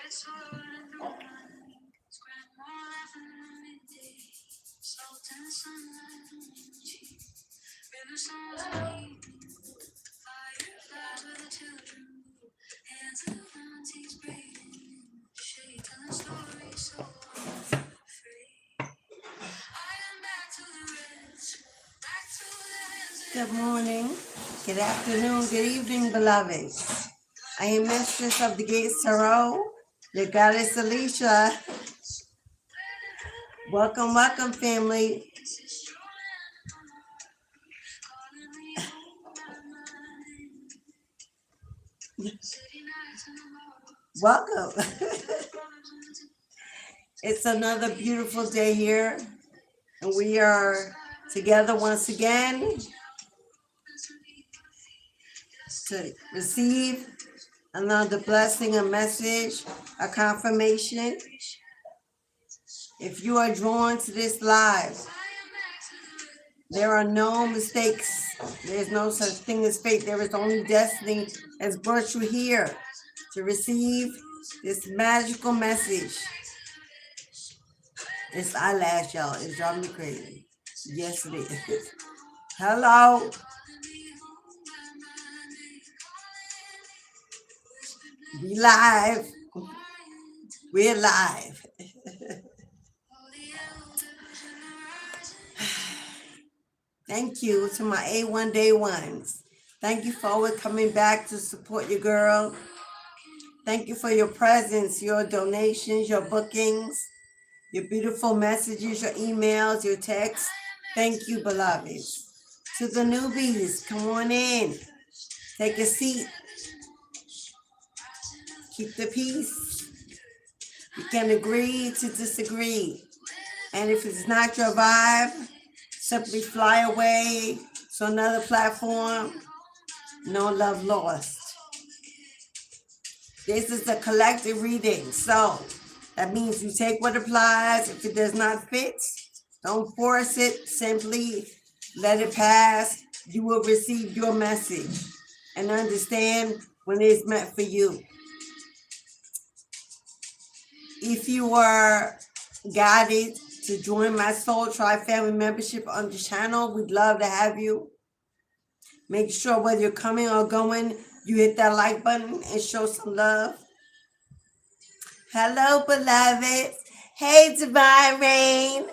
Good morning, good afternoon, good evening, beloveds. I am Mistress of the Gates Tarot, your goddess Alicia. Welcome, welcome, family. Welcome. It's another beautiful day here, and we are together once again to receive another blessing, a message, a confirmation. If you are drawn to this live, there are no mistakes. There's no such thing as fate. There is only destiny has brought you here to receive this magical message. This eyelash, y'all, is driving me crazy. Yes, it is. Hello. We live. We're live. Thank you to my A1 Day Ones. Thank you for always coming back to support your girl. Thank you for your presence, your donations, your bookings, your beautiful messages, your emails, your texts. Thank you, beloveds. To the newbies, come on in. Take a seat. Keep the peace. You can agree to disagree. And if it's not your vibe, simply fly away to another platform. No love lost. This is a collective reading, so that means you take what applies. If it does not fit, don't force it. Simply let it pass. You will receive your message and understand when it's meant for you. If you are guided to join my Soul Tribe family membership on the channel, we'd love to have you. Make sure whether you're coming or going, you hit that like button and show some love. Hello, beloveds. Hey, Divine Rain.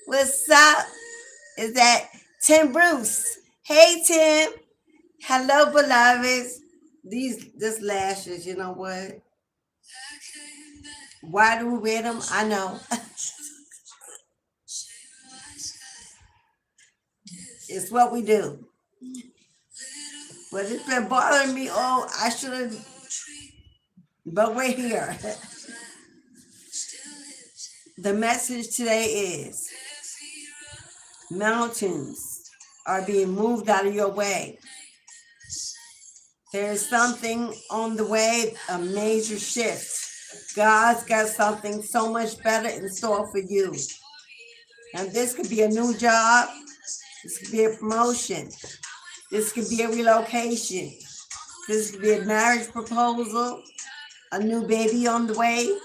What's up? Is that Tim Bruce? Hey, Tim. Hello, beloveds. This lashes, you know what? Why do we wear them? I know. It's what we do. But it's been bothering me. Oh, I should have. But we're here. The message today is mountains are being moved out of your way. There is something on the way, a major shift. God's got something so much better in store for you. And this could be a new job. This could be a promotion. This could be a relocation. This could be a marriage proposal, a new baby on the way.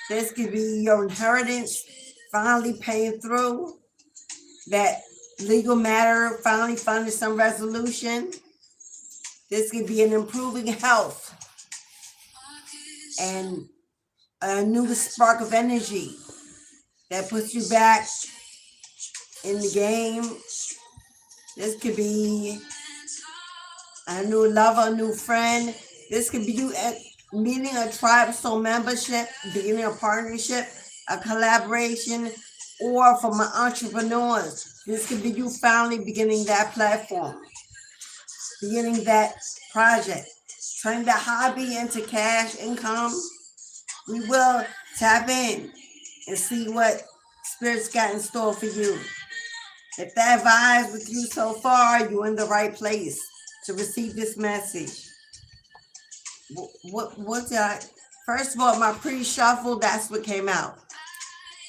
This could be your inheritance finally paying through. That legal matter finally finding some resolution. This could be an improving health and a new spark of energy that puts you back in the game. This could be a new lover, a new friend. This could be you meeting a tribe soul membership, beginning a partnership, a collaboration, or for my entrepreneurs. This could be you finally beginning that platform, beginning that project, turning that hobby into cash income. We will tap in and see what Spirit's got in store for you. If that vibes with you so far, you're in the right place to receive this message. What did I? First of all, my pre-shuffle, that's what came out.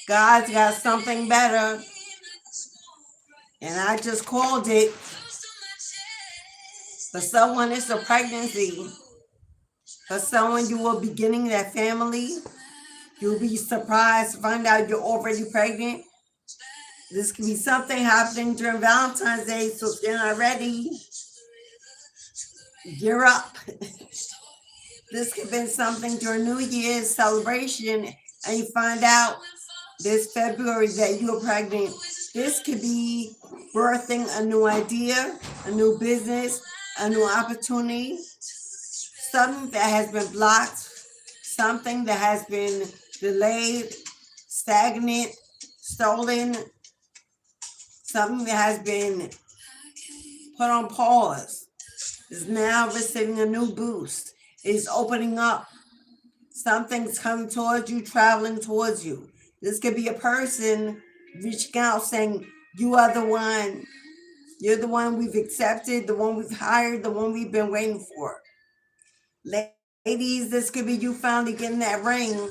God's got something better. And I just called it. For someone, it's a pregnancy. For someone, you will be beginning that family. You'll be surprised to find out you're already pregnant. This could be something happening during Valentine's Day, so if you're not ready, gear up. This could have been something during New Year's celebration, and you find out this February that you're pregnant. This could be birthing a new idea, a new business, a new opportunity, something that has been blocked, something that has been delayed, stagnant, stolen, something that has been put on pause is now receiving a new boost. It is opening up. Something's coming towards you, traveling towards you. This could be a person reaching out saying, you are the one. You're the one we've accepted, the one we've hired, the one we've been waiting for. Ladies, this could be you finally getting that ring,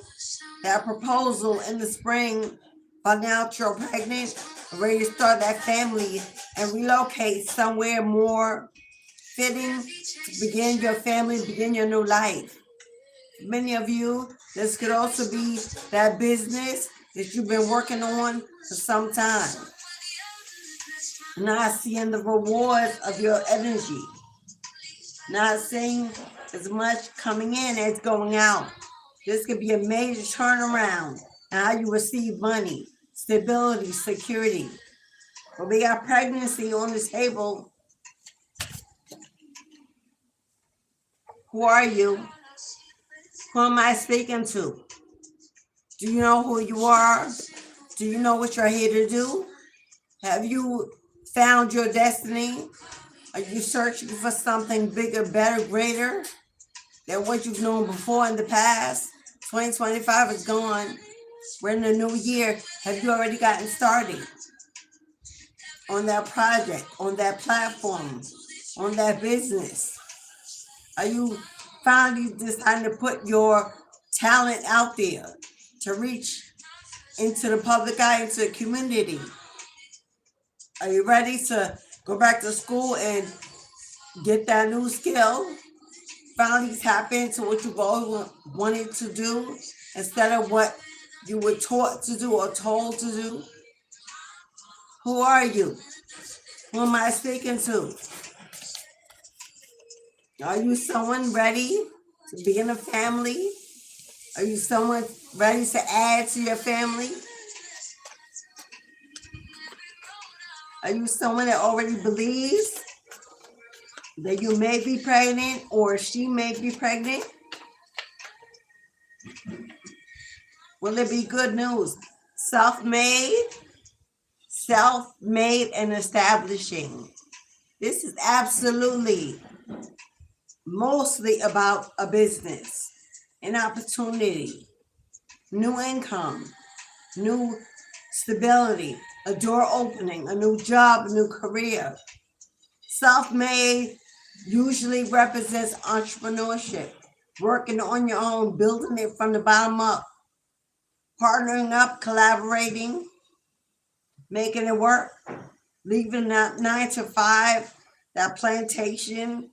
that proposal in the spring. Finding out you're pregnant, ready to start that family and relocate somewhere more fitting to begin your family, begin your new life. Many of you, this could also be that business that you've been working on for some time. Not seeing the rewards of your energy. Not seeing as much coming in as going out. This could be a major turnaround in how you receive money, stability, security. But we got pregnancy on the table. Who are you? Who am I speaking to? Do you know who you are? Do you know what you're here to do? Have you found your destiny? Are you searching for something bigger, better, greater than what you've known before in the past? 2025 is gone. We're in the new year. Have you already gotten started on that project, on that platform, on that business? Are you finally deciding to put your talent out there to reach into the public eye, into the community? Are you ready to go back to school and get that new skill? Finally tap into what you've always wanted to do instead of what you were taught to do or told to do? Who are you? Who am I speaking to? Are you someone ready to begin a family? Are you someone ready to add to your family? Are you someone that already believes that you may be pregnant or she may be pregnant? Will it be good news? Self-made and establishing. This is absolutely mostly about a business, an opportunity, new income, new stability, a door opening, a new job, a new career. Self-made usually represents entrepreneurship, working on your own, building it from the bottom up, partnering up, collaborating, making it work, leaving that 9 to 5, that plantation,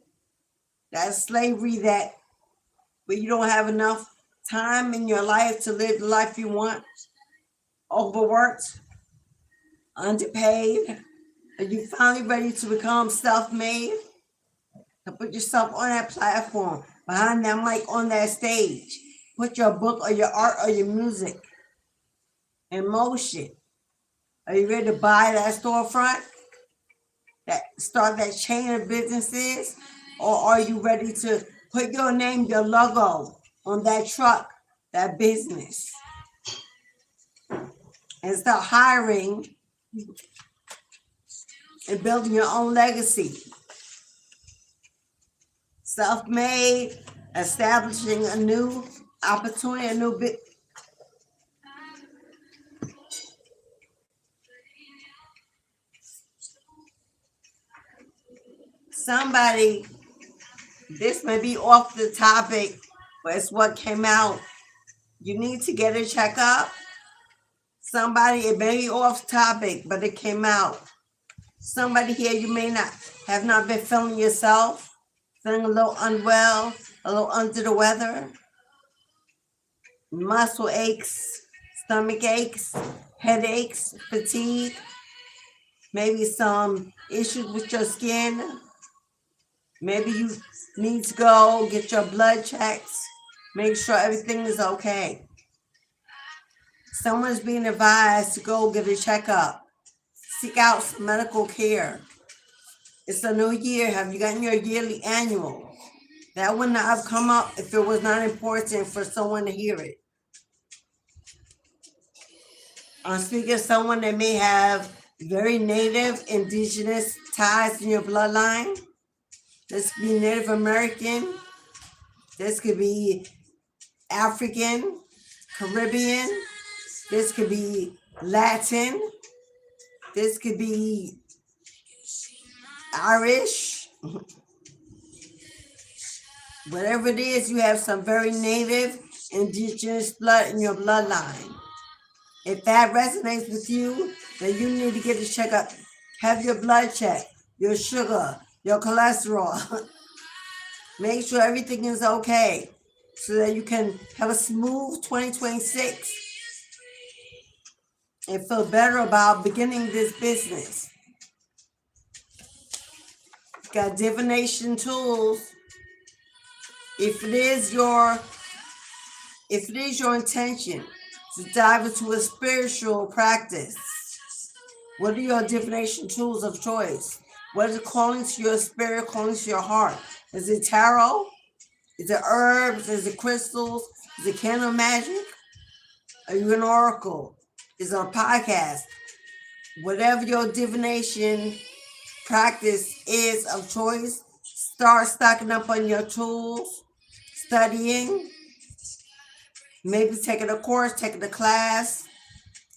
that slavery, that where you don't have enough time in your life to live the life you want, overworked, underpaid. Are you finally ready to become self-made? To put yourself on that platform, behind that mic, on that stage. Put your book or your art or your music in motion. Are you ready to buy that storefront? Start that chain of businesses? Or are you ready to put your name, your logo on that truck, that business? And start hiring and building your own legacy. Self-made, establishing a new opportunity, a new bit. Somebody, this may be off the topic, but it's what came out. You need to get a checkup. Somebody, it may be off topic, but it came out. Somebody here, you may not have not been feeling yourself, feeling a little unwell, a little under the weather, muscle aches, stomach aches, headaches, fatigue, maybe some issues with your skin. Maybe you need to go get your blood checked, make sure everything is okay. Someone's being advised to go get a checkup, seek out some medical care. It's a new year. Have you gotten your yearly annual? That would not have come up if it was not important for someone to hear it. I'm speaking of someone that may have very native, indigenous ties in your bloodline. This could be Native American. This could be African, Caribbean. This could be Latin. This could be Irish. Whatever it is, you have some very native, indigenous blood in your bloodline. If that resonates with you, then you need to get a checkup. Have your blood checked, your sugar, your cholesterol. Make sure everything is okay so that you can have a smooth 2026 and feel better about beginning this business. Got divination tools. If it is your intention to dive into a spiritual practice, what are your divination tools of choice? What is it calling to your spirit, calling to your heart? Is it tarot? Is it herbs? Is it crystals? Is it candle magic? Are you an oracle? Is it a podcast? Whatever your divination practice is of choice, start stocking up on your tools, studying, maybe taking a course, taking a class,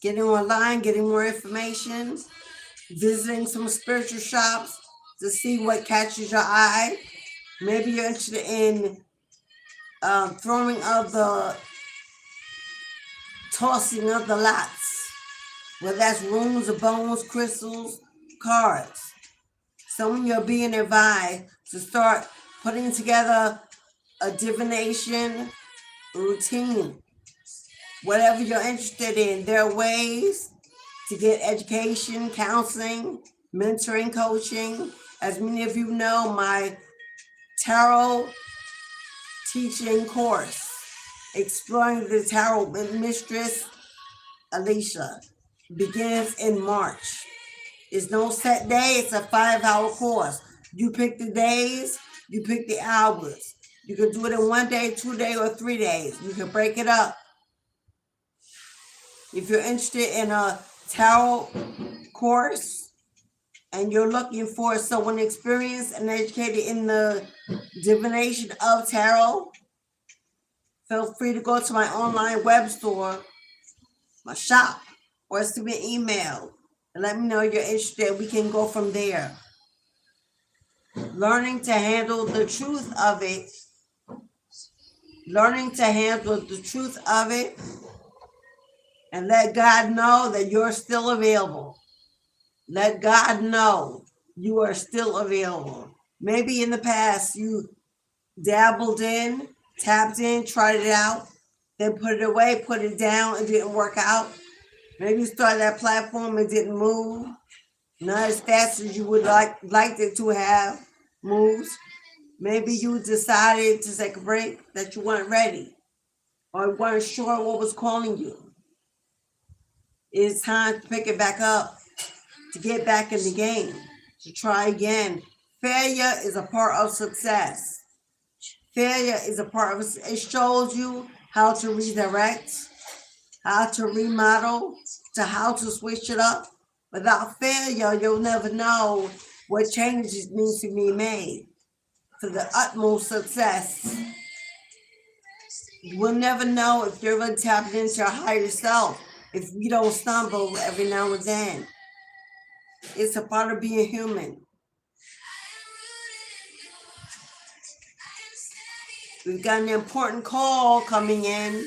getting online, getting more information, visiting some spiritual shops to see what catches your eye. Maybe you're interested in tossing of the lots, whether that's rooms or bones, crystals, cards. Someone you're being advised to start putting together a divination routine. Whatever you're interested in, there are ways to get education, counseling, mentoring, coaching. As many of you know, my tarot teaching course, Exploring the Tarot Mistress, Alicia, begins in March. It's no set day, it's a 5-hour course. You pick the days, you pick the hours. You can do it in 1 day, 2 days, or 3 days. You can break it up. If you're interested in a tarot course and you're looking for someone experienced and educated in the divination of tarot, feel free to go to my online web store, my shop, or send me an email and let me know you're interested. We can go from there. Learning to handle the truth of it. And let God know that you're still available. Let God know you are still available. Maybe in the past you dabbled in, tapped in, tried it out, then put it away, put it down, it didn't work out. Maybe you started that platform, it didn't move, not as fast as you would like it to have moved. Maybe you decided to take a break, that you weren't ready, or weren't sure what was calling you. It's time to pick it back up, to get back in the game, to try again. Failure is a part of success. It shows you how to redirect, how to remodel, to how to switch it up. Without failure, you'll never know what changes need to be made for the utmost success. You will never know if you're really tapping into your higher self if you don't stumble every now and then. It's a part of being human. We've got an important call coming in.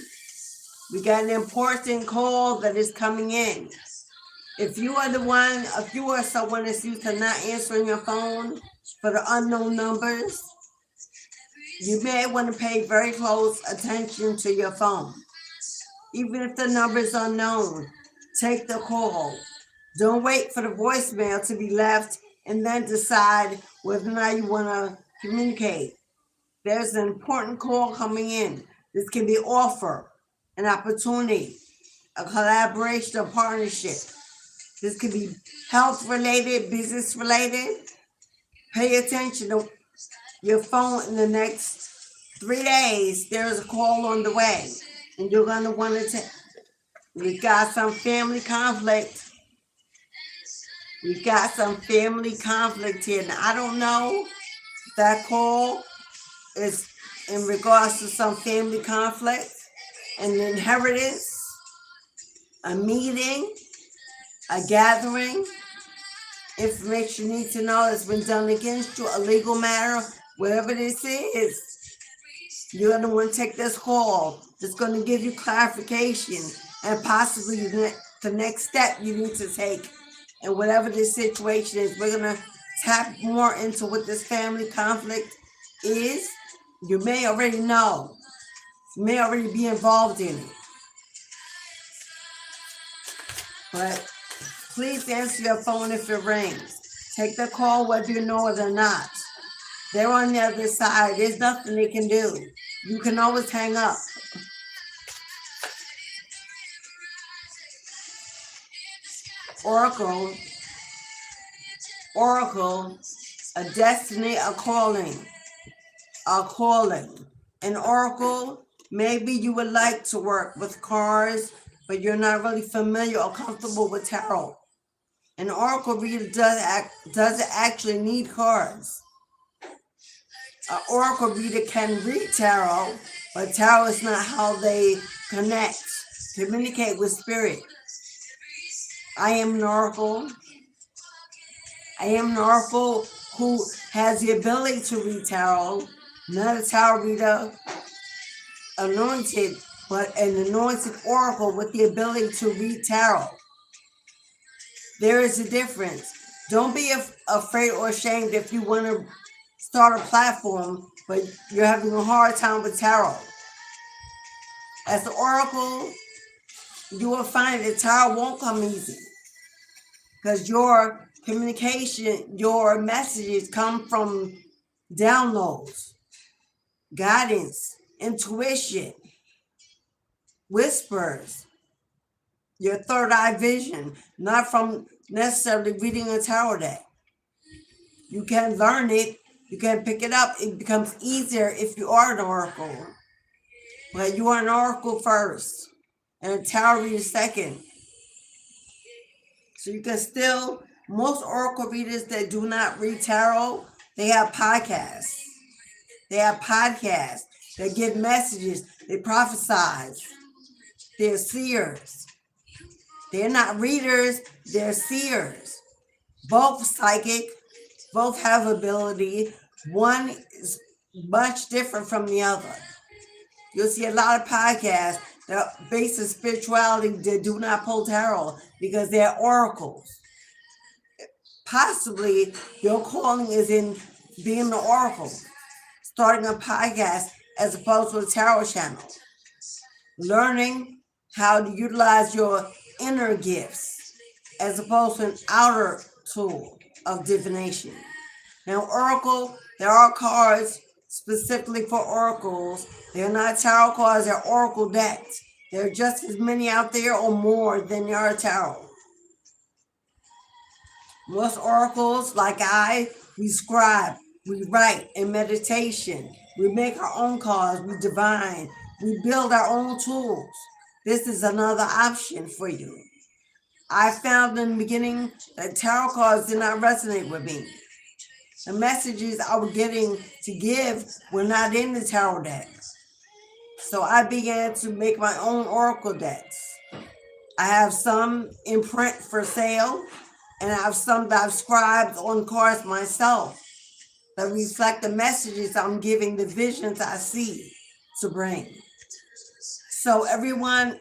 That is coming in. If you are someone that's used to not answering your phone for the unknown numbers, You may want to pay very close attention to your phone. Even if the number is unknown, take the call. Don't wait for the voicemail to be left and then decide whether or not you want to communicate. There's an important call coming in. This can be offer, an opportunity, a collaboration, a partnership. This could be health related, business related. Pay attention to your phone in the next 3 days. There's a call on the way, and you're going to want to take. We got some family conflict. We got some family conflict here. Now, I don't know if that call is in regards to some family conflict, an inheritance, a meeting, a gathering, information you need to know that's been done against you, a legal matter, whatever this is. You're going to want to take this call. It's going to give you clarification and possibly the next step you need to take. And whatever this situation is, we're going to tap more into what this family conflict is. You may already know. You may already be involved in it. But please answer your phone if it rings. Take the call whether you know it or not. They're on the other side. There's nothing they can do. You can always hang up. Oracle, a destiny, a calling. An oracle, maybe you would like to work with cards, but you're not really familiar or comfortable with tarot. An oracle reader doesn't actually need cards. An oracle reader can read tarot, but tarot is not how they communicate with spirit. I am an oracle. I am an oracle who has the ability to read tarot, not a tarot reader, anointed, but an anointed oracle with the ability to read tarot. There is a difference. Don't be afraid or ashamed if you want to start a platform, but you're having a hard time with tarot. As an oracle, you will find that tarot won't come easy because your communication, your messages come from downloads, guidance, intuition, whispers, your third eye vision, not from necessarily reading a tarot deck. You can learn it, you can pick it up. It becomes easier if you are an oracle. But you are an oracle first and a tarot reader second. So you can still, most oracle readers that do not read tarot, they have podcasts. They give messages. They prophesize. They're seers. They're not readers. They're seers. Both psychic. Both have ability. One is much different from the other. You'll see a lot of podcasts that are based on spirituality that do not pull tarot because they're oracles. Possibly your calling is in being an oracle, starting a podcast as opposed to a tarot channel, learning how to utilize your inner gifts as opposed to an outer tool of divination. Now, oracle, there are cards specifically for oracles. They're not tarot cards, they're oracle decks. There are just as many out there or more than there are tarot. Most oracles, like we scribe, we write in meditation. We make our own cards, we divine. We build our own tools. This is another option for you. I found in the beginning that tarot cards did not resonate with me. The messages I was getting to give were not in the tarot deck. So I began to make my own oracle decks. I have some in print for sale, and I have some that I've scribed on cards myself that reflect the messages I'm giving, the visions I see to bring. So everyone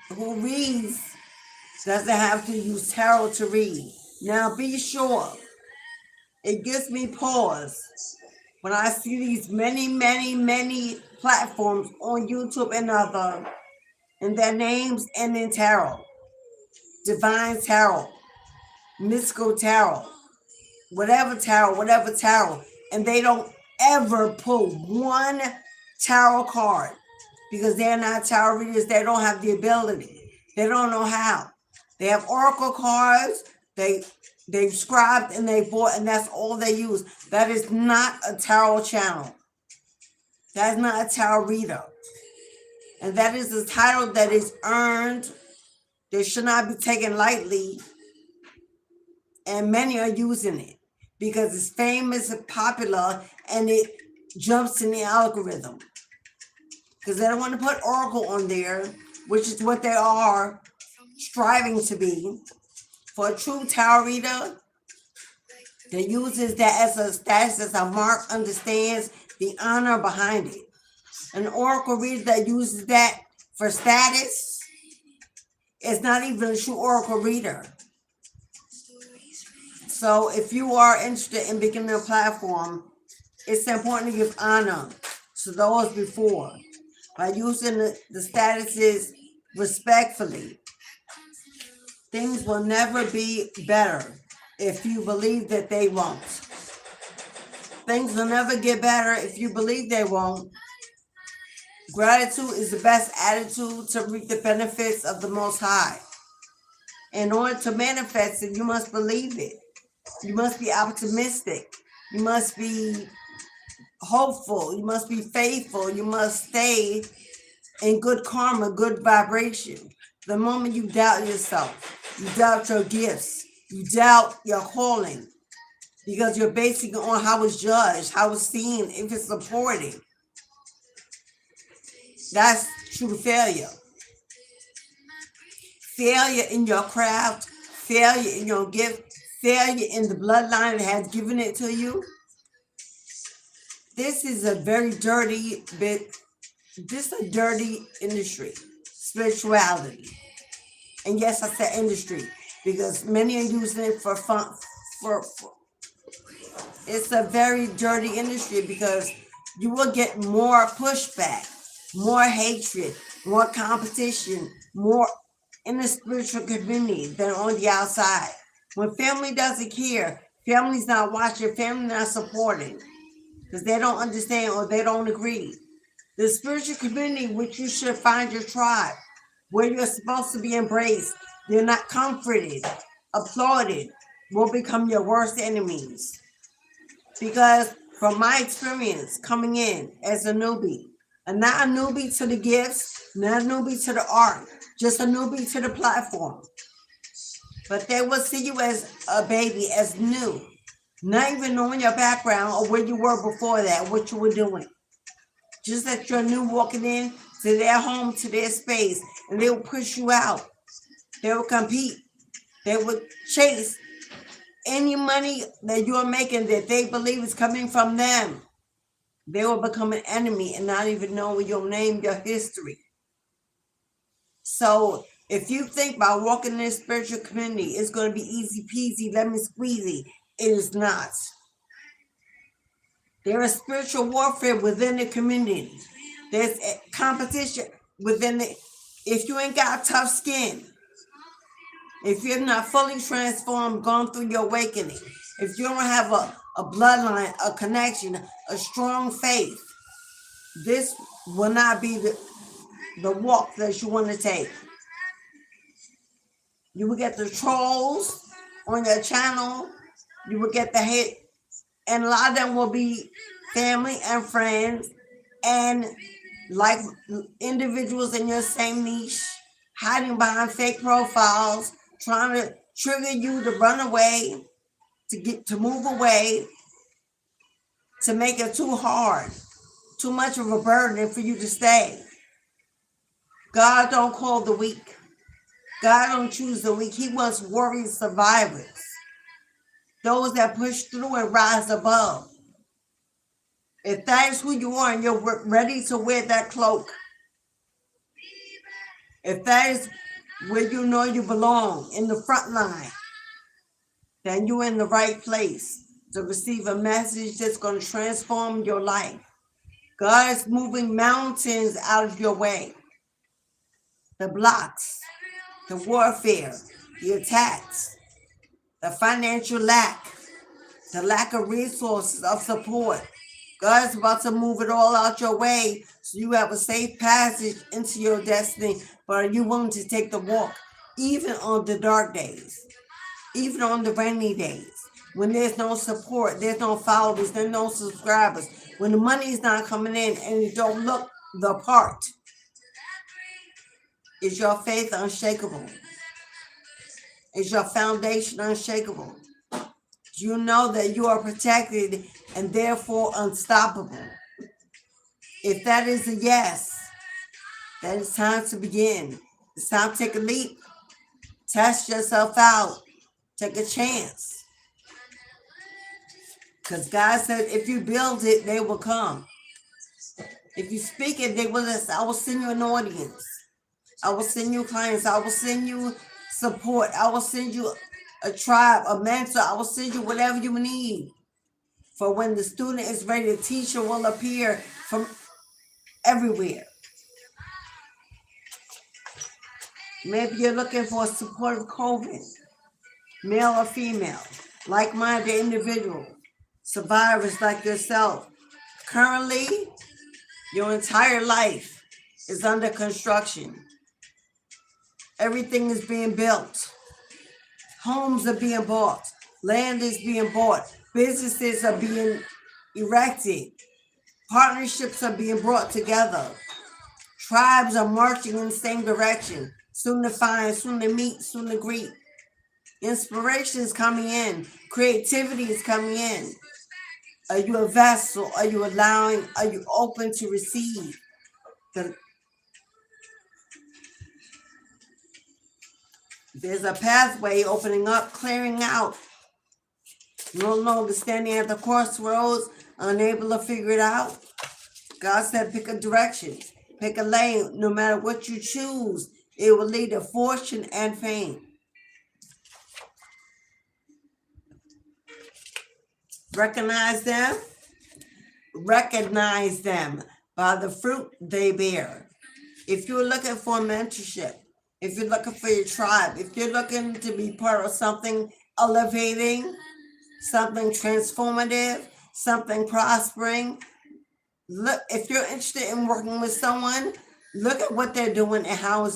who reads doesn't have to use tarot to read. Now be sure, it gives me pause when I see these many platforms on YouTube and other, and their names end in tarot, divine tarot, mystical tarot, whatever tarot, and they don't ever pull one tarot card because they're not tarot readers. They don't have the ability. They don't know how. They have oracle cards. They've scribed and they bought, and that's all they use. That is not a tarot channel. That is not a tarot reader. And that is a title that is earned. They should not be taken lightly. And many are using it because it's famous and popular, and it jumps in the algorithm. Because they don't want to put oracle on there, which is what they are striving to be. For a true tarot reader that uses that as a status, as a mark, understands the honor behind it. An oracle reader that uses that for status is not even a true oracle reader. So if you are interested in beginning a platform, it's important to give honor to those before by using the statuses respectfully. Things will never be better if you believe that they won't. Things will never get better if you believe they won't. Gratitude is the best attitude to reap the benefits of the Most High. In order to manifest it, you must believe it. You must be optimistic. You must be hopeful. You must be faithful. You must stay in good karma, good vibration. The moment you doubt yourself, you doubt your gifts, you doubt your calling, because you're basing it on how it's judged, how it's seen, if it's supported. That's true failure. Failure in your craft, failure in your gift, failure in the bloodline that has given it to you. This is a very dirty bit. This is a dirty industry, spirituality. And yes, I said industry because many are using it for fun. It's a very dirty industry because you will get more pushback, more hatred, more competition, more in the spiritual community than on the outside. When family doesn't care, family's not watching, family not supporting because they don't understand or they don't agree. The spiritual community, which you should find your tribe, where you're supposed to be embraced, you're not comforted, applauded, will become your worst enemies. Because from my experience coming in as a newbie, and not a newbie to the gifts, not a newbie to the art, just a newbie to the platform. But they will see you as a baby, as new, not even knowing your background or where you were before that, what you were doing. Just that you're new walking in to their home, to their space, and they will push you out. They will compete. They will chase any money that you're making that they believe is coming from them. They will become an enemy and not even know your name, your history. So if you think by walking in this spiritual community, it's going to be easy peasy, lemon squeezy, it is not. There is spiritual warfare within the community. There's competition within it. If you ain't got tough skin, if you're not fully transformed, gone through your awakening, if you don't have a bloodline, a connection, a strong faith, this will not be the walk that you want to take. You will get the trolls on your channel. You will get the hate. And a lot of them will be family and friends and like individuals in your same niche, hiding behind fake profiles, trying to trigger you to run away, to move away, to make it too hard, too much of a burden for you to stay. God don't call the weak. God don't choose the weak. He wants warrior survivors. Those that push through and rise above. If that is who you are and you're ready to wear that cloak, if that is where you know you belong, in the front line, then you're in the right place. to receive a message that's going to transform your life. God is moving mountains out of your way. The blocks, the warfare, the attacks, the financial lack, the lack of resources, of support. God is about to move it all out your way so you have a safe passage into your destiny. But are you willing to take the walk, even on the dark days, even on the rainy days, when there's no support, there's no followers, there's no subscribers, when the money is not coming in and you don't look the part? Is your faith unshakable? Is your foundation unshakable? Do you know that you are protected and therefore unstoppable? If that is a yes, then it's time to begin. It's time to take a leap. Test yourself out. Take a chance. Because God said, if you build it, they will come. If you speak it, they will listen. I will send you an audience. I will send you clients. I will send you support. I will send you a tribe, a mentor. I will send you whatever you need. For when the student is ready, the teacher will appear from everywhere. Maybe you're looking for a supportive COVID, male or female, like-minded individual, survivors like yourself. Currently, your entire life is under construction. Everything is being built. Homes are being bought. Land is being bought. Businesses are being erected. Partnerships are being brought together. Tribes are marching in the same direction. Soon to find, soon to meet, soon to greet. Inspiration is coming in. Creativity is coming in. Are you a vessel? Are you allowing? Are you open to receive? There's a pathway opening up, clearing out. No longer standing at the crossroads, unable to figure it out. God said, pick a direction, pick a lane. No matter what you choose, it will lead to fortune and fame. Recognize them. Recognize them by the fruit they bear. If you're looking for mentorship, if you're looking for your tribe, if you're looking to be part of something elevating, something transformative, something prospering, look, if you're interested in working with someone, look at what they're doing and how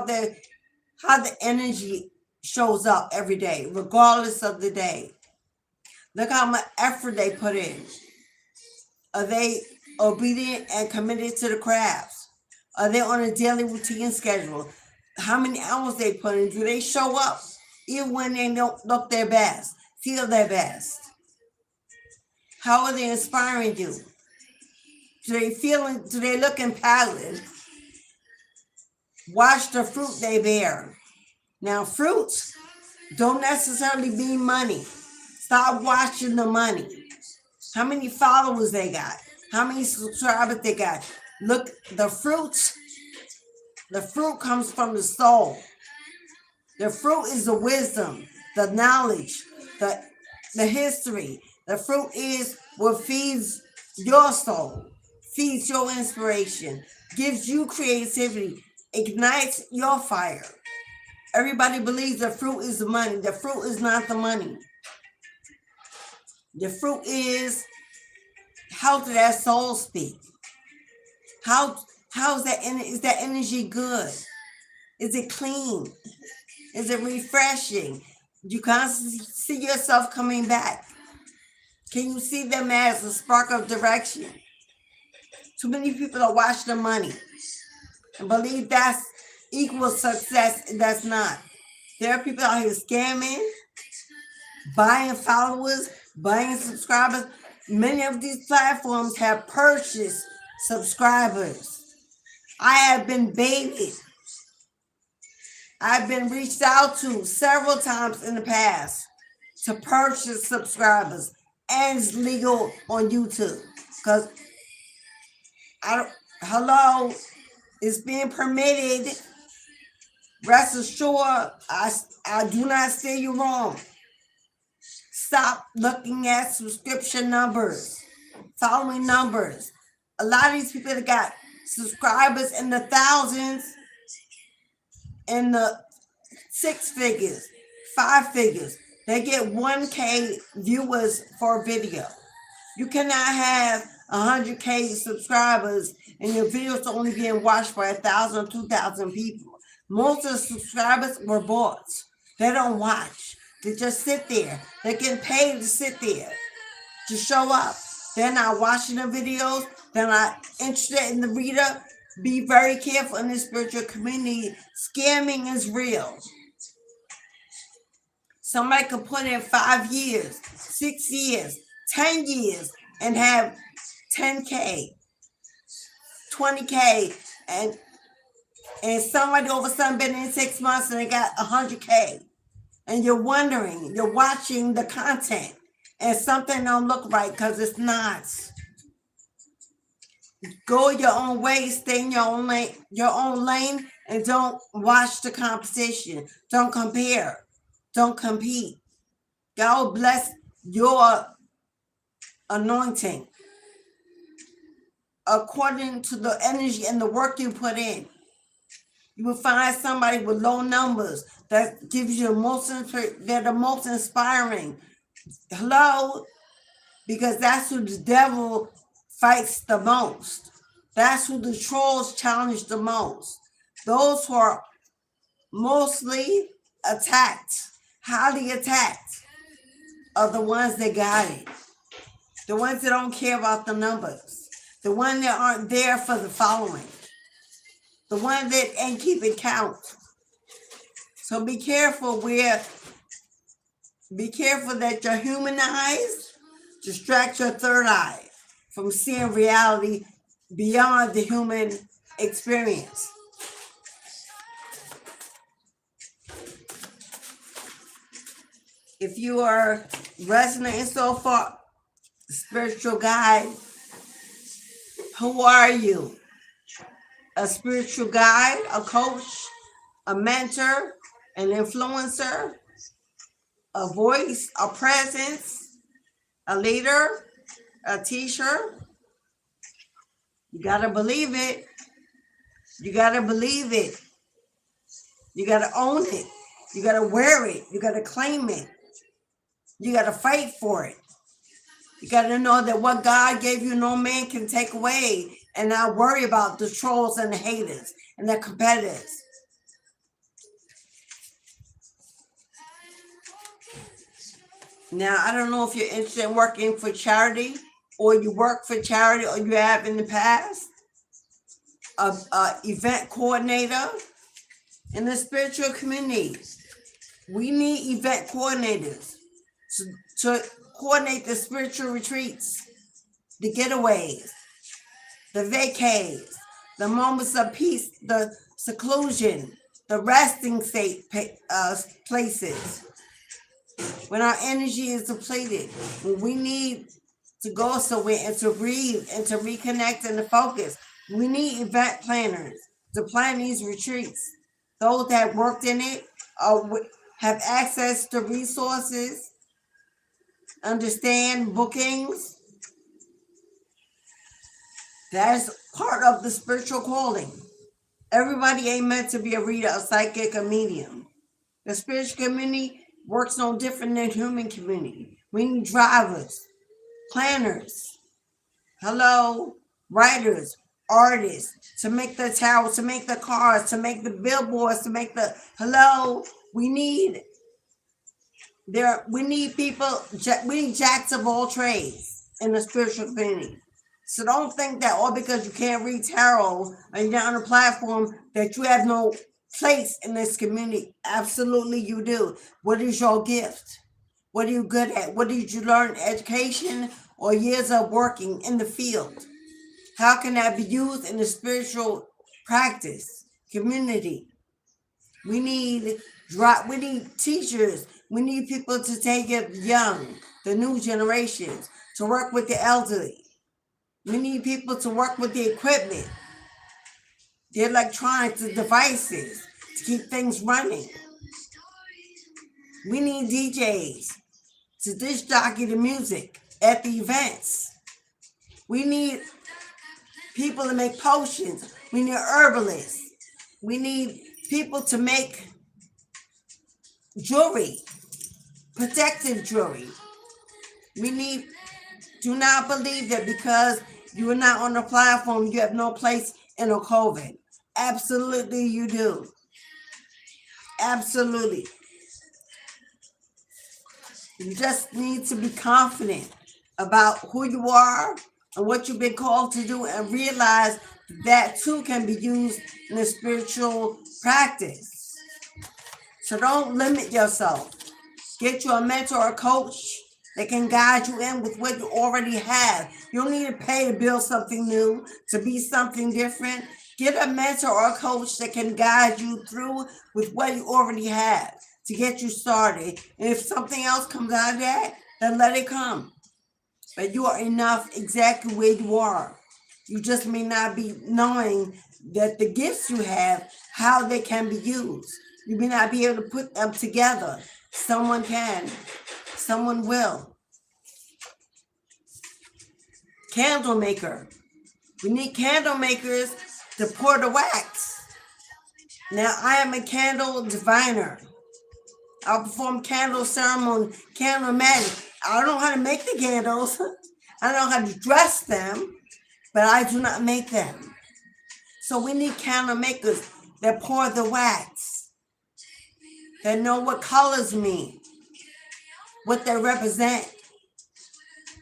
the energy shows up every day, regardless of the day. Look how much effort they put in. Are they obedient and committed to the crafts? Are they on a daily routine schedule? How many hours they put in? Do they show up even when they don't look their best, feel their best? How are they inspiring you? Do they look impaled? Watch the fruit they bear. Now, fruits don't necessarily mean money. Stop watching the money. How many followers they got? How many subscribers they got? Look, the fruit comes from the soul. The fruit is the wisdom, the knowledge, the history. The fruit is what feeds your soul, feeds your inspiration, gives you creativity, ignites your fire. Everybody believes the fruit is the money. The fruit is not the money. The fruit is, how did that soul speak? How's that? Is that energy good? Is it clean? Is it refreshing? You constantly see yourself coming back. Can you see them as a spark of direction? Too many people are watching the money and believe that's equals success. That's not. There are people out here scamming, buying followers, buying subscribers. Many of these platforms have purchased subscribers. I have been baited. I've been reached out to several times in the past to purchase subscribers, and it's legal on YouTube. Because it's being permitted. Rest assured, I do not steer you wrong. Stop looking at subscription numbers, following numbers. A lot of these people that got subscribers in the thousands, in the 6 figures, 5 figures. They get 1K viewers for a video. You cannot have 100K subscribers and your videos only being watched by 1,000 or 2,000 people. Most of the subscribers were bots. They don't watch. They just sit there. They're getting paid to sit there, to show up. They're not watching the videos. They're not interested in the reader. Be very careful in the spiritual community. Scamming is real. Somebody could put in 5 years, 6 years, 10 years and have 10K, 20K, and somebody all of a sudden been in 6 months and they got 100K. And you're wondering, you're watching the content and something don't look right because it's not. Go your own way, stay in your own lane, and don't watch the competition. Don't compare. Don't compete. God bless your anointing according to the energy and the work you put in. You will find somebody with low numbers that gives you they're the most inspiring. Hello? Because that's who the devil fights the most. That's who the trolls challenge the most. Those who are mostly attacked, highly attacked, are the ones that got it. The ones that don't care about the numbers. The ones that aren't there for the following. The ones that ain't keeping count. So be careful that your human eyes distract your third eye from seeing reality beyond the human experience. If you are resonating so far, spiritual guide, who are you? A spiritual guide, a coach, a mentor, an influencer, a voice, a presence, a leader, a teacher. You got to believe it. You got to believe it. You got to own it. You got to wear it. You got to claim it. You got to fight for it. You got to know that what God gave you, no man can take away, and not worry about the trolls and the haters and the competitors. Now, I don't know if you're interested in working for charity, or you work for charity, or you have in the past. A event coordinator in the spiritual community. We need event coordinators to coordinate the spiritual retreats, the getaways, the vacays, the moments of peace, the seclusion, the resting state places. When our energy is depleted, when we need to go somewhere and to breathe and to reconnect and to focus, we need event planners to plan these retreats. Those that worked in it have access to resources, understand bookings. That's part of the spiritual calling. Everybody ain't meant to be a reader, a psychic, a medium. The spiritual community works no different than human community. We need drivers, planners, writers, artists, to make the towers, to make the cars, to make the billboards, to make the we need people, we need jacks of all trades in the spiritual community. So don't think that all because you can't read tarot and you're on a platform that you have no place in this community. Absolutely you do. What is your gift? What are you good at? What did you learn? Education or years of working in the field? How can that be used in the spiritual practice community? We need teachers. We need people to take it young, the new generations, to work with the elderly. We need people to work with the equipment, the electronics, the devices, to keep things running. We need DJs to disc jockey the music at the events. We need people to make potions. We need herbalists. We need people to make jewelry, protective jewelry. Do not believe that because you are not on the platform, you have no place in a COVID. Absolutely, you do. Absolutely. You just need to be confident about who you are and what you've been called to do, and realize that too can be used in a spiritual practice. So don't limit yourself. Get you a mentor or coach that can guide you in with what you already have. You don't need to pay to build something new, to be something different. Get a mentor or a coach that can guide you through with what you already have to get you started. And if something else comes out of that, then let it come. But you are enough exactly where you are. You just may not be knowing that the gifts you have, how they can be used. You may not be able to put them together. Someone can. Someone will. Candle maker. We need candle makers to pour the wax. Now, I am a candle diviner. I'll perform candle ceremony, candle magic. I don't know how to make the candles. I don't know how to dress them, but I do not make them. So we need candle makers that pour the wax, that know what colors mean, what they represent,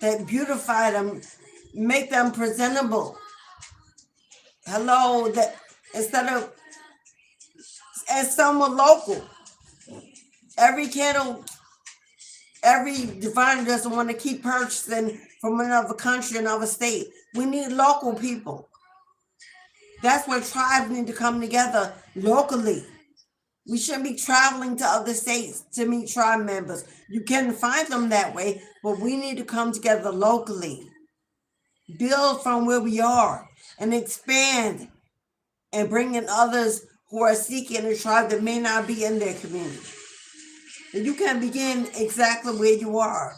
that beautify them, make them presentable. Hello, that instead of, and some are local. Every candle, every diviner doesn't want to keep purchasing from another country, another state. We need local people. That's where tribes need to come together locally. We shouldn't be traveling to other states to meet tribe members. You can find them that way, but we need to come together locally. Build from where we are and expand and bring in others who are seeking a tribe that may not be in their community. And you can begin exactly where you are.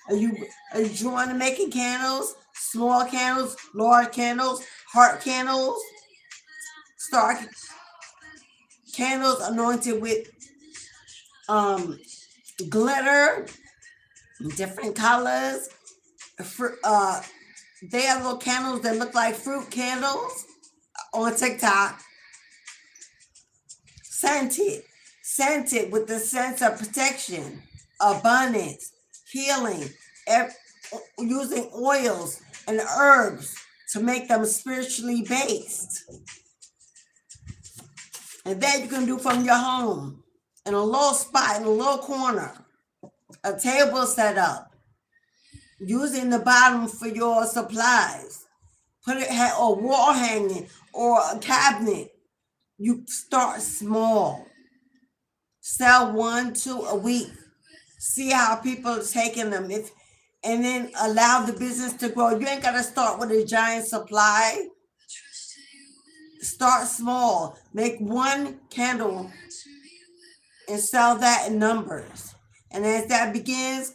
Are you drawn to making candles, small candles, large candles, heart candles, star candles anointed with glitter, different colors. They have little candles that look like fruit candles on TikTok. Scented with the sense of protection, abundance, healing, using oils and herbs to make them spiritually based. And that you can do from your home, in a little spot, in a little corner, a table set up, using the bottom for your supplies. Put it a wall hanging or a cabinet. You start small. Sell 1-2 a week. See how people are taking them. And then allow the business to grow. You ain't got to start with a giant supply. Start small. Make one candle and sell that in numbers. And as that begins,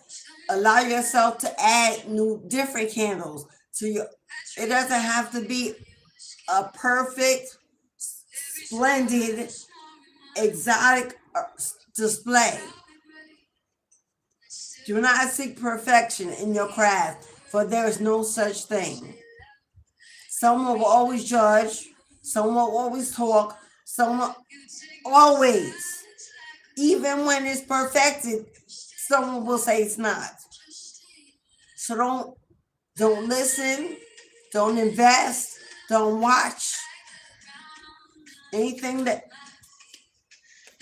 allow yourself to add different candles to your. It doesn't have to be a perfect, splendid, exotic display. Do not seek perfection in your craft, for there is no such thing. Someone will always judge. Someone will always talk. Someone always, even when it's perfected, someone will say it's not. So don't listen, don't invest, don't watch anything that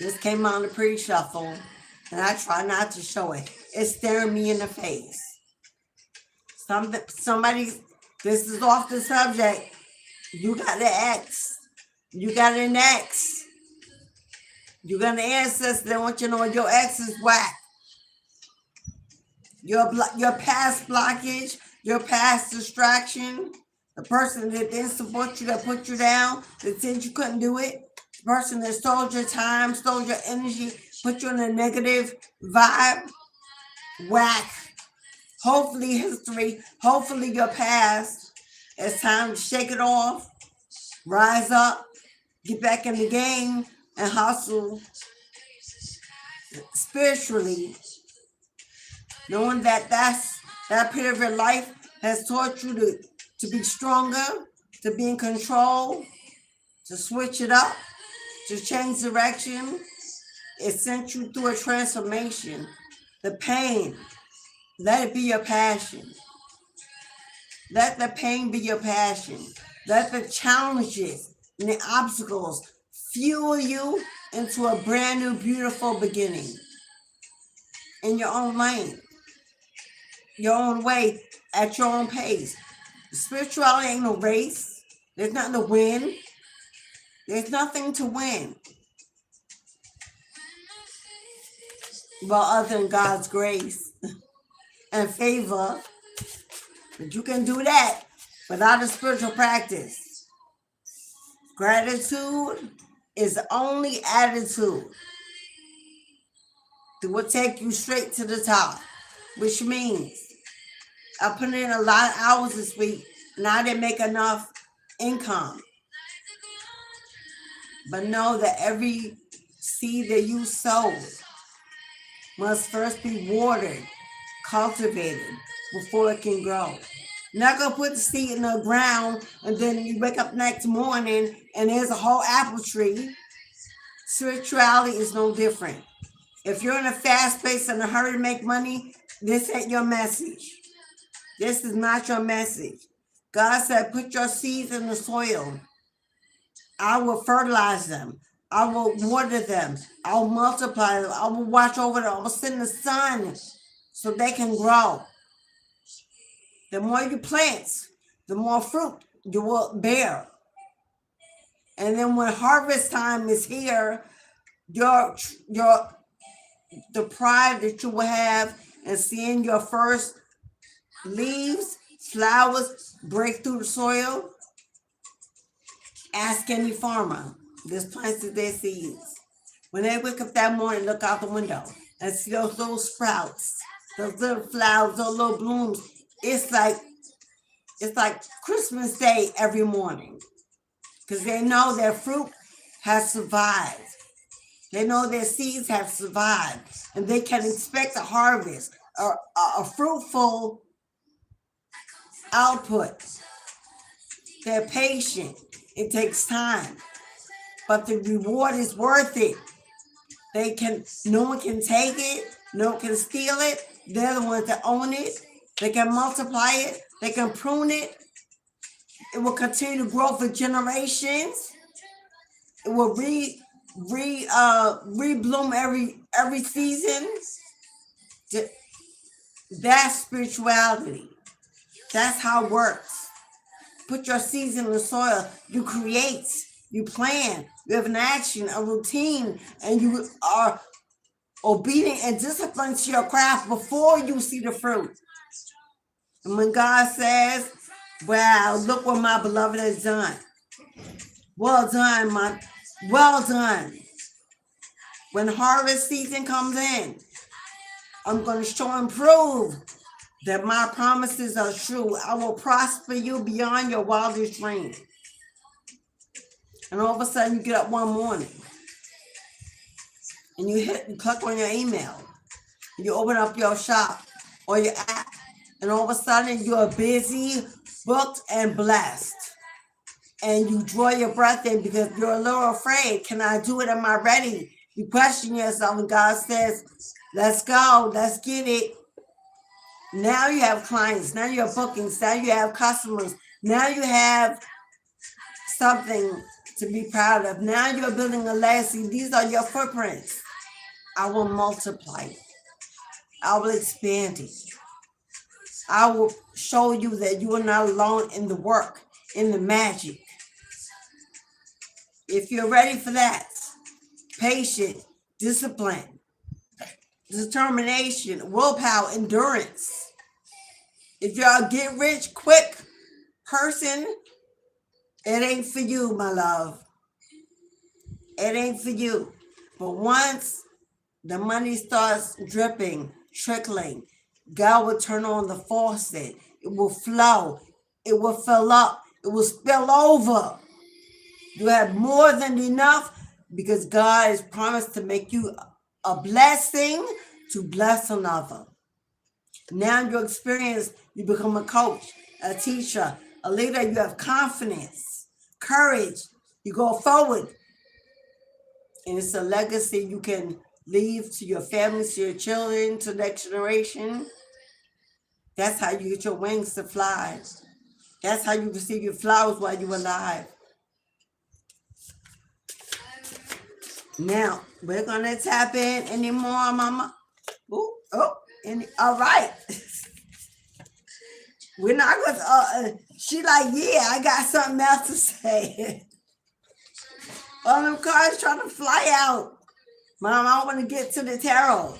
just came on the pre-shuffle, and I try not to show it. It's staring me in the face. Somebody, this is off the subject. You got an ex. You got an ex. You got an ancestor that want you to know your ex is whack. Your past blockage, your past distraction, the person that didn't support you, that put you down, that said you couldn't do it, the person that stole your time, stole your energy, put you in a negative vibe. whack. Hopefully history, hopefully your past. It's time to shake it off, rise up, get back in the game, and hustle spiritually, knowing that that period of your life has taught you to be stronger, to be in control, to switch it up, to change direction. It sent you through a transformation. The pain, let it be your passion. Let the pain be your passion. Let the challenges and the obstacles fuel you into a brand new, beautiful beginning in your own lane, your own way, at your own pace. Spirituality ain't no race. There's nothing to win. There's nothing to win. Well, other than God's grace and favor. But you can do that without a spiritual practice. Gratitude is the only attitude that will take you straight to the top, which means I put in a lot of hours this week and I didn't make enough income. But know that every seed that you sow must first be watered, cultivated before it can grow. You're not going to put the seed in the ground and then you wake up next morning and there's a whole apple tree. Spirituality is no different. If you're in a fast pace and a hurry to make money, this ain't your message. This is not your message. God said, put your seeds in the soil. I will fertilize them. I will water them. I will multiply them. I will watch over them. I will send the sun so they can grow. The more you plant, the more fruit you will bear. And then when harvest time is here, the pride that you will have in seeing your first leaves, flowers break through the soil. Ask any farmer that's planted their seeds. When they wake up that morning, look out the window and see those little sprouts, those little flowers, those little blooms. It's like Christmas Day every morning because they know their fruit has survived. They know their seeds have survived and they can expect a harvest, a fruitful output. They're patient. It takes time, but the reward is worth it. No one can take it. No one can steal it. They're the ones that own it. They can multiply it. They can prune it. It will continue to grow for generations. It will rebloom every season. That's spirituality. That's how it works. Put your seeds in the soil. You create. You plan. You have an action, a routine, and you are obedient and disciplined to your craft before you see the fruit. And when God says, wow, look what my beloved has done. Well done, well done. When harvest season comes in, I'm going to show and prove that my promises are true. I will prosper you beyond your wildest dream. And all of a sudden you get up one morning and you click on your email. You open up your shop or your app and all of a sudden you're busy, booked, and blessed. And you draw your breath in because you're a little afraid. Can I do it? Am I ready? You question yourself and God says, let's go, let's get it. Now you have clients, now you have bookings, now you have customers, now you have something to be proud of. Now you're building a legacy. These are your footprints. I will multiply it. I will expand it. I will show you that you are not alone in the work, in the magic. If you're ready for that, patience, discipline, determination, willpower, endurance. If you're a get rich quick person, it ain't for you, my love. It ain't for you. But once the money starts dripping, trickling. God will turn on the faucet. It will flow. It will fill up. It will spill over. You have more than enough because God has promised to make you a blessing to bless another. Now you experience, you become a coach, a teacher, a leader. You have confidence, courage. You go forward. And it's a legacy you can leave to your family, to your children, to the next generation. That's how you get your wings to fly. That's how you receive your flowers while you're alive. Now, we're going to tap in anymore, Mama. Ooh, oh, all right. We're not going to, she like, yeah, I got something else to say. All them cards trying to fly out. Mom, I want to get to the tarot.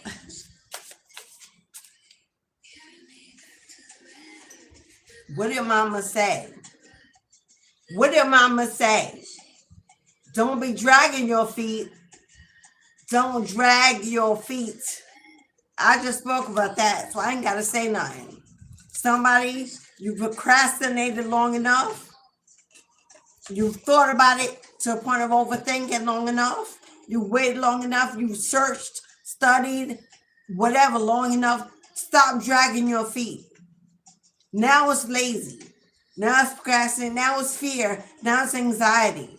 What did Mama say? What did Mama say? Don't be dragging your feet. Don't drag your feet. I just spoke about that, so I ain't got to say nothing. Somebody, you procrastinated long enough. You've thought about it to a point of overthinking long enough. You waited long enough. You searched, studied, whatever long enough. Stop dragging your feet. Now it's lazy. Now it's procrastinating. Now it's fear. Now it's anxiety.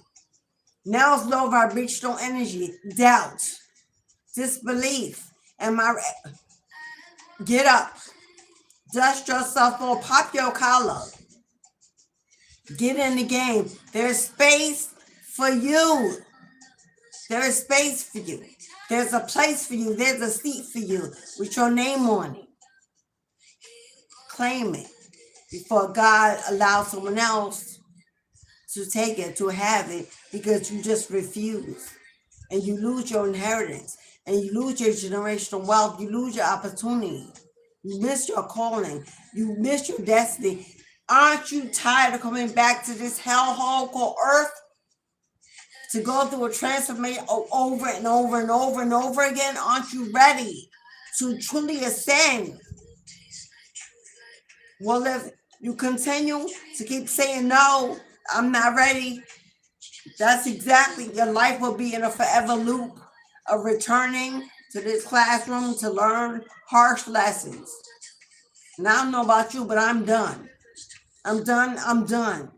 Now it's low vibrational energy, doubt, disbelief. Get up. Dust yourself off. Pop your collar. Get in the game. There's space for you. There is space for you. There's a place for you. There's a seat for you with your name on it. Claim it before God allows someone else to take it, to have it, because you just refuse. And you lose your inheritance. And you lose your generational wealth. You lose your opportunity. You miss your calling. You miss your destiny. Aren't you tired of coming back to this hellhole called Earth? To go through a transformation over and over and over and over again? Aren't you ready to truly ascend? Well, if you continue to keep saying, no, I'm not ready, that's exactly, your life will be in a forever loop of returning to this classroom to learn harsh lessons. And I don't know about you, but I'm done. I'm done.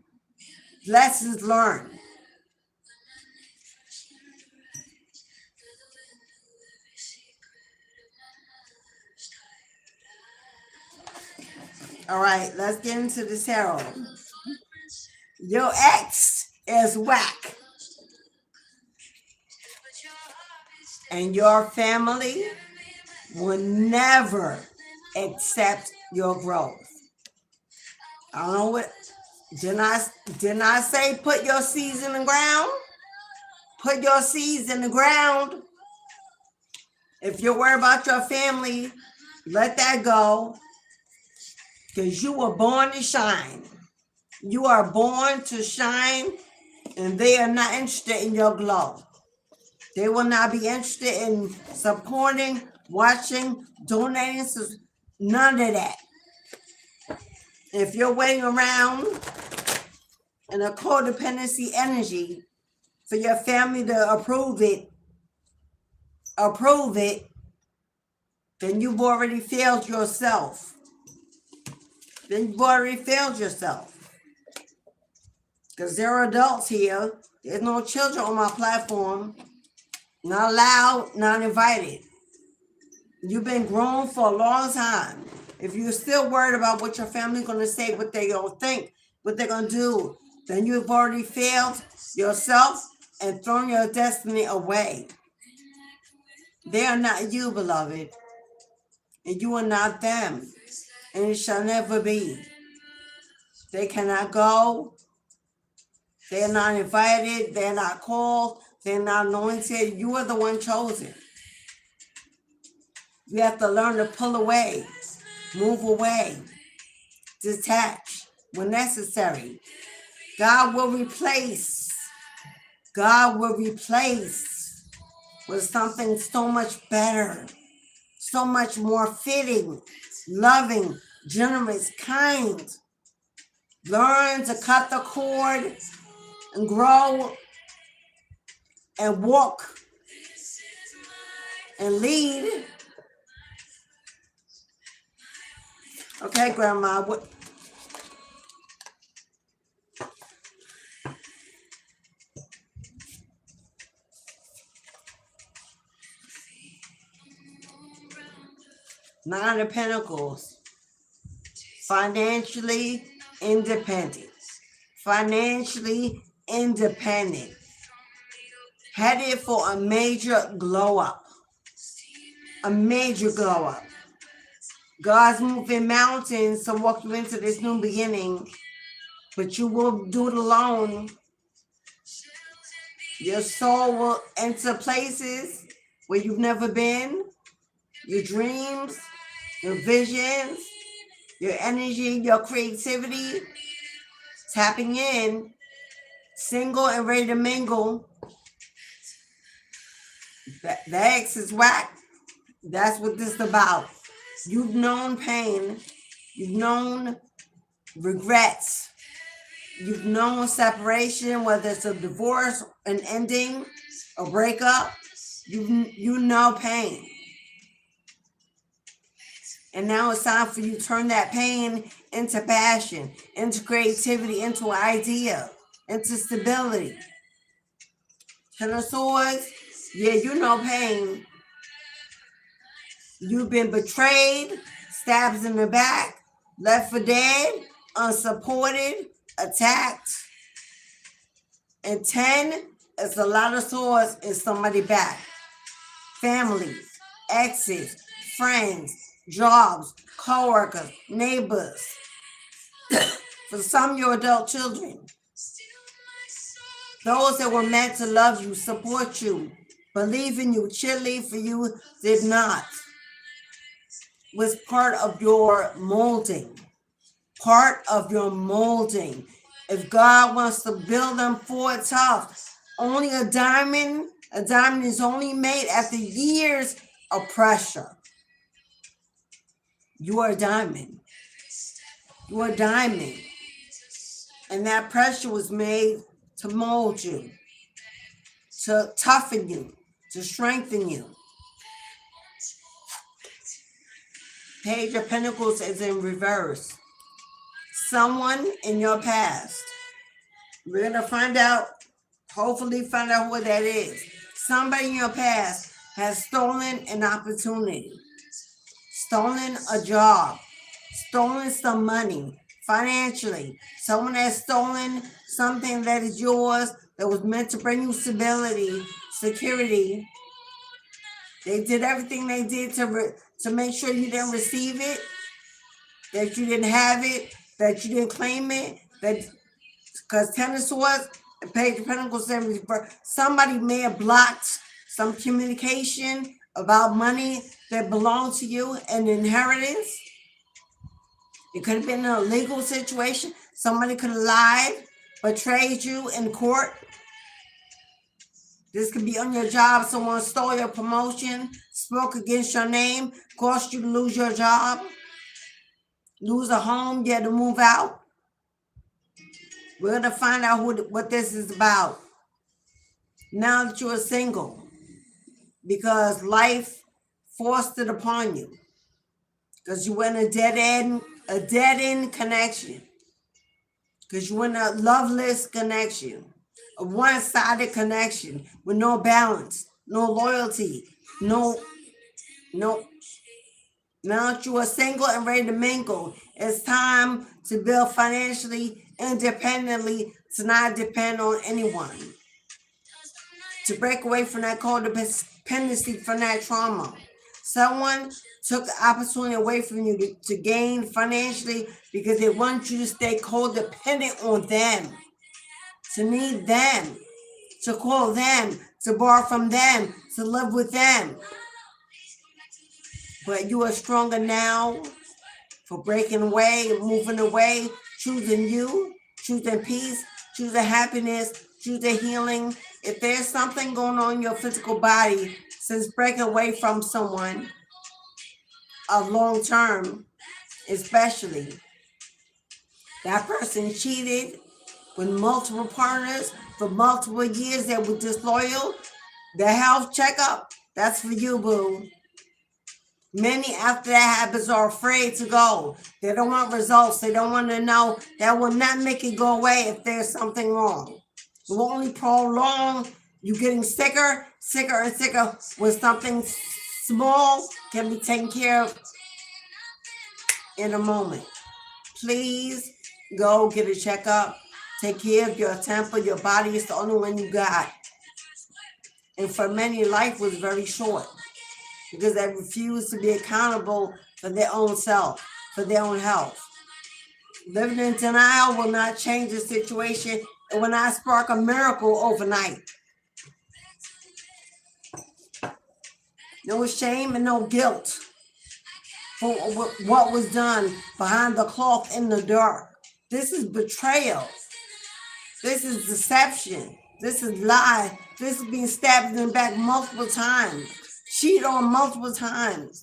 Lessons learned. All right, let's get into the tarot. Your ex is whack. And your family will never accept your growth. I don't know what, didn't I say put your seeds in the ground? Put your seeds in the ground. If you're worried about your family, let that go. Because you were born to shine. You are born to shine, and they are not interested in your glow. They will not be interested in supporting, watching, donating, none of that. If you're waiting around in a codependency energy for your family to approve it, then you've already failed yourself. Because there are adults here. There's no children on my platform. Not allowed, not invited. You've been grown for a long time. If you're still worried about what your family's going to say, what they're going to think, what they're going to do, then you've already failed yourself and thrown your destiny away. They are not you, beloved. And you are not them. And it shall never be. They cannot go. They're not invited. They're not called. They're not anointed. You are the one chosen. You have to learn to pull away, move away, detach when necessary. God will replace. God will replace with something so much better, so much more fitting, loving, generous, kind. Learn to cut the cord and grow and walk and lead. Okay, Grandma. What? Nine of Pentacles. Financially independent. Financially independent. Headed for a major glow up. A major glow up. God's moving mountains to walk you into this new beginning, but you will do it alone. Your soul will enter places where you've never been. Your dreams, your visions, your energy, your creativity, tapping in, single and ready to mingle. The ex is whack. That's what this is about. You've known pain. You've known regrets. You've known separation, whether it's a divorce, an ending, a breakup. You know pain. And now it's time for you to turn that pain into passion, into creativity, into idea, into stability. Ten of Swords, yeah, you know pain. You've been betrayed, stabs in the back, left for dead, unsupported, attacked. And 10 is a lot of swords and somebody back. Families, exes, friends, jobs, co-workers, neighbors. For some, your adult children. Those that were meant to love you, support you, believe in you, cheerlead for you, did not. Was part of your molding. Part of your molding. If God wants to build them forward tough, only a diamond is only made after years of pressure. You are a diamond. You are a diamond. And that pressure was made to mold you, to toughen you, to strengthen you. Page of Pentacles is in reverse. Someone in your past. We're going to find out, hopefully find out who that is. Somebody in your past has stolen an opportunity, stolen a job, stolen some money financially. Someone has stolen something that is yours that was meant to bring you stability, security. They did everything they did to make sure you didn't receive it, that you didn't have it, that you didn't claim it, that because Ten of Swords and Page of Pentacles, somebody may have blocked some communication about money that belonged to you, an inheritance. It could have been a legal situation. Somebody could have lied, betrayed you in court. This could be on your job. Someone stole your promotion, spoke against your name, caused you to lose your job, lose a home, you had to move out. We're going to find out what this is about now that you're single, because life forced it upon you, because you went a dead end connection, because you went a loveless connection, a one-sided connection with no balance, no loyalty, no. Now that you are single and ready to mingle, it's time to build financially independently, to not depend on anyone, to break away from that codependency, from that trauma. Someone took the opportunity away from you to gain financially because they want you to stay codependent on them, to need them, to call them, to borrow from them, to live with them. But you are stronger now for breaking away, moving away, choosing you, choosing peace, choosing happiness, choosing healing. If there's something going on in your physical body since breaking away from someone, of long term, especially. That person cheated with multiple partners for multiple years. They were disloyal. The health checkup, that's for you, boo. Many after that happens are afraid to go. They don't want results. They don't want to know. That will not make it go away if there's something wrong. It will only prolong you getting sicker, sicker, and sicker when something small can be taken care of in a moment. Please go get a checkup. Take care of your temple. Your body is the only one you got. And for many, life was very short because they refused to be accountable for their own self, for their own health. Living in denial will not change the situation. It will not spark a miracle overnight. No shame and no guilt for what was done behind the cloth in the dark. This is betrayal. This is deception. This is lie. This is being stabbed in the back multiple times. Cheat on multiple times.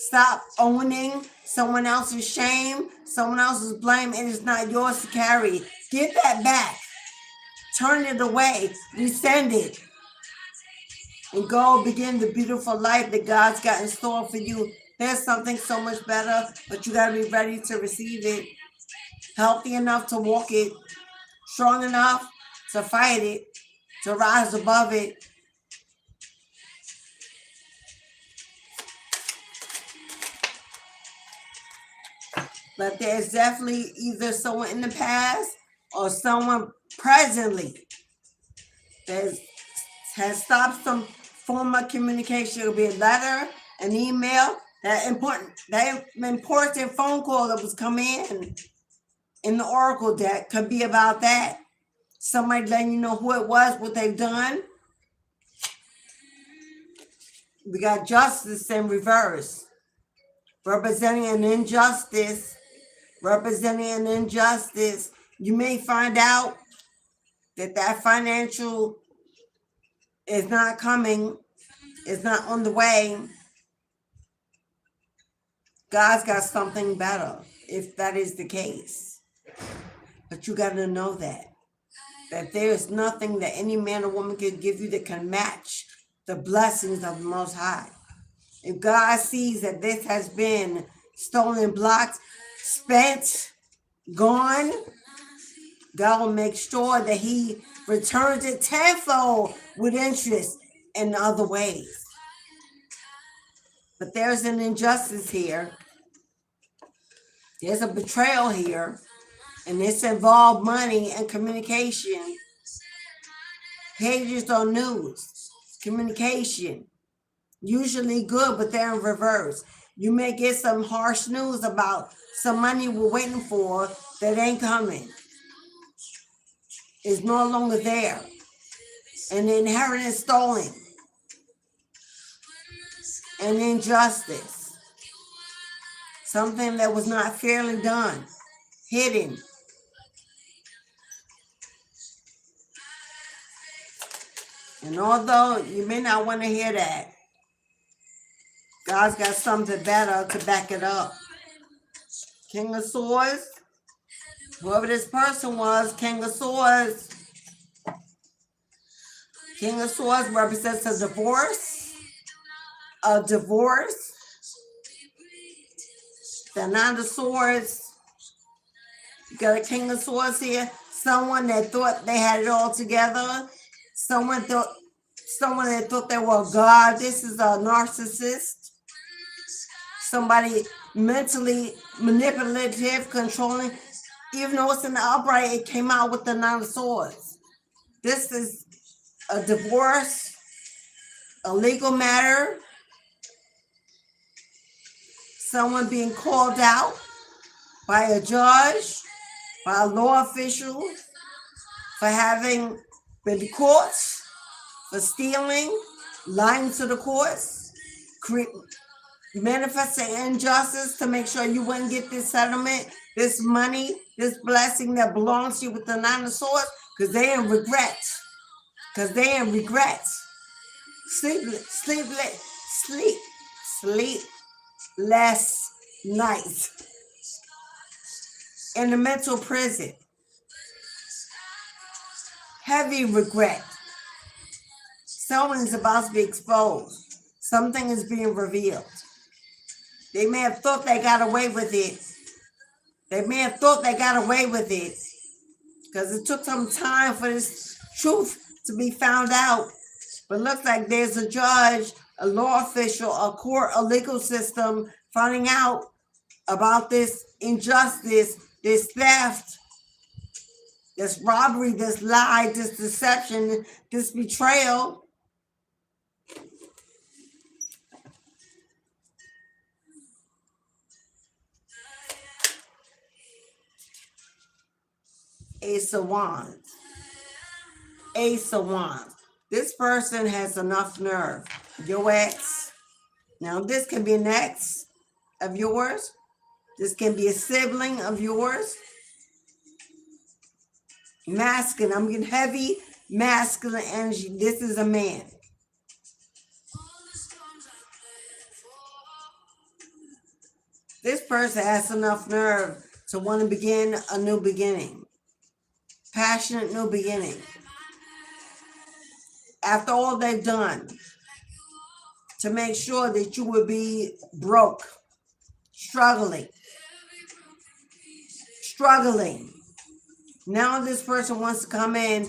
Stop owning someone else's shame, someone else's blame. It is not yours to carry. Give that back. Turn it away. Resend it. And go begin the beautiful life that God's got in store for you. There's something so much better, but you got to be ready to receive it. Healthy enough to walk it. Strong enough to fight it. To rise above it. But there's definitely either someone in the past or someone presently that has stopped some form of communication. It'll be a letter, an email, that important phone call that was coming in the Oracle deck could be about that. Somebody letting you know who it was, what they've done. We got justice in reverse, representing an injustice. You may find out that financial is not coming, is not on the way. God's got something better if that is the case. But you got to know that there is nothing that any man or woman can give you that can match the blessings of the Most High. If God sees that this has been stolen, blocked, spent, gone, God will make sure that he returns it tenfold with interest in other ways. But there's an injustice here. There's a betrayal here. And this involved money and communication. Pages on news, communication. Usually good, but they're in reverse. You may get some harsh news about some money we're waiting for that ain't coming. It's no longer there. And the inheritance stolen. And injustice. Something that was not fairly done. Hidden. And although you may not want to hear that, God's got something better to back it up. King of Swords, whoever this person was, King of Swords. King of Swords represents a divorce. A divorce. The Nine of Swords. You got a King of Swords here. Someone that thought they had it all together. Someone that thought they were God. This is a narcissist. Somebody mentally manipulative, controlling. Even though it's in the upright, it came out with the Nine of Swords. This is a divorce, a legal matter. Someone being called out by a judge, by a law official, for having been caught, for stealing, lying to the courts, manifesting injustice to make sure you wouldn't get this settlement, this money, this blessing that belongs to you with the Nine of Swords, because they in regret. sleepless nights in a mental prison, heavy regret. Someone is about to be exposed. Something is being revealed. They may have thought they got away with it. They may have thought they got away with it because it took some time for this truth to be found out. But it looks like there's a judge, a law official, a court, a legal system finding out about this injustice, this theft, this robbery, this lie, this deception, this betrayal. Ace of Wands. Ace of Wands. This person has enough nerve. Your ex. Now, this can be an ex of yours. This can be a sibling of yours. Masculine. I'm getting heavy masculine energy. This is a man. This person has enough nerve to want to begin a new beginning. Passionate new beginning. After all they've done to make sure that you would be broke, struggling. Now this person wants to come in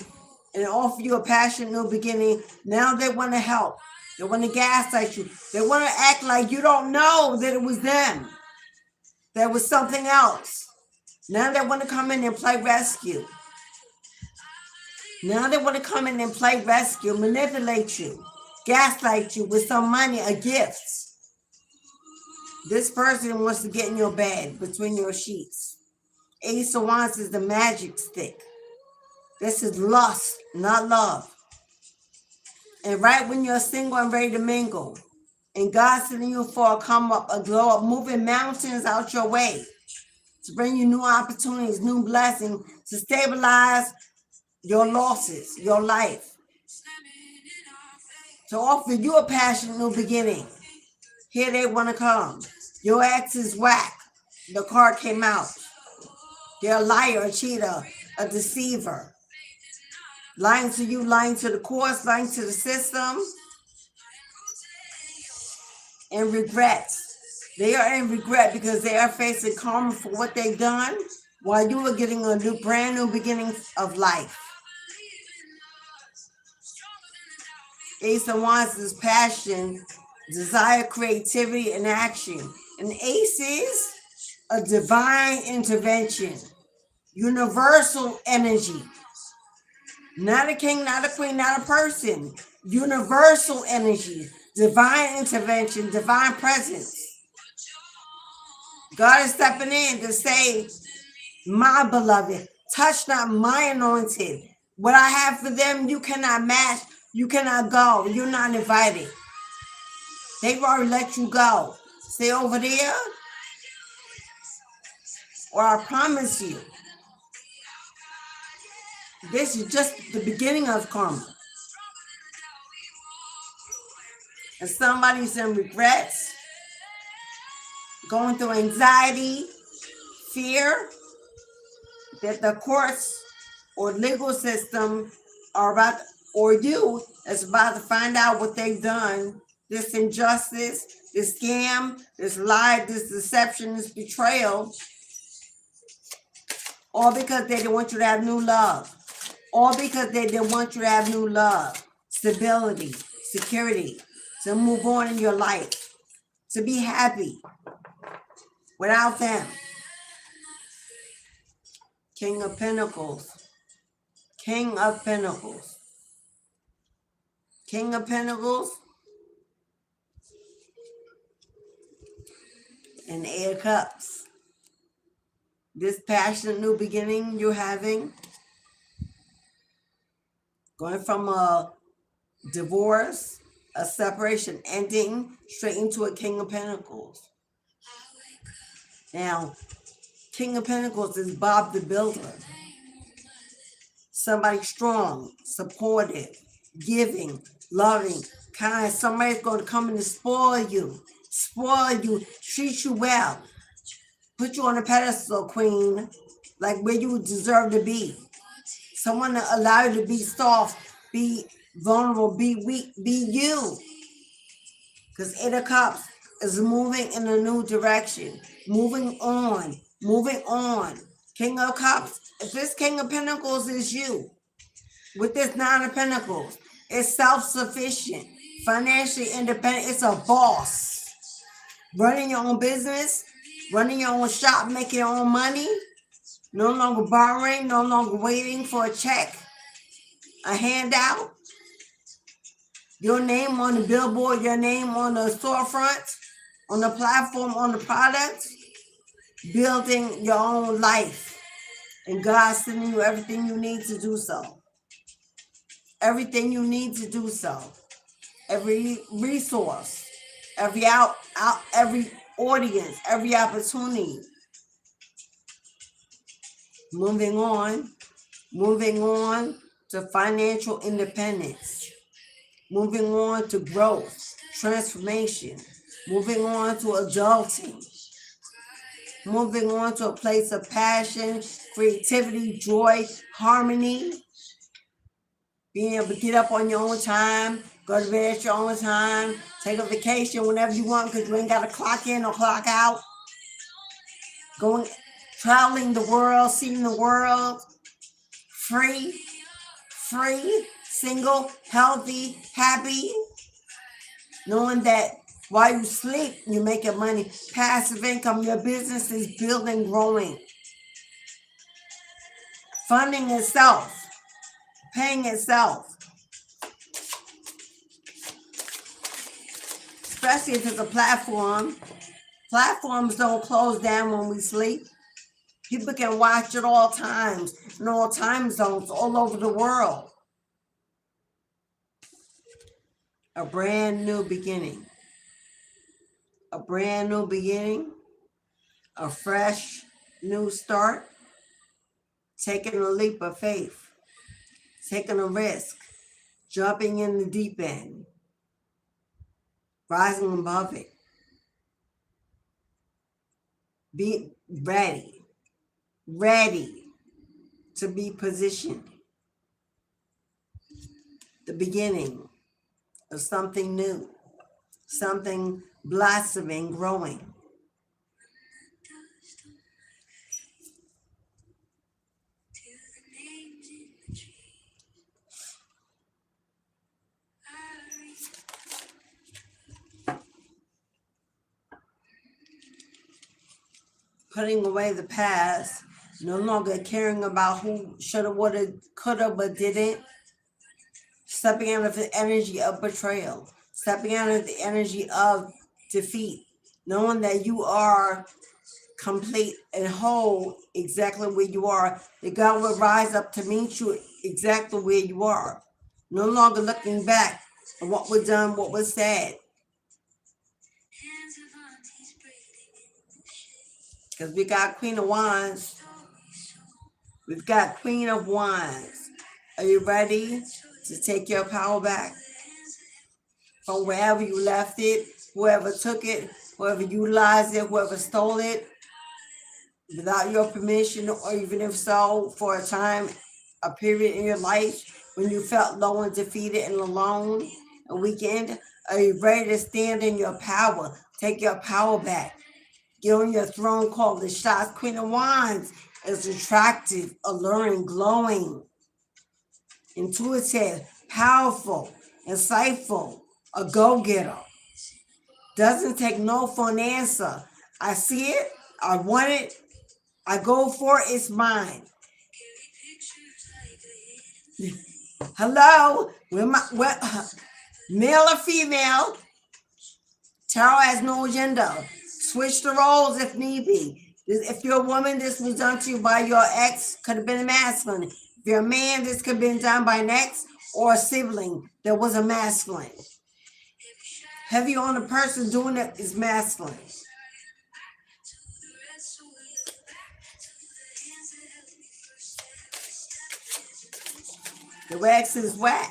and offer you a passionate new beginning. Now they want to help. They want to gaslight you. They want to act like you don't know that it was them. There was something else. Now they want to come in and play rescue. Now they want to come in and play rescue, manipulate you, gaslight you with some money or gifts. This person wants to get in your bed, between your sheets. Ace of Wands is the magic stick. This is lust, not love. And right when you're single and ready to mingle, and God's sending you for a come up, a glow up, moving mountains out your way to bring you new opportunities, new blessings, to stabilize your losses, your life, to offer you a passionate new beginning. Here they want to come. Your ex is whack. The card came out. They're a liar, a cheater, a deceiver. Lying to you, lying to the courts, lying to the system. And regrets. They are in regret because they are facing karma for what they've done while you are getting a new, brand new beginning of life. Ace of Wands is passion, desire, creativity, and action. And Ace is a divine intervention, universal energy. Not a king, not a queen, not a person. Universal energy, divine intervention, divine presence. God is stepping in to say, my beloved, touch not my anointed. What I have for them, you cannot match. You cannot go. You're not invited. They've already let you go. Stay over there, or I promise you, this is just the beginning of karma. And somebody's in regrets, going through anxiety, fear that the courts or legal system are about, or you is about to find out what they've done, this injustice, this scam, this lie, this deception, this betrayal, all because they didn't want you to have new love. All because they didn't want you to have new love, stability, security, to move on in your life, to be happy without them. King of Pentacles. King of Pentacles. King of Pentacles. And Eight of Cups. This passionate new beginning you're having, going from a divorce, a separation ending, straight into a King of Pentacles. Now, King of Pentacles is Bob the Builder. Somebody strong, supportive, giving, loving, kind. Somebody's going to come in and spoil you. spoil you, treat you well, put you on a pedestal, queen, like where you deserve to be. Someone to allow you to be soft, be vulnerable, be weak, be you. Because Eight of Cups is moving in a new direction, moving on, moving on. King of Cups, if this King of Pentacles is you, with this Nine of Pentacles, it's self-sufficient, financially independent, it's a boss. Running your own business, running your own shop, making your own money, no longer borrowing, no longer waiting for a check, a handout. Your name on the billboard, your name on the storefront, on the platform, on the product, building your own life. And God's sending you everything you need to do so. Everything you need to do so. Every resource, every every audience, every opportunity. Moving on to financial independence. Moving on to growth, transformation. Moving on to adulting. Moving on to a place of passion, creativity, joy, harmony. Being able to get up on your own time, go to bed at your own time, take a vacation whenever you want because you ain't got to clock in or clock out. Traveling the world, seeing the world, free, single, healthy, happy, knowing that while you sleep, you're making money, passive income, your business is building, growing, funding itself, paying itself, especially if it's a platform. Platforms don't close down when we sleep. People can watch at all times, in all time zones, all over the world. A brand new beginning. A brand new beginning. A fresh new start. Taking a leap of faith. Taking a risk. Jumping in the deep end. Rising above it. Be ready to be positioned. The beginning of something new, something blossoming, growing. Putting away the past, no longer caring about who shoulda, woulda, coulda, but didn't. Stepping out of the energy of betrayal. Stepping out of the energy of defeat. Knowing that you are complete and whole exactly where you are. That God will rise up to meet you exactly where you are. No longer looking back at what was done, what was said. Because we got Queen of Wands. We've got Queen of Wands. Are you ready to take your power back from wherever you left it, whoever took it, whoever utilized it, whoever stole it, without your permission, or even if so, for a time, a period in your life when you felt low and defeated and alone, a weekend? Are you ready to stand in your power? Take your power back. Get on your throne called the shots. Queen of Wands is attractive, alluring, glowing, intuitive, powerful, insightful, a go-getter. Doesn't take no for an answer. I see it, I want it, I go for it, it's mine. Hello, male or female, tarot has no agenda. Switch the roles if need be. If you're a woman, this was done to you by your ex, could have been a masculine. If you're a man, this could have been done by an ex or a sibling that was a masculine. Heavy on the person doing it is masculine. The ex is what?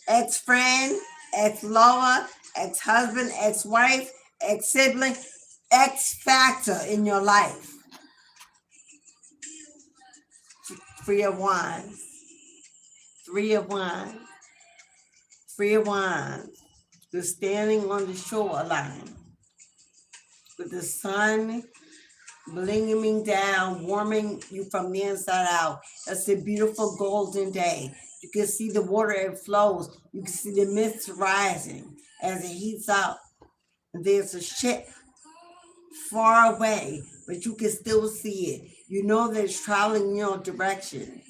Ex-friend, ex-lover, ex-husband, ex-wife. ex-sibling, X-factor in your life. 3 of Wands. 3 of Wands. 3 of Wands. You're standing on the shoreline with the sun gleaming down, warming you from the inside out. It's a beautiful golden day. You can see the water, it flows. You can see the mist rising as it heats up. And there's a ship far away, but you can still see it. You know that it's traveling in your direction.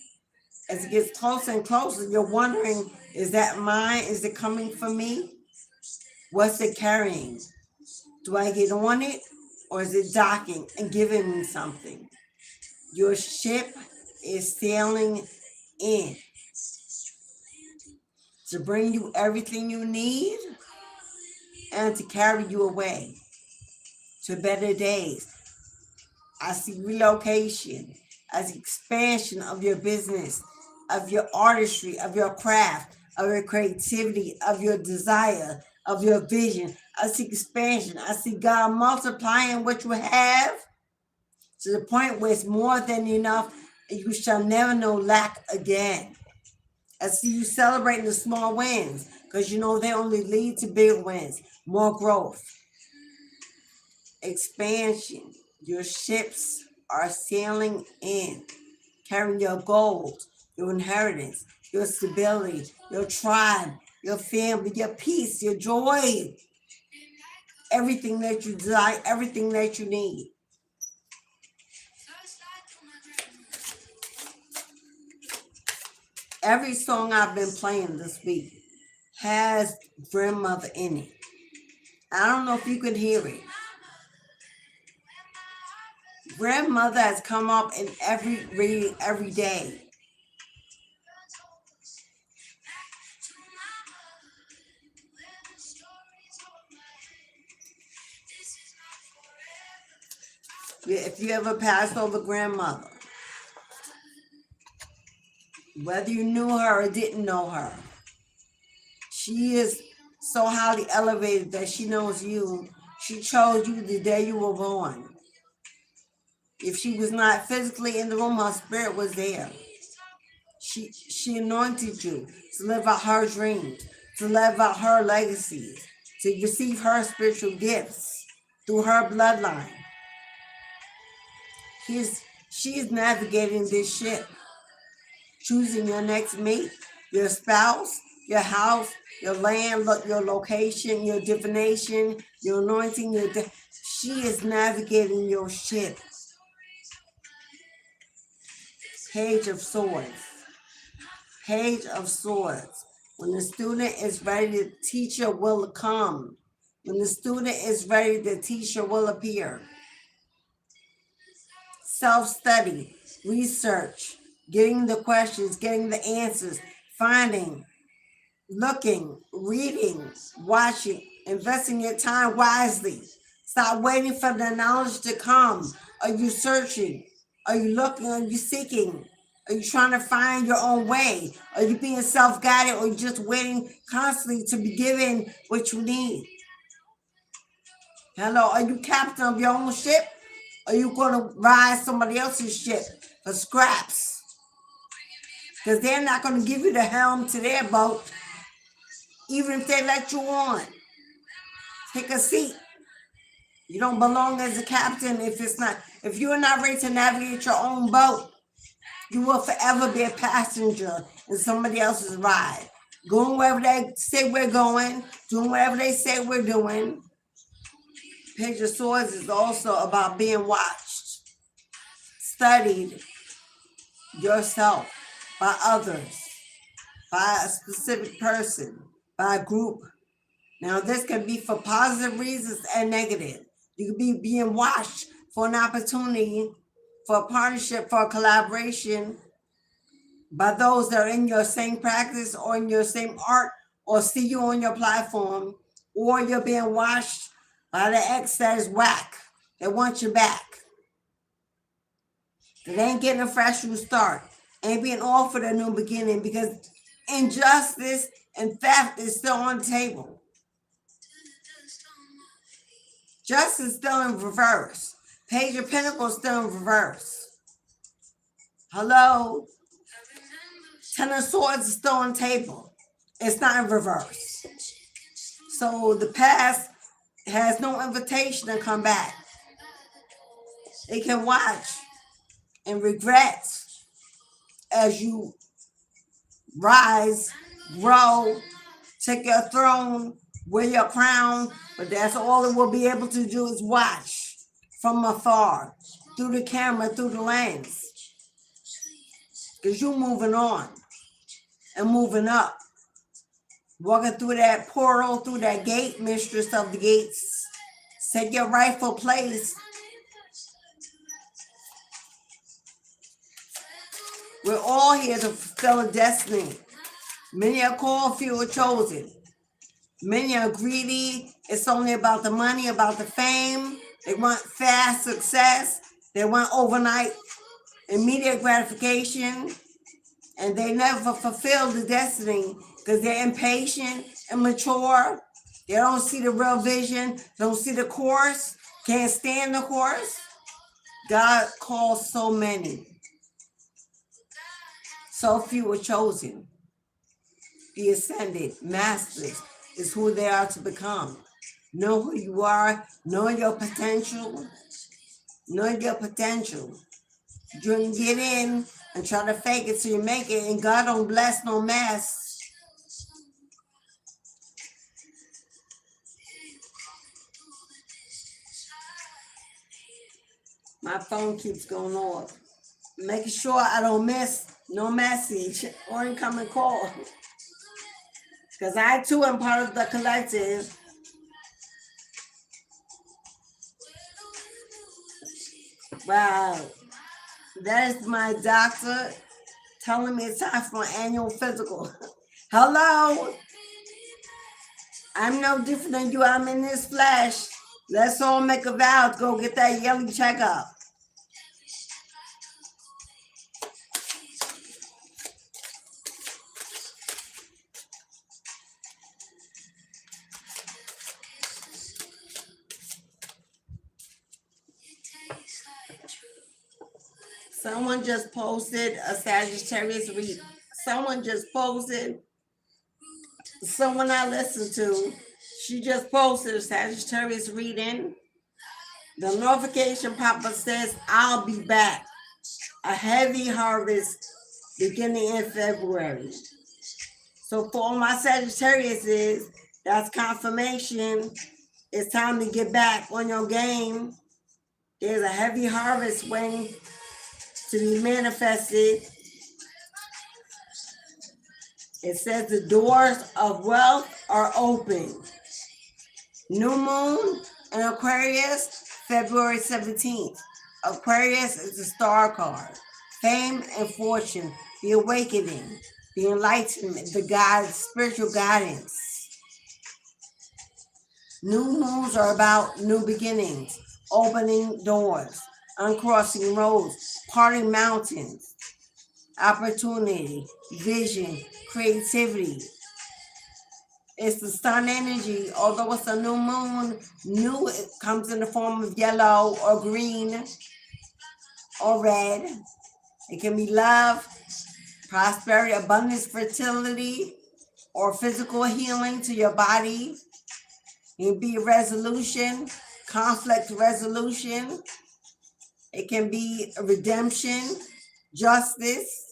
As it gets closer and closer, you're wondering, is that mine? Is it coming for me? What's it carrying? Do I get on it? Or is it docking and giving me something? Your ship is sailing in to bring you everything you need and to carry you away to better days. I see relocation. I see expansion of your business, of your artistry, of your craft, of your creativity, of your desire, of your vision. I see expansion. I see God multiplying what you have to the point where it's more than enough, and you shall never know lack again. I see you celebrating the small wins because you know they only lead to big wins, more growth, expansion. Your ships are sailing in, carrying your gold, your inheritance, your stability, your tribe, your family, your peace, your joy, everything that you desire, everything that you need. Every song I've been playing this week has grandmother in it. I don't know if you could hear it. Grandmother has come up in every reading every day. If you ever passed over grandmother, whether you knew her or didn't know her, she is so highly elevated that she knows you. She chose you the day you were born. If she was not physically in the room, her spirit was there. She anointed you to live out her dreams, to live out her legacies, to receive her spiritual gifts through her bloodline. She is navigating this ship, choosing your next mate, your spouse, your house, your land, your location, your divination, your anointing. She is navigating your ship. Page of Swords. Page of Swords. When the student is ready, the teacher will come. When the student is ready, the teacher will appear. Self-study, research, getting the questions, getting the answers, finding, looking, reading, watching, investing your time wisely. Stop waiting for the knowledge to come. Are you searching? Are you looking? Are you seeking? Are you trying to find your own way? Are you being self-guided, or are you just waiting constantly to be given what you need? Hello, are you captain of your own ship? Are you going to ride somebody else's ship for scraps? Because they're not going to give you the helm to their boat, even if they let you on. Take a seat. You don't belong as a captain if you're not ready to navigate your own boat. You will forever be a passenger in somebody else's ride, going wherever they say we're going, doing whatever they say we're doing. Page of Swords is also about being watched, studied yourself, by others, by a specific person, by a group. Now, this can be for positive reasons and negative. You could be being watched for an opportunity, for a partnership, for a collaboration by those that are in your same practice or in your same art or see you on your platform, or you're being watched by the ex that is whack, that wants you back, that ain't getting a fresh new start, ain't being offered a new beginning because injustice and theft is still on the table. Justice still in reverse. Page of Pentacles still in reverse. Hello? Ten of Swords is still on the table. It's not in reverse. So the past has no invitation to come back. They can watch and regret as you rise, grow, take your throne, wear your crown, but that's all it will be able to do is watch from afar, through the camera, through the lens. Because you're moving on and moving up. Walking through that portal, through that gate, mistress of the gates. Take your rightful place. We're all here to fulfill a destiny. Many are called, few are chosen. Many are greedy. It's only about the money, about the fame. They want fast success. They want overnight, immediate gratification. And they never fulfill the destiny because they're impatient, immature. They don't see the real vision, don't see the course, can't stand the course. God calls so many. So few are chosen. The ascended masters is who they are to become. Know who you are, know your potential. Know your potential. You can get in and try to fake it till you make it, and God don't bless no mess. My phone keeps going off. Making sure I don't miss no message or incoming call. Because I too am part of the collective. Wow. That is my doctor telling me it's time for my annual physical. Hello. I'm no different than you. I'm in this flesh. Let's all make a vow to go get that yearly checkup. Someone just posted a Sagittarius read. Someone just posted. Someone I listened to, she just posted a Sagittarius reading. The notification pop-up says, I'll be back. A heavy harvest beginning in February. So for all my Sagittarius, that's confirmation. It's time to get back on your game. There's a heavy harvest waiting to be manifested. It says the doors of wealth are open. New moon in Aquarius, February 17th. Aquarius is the star card. Fame and fortune, the awakening, the enlightenment, the guide, spiritual guidance. New moons are about new beginnings, opening doors, uncrossing roads, parting mountains, opportunity, vision, creativity. It's the sun energy. Although it's a new moon, new it comes in the form of yellow or green or red. It can be love, prosperity, abundance, fertility, or physical healing to your body. It can be resolution, conflict resolution. It can be a redemption, justice.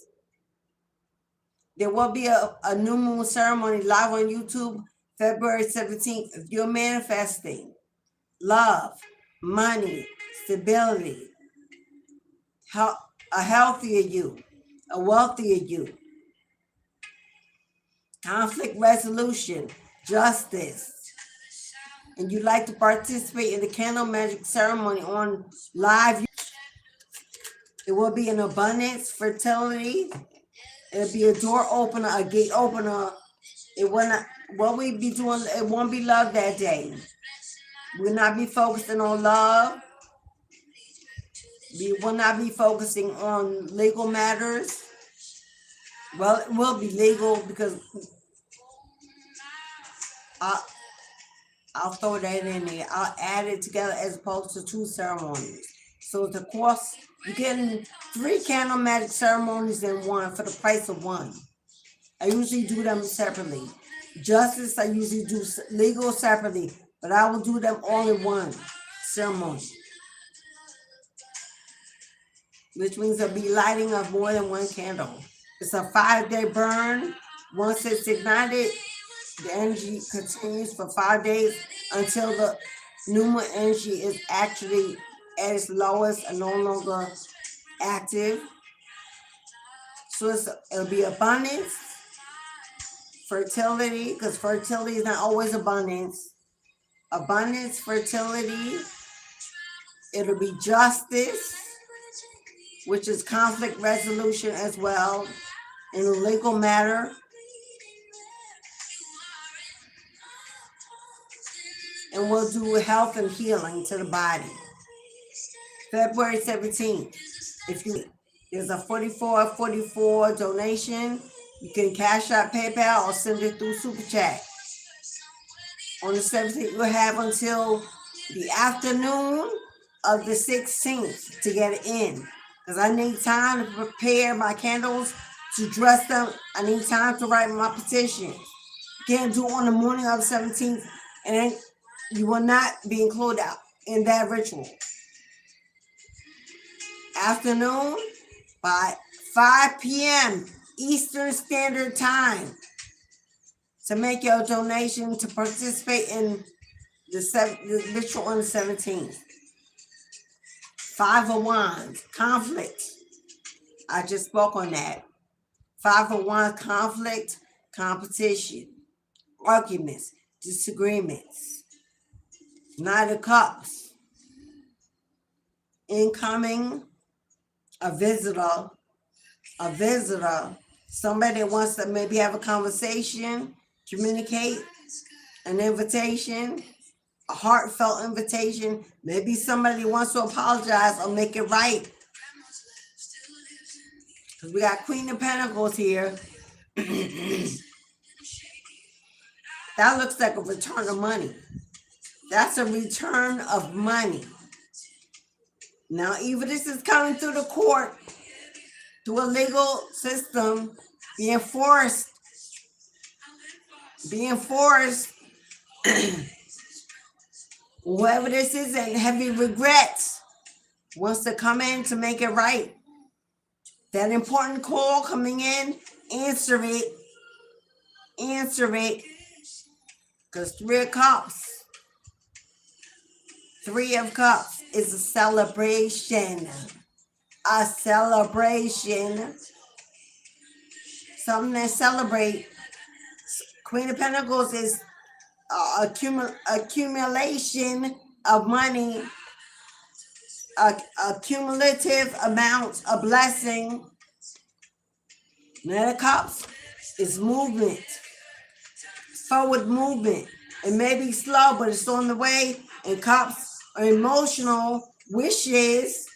There will be a new moon ceremony live on YouTube, February 17th. If you're manifesting love, money, stability, a healthier you, a wealthier you, conflict resolution, justice, and you'd like to participate in the candle magic ceremony on live, it will be an abundance, fertility. It'll be a door opener, a gate opener. It will not, what we be doing, it won't be love that day. We'll not be focusing on love. We will not be focusing on legal matters. Well, it will be legal because I'll throw that in there. I'll add it together as opposed to 2 ceremonies. So the cost, you're getting 3 candle magic ceremonies in one for the price of one. I usually do them separately. Justice, I usually do legal separately, but I will do them all in one ceremony, which means there'll be lighting of more than one candle. It's a 5-day burn. Once it's ignited, the energy continues for 5 days until the new moon energy is actually at its lowest and no longer active. So it'll be abundance, fertility, because fertility is not always abundance. Abundance, fertility. It'll be justice, which is conflict resolution as well in a legal matter. And we'll do health and healing to the body. February 17th. If you there's a 4444 donation, you can cash out, PayPal, or send it through Super Chat. On the 17th, you'll have until the afternoon of the 16th to get it in. Because I need time to prepare my candles, to dress them. I need time to write my petition. You can't do it on the morning of the 17th, and then you will not be included in that ritual. Afternoon by 5 p.m. Eastern Standard Time to make your donation to participate in the ritual on the 17th. 5 of Wands, conflict. I just spoke on that. 5 of Wands, conflict, competition, arguments, disagreements. Knight of Cups, incoming, a visitor, somebody that wants to maybe have a conversation, communicate, an invitation, a heartfelt invitation. Maybe somebody wants to apologize or make it right. Because we got Queen of Pentacles here. That looks like a return of money. That's a return of money. Now, either this is coming through the court, through a legal system, being forced, whoever this is and heavy regrets wants to come in to make it right. That important call coming in, answer it. Because 3 of Cups. 3 of Cups is a celebration. A celebration. Something to celebrate. Queen of Pentacles is accumulation of money. A cumulative amount of blessing. Knight of Cups is movement. Forward movement. It may be slow, but it's on the way. And Cups are emotional wishes.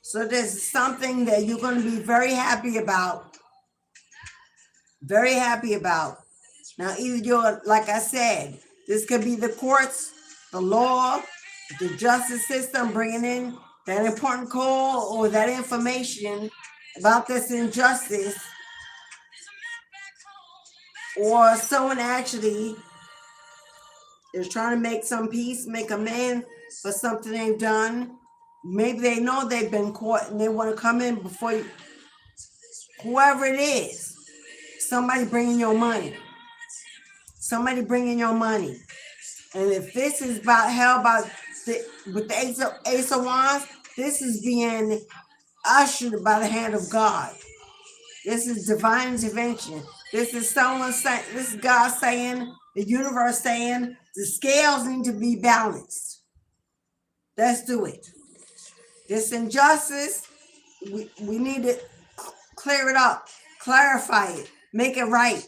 So there's something that you're going to be very happy about. Very happy about. Now, either you're, like I said, this could be the courts, the law, the justice system bringing in that important call or that information about this injustice. Or someone actually is trying to make some peace, make amends for something they've done. Maybe they know they've been caught and they want to come in before you. Whoever it is, somebody bringing your money. Somebody bringing your money. And if this is about with the Ace of Wands, this is being ushered by the hand of God. This is divine intervention. This is someone saying, this is God saying, the universe saying, the scales need to be balanced. Let's do it. This injustice, we need to clear it up, clarify it, make it right.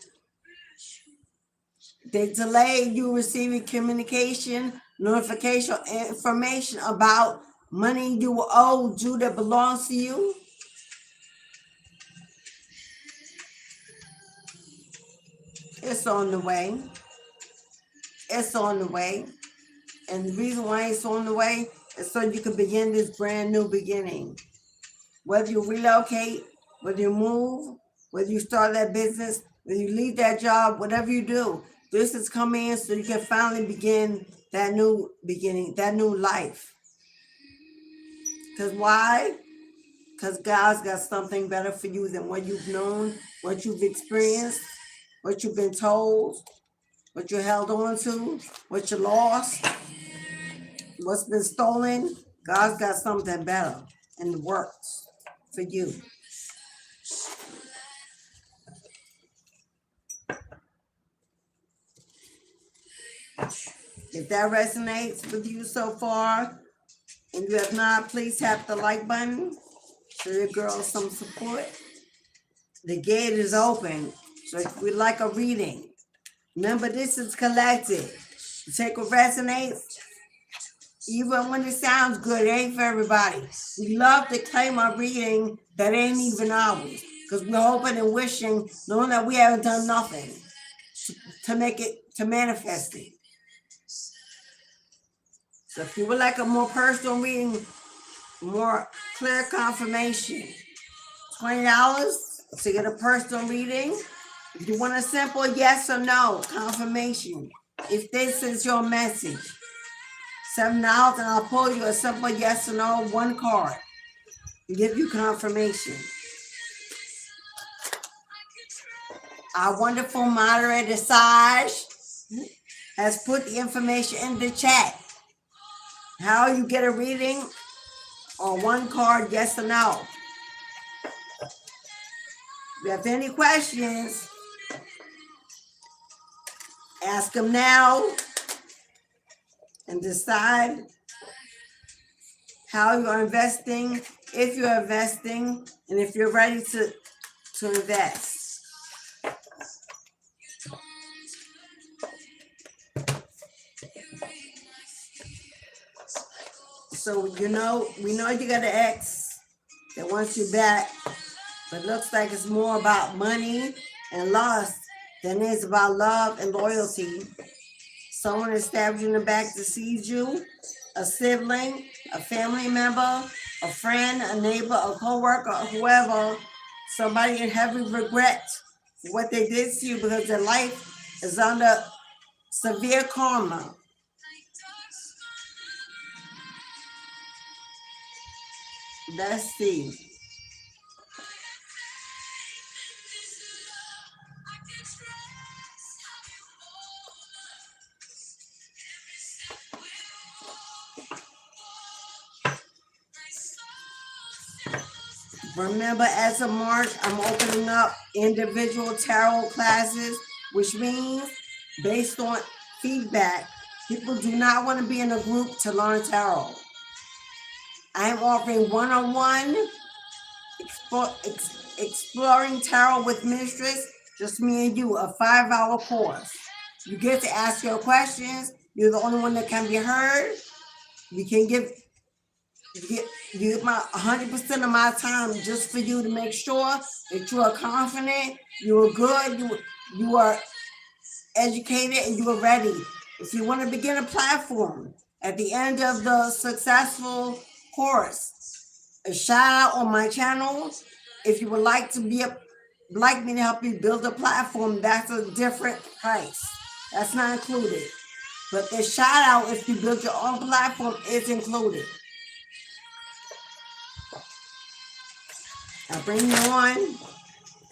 They delay you receiving communication, notification, information about money you were owed due that belongs to you. It's on the way. It's on the way. And the reason why it's on the way is so you can begin this brand new beginning. Whether you relocate, whether you move, whether you start that business, whether you leave that job, whatever you do, this is coming in so you can finally begin that new beginning, that new life. Because why? Because God's got something better for you than what you've known, what you've experienced, what you've been told, what you held on to, what you lost, what's been stolen. God's got something better in the works for you. If that resonates with you so far, and you have not, please tap the like button. Show your girl some support. The gate is open. So if we'd like a reading, remember this is collective. Take what resonates. Even when it sounds good, it ain't for everybody. We love to claim our reading that ain't even ours. Because we're hoping and wishing, knowing that we haven't done nothing to make it, to manifest it. So if you would like a more personal reading, more clear confirmation, $20 to get a personal reading. If you want a simple yes or no confirmation, if this is your message, $7 and I'll pull you a simple yes or no, one card, and give you confirmation. Our wonderful moderator, Saj, has put the information in the chat. How you get a reading on one card, yes or no. If you have any questions, ask them now and decide how you're investing, if you're investing, and if you're ready to invest. So we know you got an ex that wants you back, but looks like it's more about money and lust than it is about love and loyalty. Someone that stabbed you in the back deceives you, a sibling, a family member, a friend, a neighbor, a co-worker, or whoever, somebody in heavy regret for what they did to you because their life is under severe karma. Let's see. Remember, as of March, I'm opening up individual tarot classes, which means based on feedback, people do not want to be in a group to learn tarot. I'm offering one-on-one exploring tarot with mistress, just me and you, a 5-hour course. You get to ask your questions. You're the only one that can be heard. You can give my 100% of my time just for you to make sure that you are confident, you are good, you are educated, and you are ready. If you want to begin a platform at the end of the successful course, a shout out on my channel. If you would like me to help you build a platform, that's a different price. That's not included. But the shout out, if you build your own platform, is included. I'll bring you on,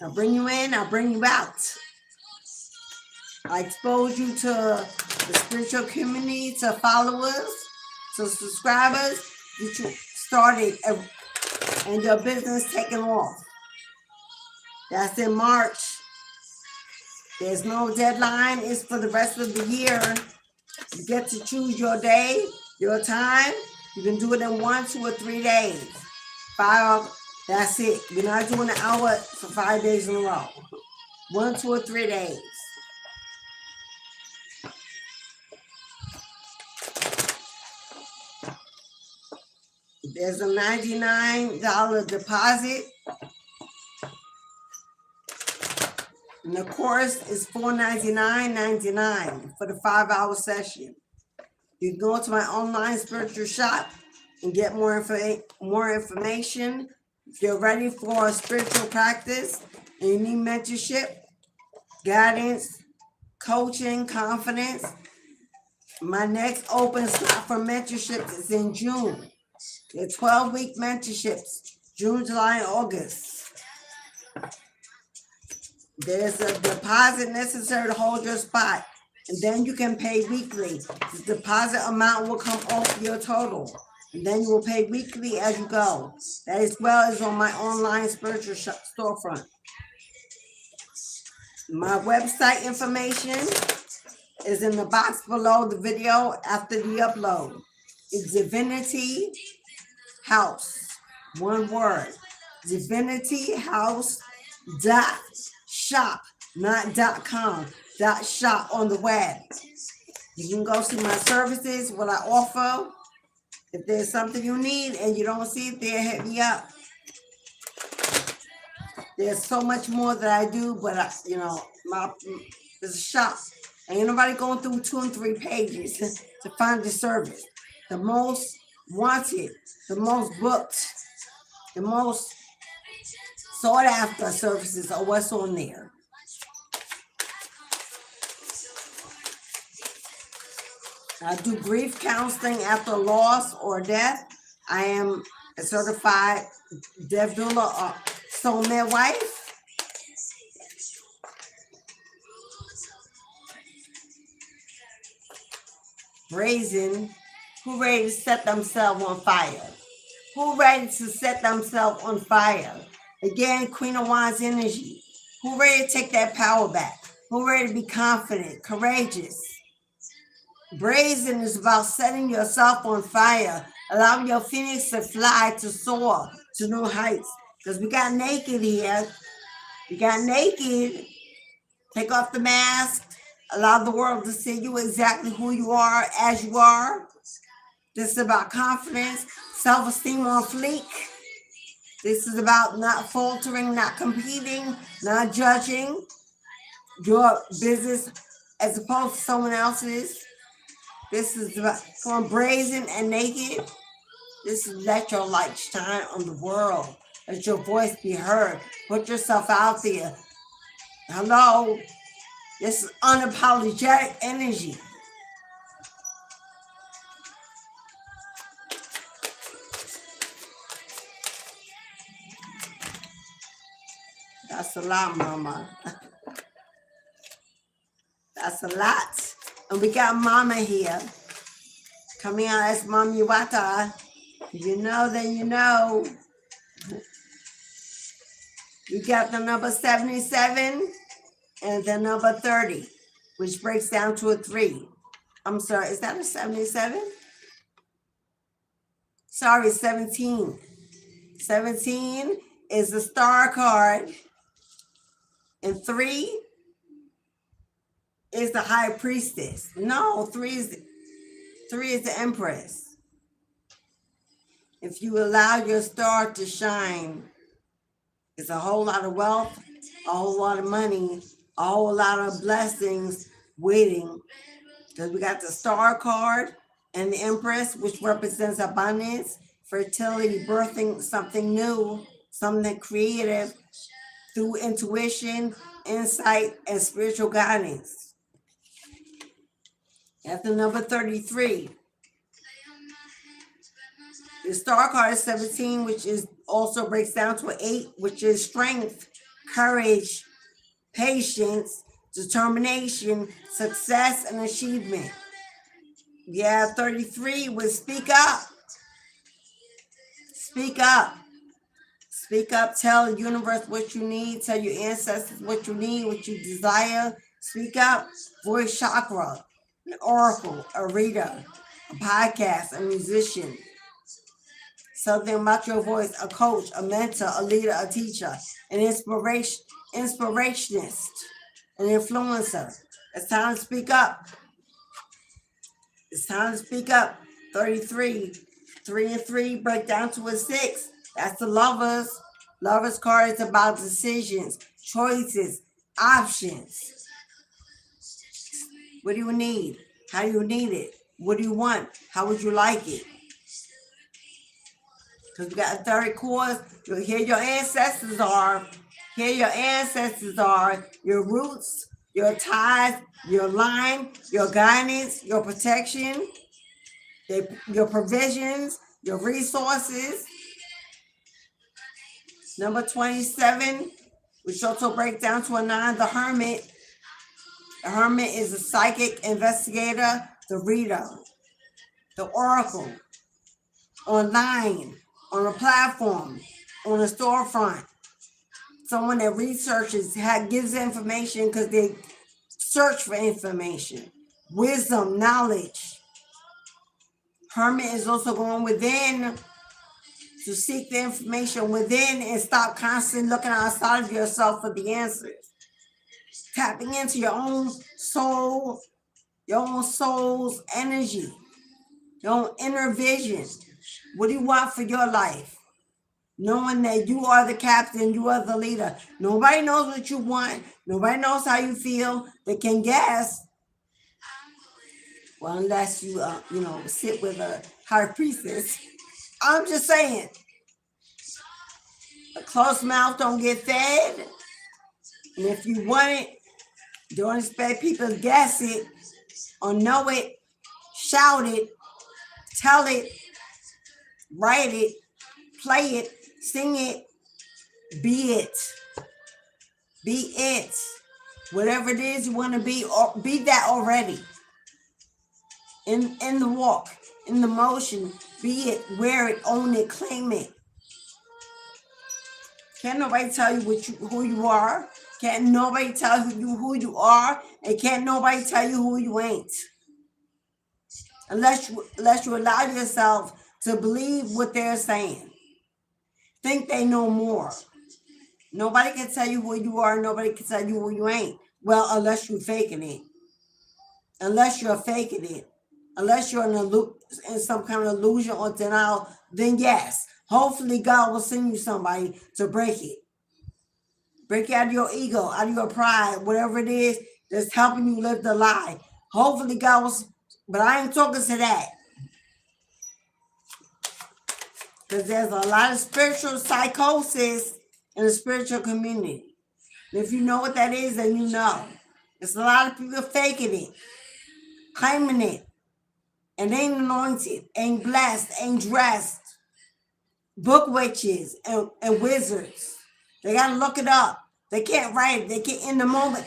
I'll bring you in, I'll bring you out. I expose you to the spiritual community, to followers, to subscribers, get you started and your business taking off. That's in March. There's no deadline. It's for the rest of the year. You get to choose your day, your time. You can do it in 1, 2, or 3 days. 5, that's it. We're not doing an hour for 5 days in a row. 1, 2, or 3 days. There's a $99 deposit. And the course is $499.99 for the 5-hour session. You can go to my online spiritual shop and get more information. If you're ready for a spiritual practice and you need mentorship, guidance, coaching, confidence, my next open slot for mentorship is in June. They're 12-week mentorships, June, July, and August. There's a deposit necessary to hold your spot, and then you can pay weekly. The deposit amount will come off your total, and then you will pay weekly as you go. That as well as on my online spiritual storefront. My website information is in the box below the video after the upload. It's Divinity House, one word, divinityhouse.shop, not .com, .shop on the web. You can go see my services, what I offer. If there's something you need and you don't see it there, hit me up. There's so much more that I do, but there's a shop. Ain't nobody going through 2 and 3 pages to find the service. The most wanted, the most booked, the most sought after services are what's on there. I do grief counseling after loss or death. I am a certified death doula or soul midwife. Brazen, who ready to set themselves on fire? Who ready to set themselves on fire? Again, Queen of Wands energy. Who ready to take that power back? Who ready to be confident, courageous? Brazen is about setting yourself on fire, allowing your phoenix to fly, to soar to new heights. Because we got naked here. We got naked. Take off the mask. Allow the world to see you exactly who you are as you are. This is about confidence, self-esteem on fleek. This is about not faltering, not competing, not judging your business as opposed to someone else's. This is about from brazen and naked. This is let your light shine on the world. Let your voice be heard. Put yourself out there. Hello. This is unapologetic energy. That's a lot, mama. That's a lot. And we got mama here. Coming out as Mama Wata. You know, then you know. We got the number 77 and the number 30, which breaks down to a 3. I'm sorry, is that a 77? Sorry, 17. 17 is the star card, and 3 is the high priestess. No, 3 is the empress. If you allow your star to shine, it's a whole lot of wealth, a whole lot of money, a whole lot of blessings waiting. Because we got the star card and the empress, which represents abundance, fertility, birthing something new, something creative through intuition, insight, and spiritual guidance. After number 33, the star card is 17, which is also breaks down to an 8, which is strength, courage, patience, determination, success, and achievement. Yeah, 33 would speak up. Speak up. Speak up. Tell the universe what you need. Tell your ancestors what you need, what you desire. Speak up. Voice chakra, an oracle, a reader, a podcast, a musician. Something about your voice, a coach, a mentor, a leader, a teacher, an inspirationist, an influencer. It's time to speak up. It's time to speak up. 33, 3 and 3 break down to a 6. That's the lovers. Lovers card is about decisions, choices, Options. What do you need? How do you need it? What do you want? How would you like it? Because we got a third course. Here your ancestors are. Here your ancestors are. Your roots, your ties, your line, your guidance, your protection, your provisions, your resources. Number 27, which also breaks down to a 9, the Hermit. The Hermit is a psychic investigator, the reader, the oracle, online, on a platform, on a storefront. Someone that researches, gives information because they search for information, wisdom, knowledge. Hermit is also going within to seek the information within and stop constantly looking outside of yourself for the answers. Tapping into your own soul, your own soul's energy, your own inner vision. What do you want for your life? Knowing that you are the captain, you are the leader. Nobody knows what you want. Nobody knows how you feel. They can guess. Well, unless you, sit with a high priestess. I'm just saying. A closed mouth don't get fed. And if you want it, don't expect people to guess it or know it, shout it, tell it, write it, play it, sing it, be it. Be it. Whatever it is you want to be, or be that already. In the walk, in the motion, be it, wear it, own it, claim it. Can't nobody tell you who you are. Can't nobody tell you who you are, and can't nobody tell you who you ain't. Unless you allow yourself to believe what they're saying. Think they know more. Nobody can tell you who you are. Nobody can tell you who you ain't. Well, unless you're faking it. Unless you're faking it. Unless you're in some kind of illusion or denial, then yes. Hopefully God will send you somebody to break it. Break it out of your ego, out of your pride, whatever it is that's helping you live the lie. Hopefully God will, but I ain't talking to that. Because there's a lot of spiritual psychosis in the spiritual community. And if you know what that is, then you know. There's a lot of people faking it, claiming it, and ain't anointed, ain't blessed, ain't dressed. Book witches and wizards. They got to look it up. They can't write it. They can't in the moment.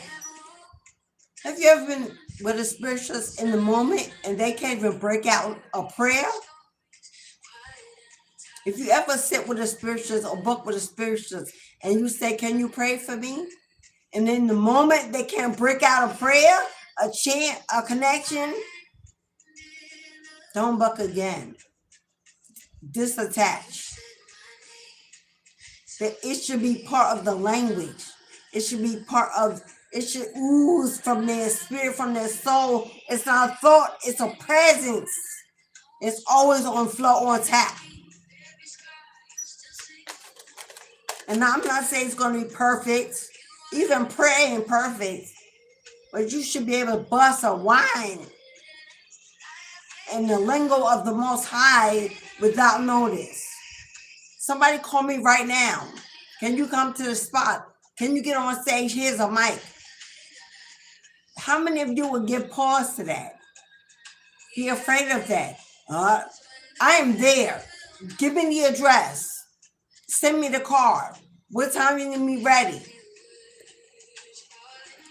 Have you ever been with a spiritualist in the moment and they can't even break out a prayer? If you ever sit with a spiritualist or book with a spiritualist and you say, can you pray for me? And in the moment they can't break out a prayer, a chant, a connection, don't book again. Disattach. That it should be part of the language. It should be it should ooze from their spirit, from their soul. It's not a thought, it's a presence. It's always on flow, on tap. And I'm not saying it's going to be perfect. Even prayer ain't perfect. But you should be able to bust a wine in the lingo of the Most High without notice. Somebody call me right now. Can you come to the spot? Can you get on stage? Here's a mic. How many of you would give pause to that? Be afraid of that. I am there. Give me the address. Send me the card. What time you need me ready?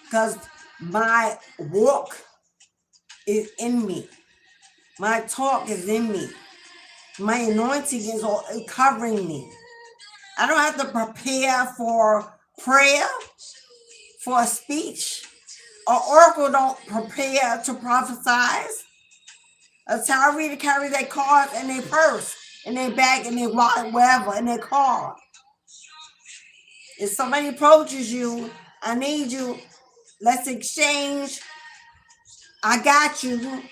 Because my walk is in me. My talk is in me. My anointing is all covering me. I don't have to prepare for prayer, for a speech. An oracle don't prepare to prophesy. A tarot reader carries their cards in their purse, in their bag, in their wallet, wherever, in their car. If somebody approaches you, I need you, let's exchange. I got you.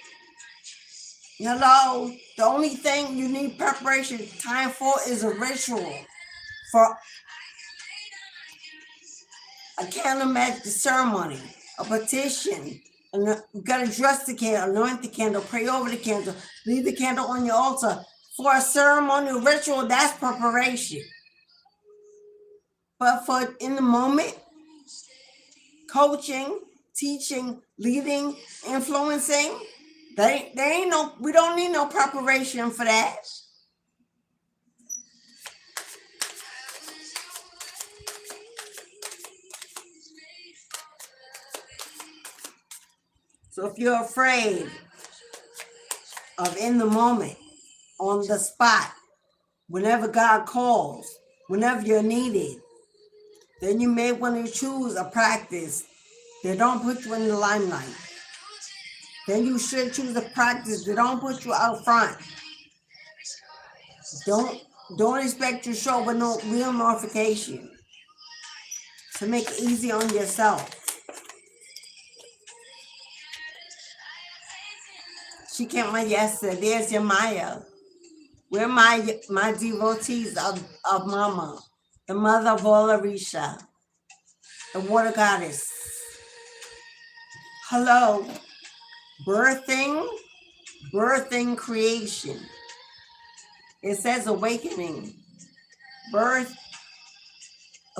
Hello. The only thing you need preparation time for is a ritual. For a candle magic ceremony, a petition. And you got to dress the candle, anoint the candle, pray over the candle, leave the candle on your altar. For a ceremonial ritual, that's preparation. But for in the moment, coaching, teaching, leading, influencing, they ain't no, we don't need no preparation for that. So if you're afraid of in the moment, on the spot, whenever God calls, whenever you're needed, then you may want to choose a practice that don't put you in the limelight. Then you should choose a practice that don't put you out front. Don't expect your show with no real notification. To make it easy on yourself. She came my yesterday. There's your Maya. We're my devotees of Mama, the mother of all Orisha, the water goddess. Hello. Birthing creation. It says awakening. Birth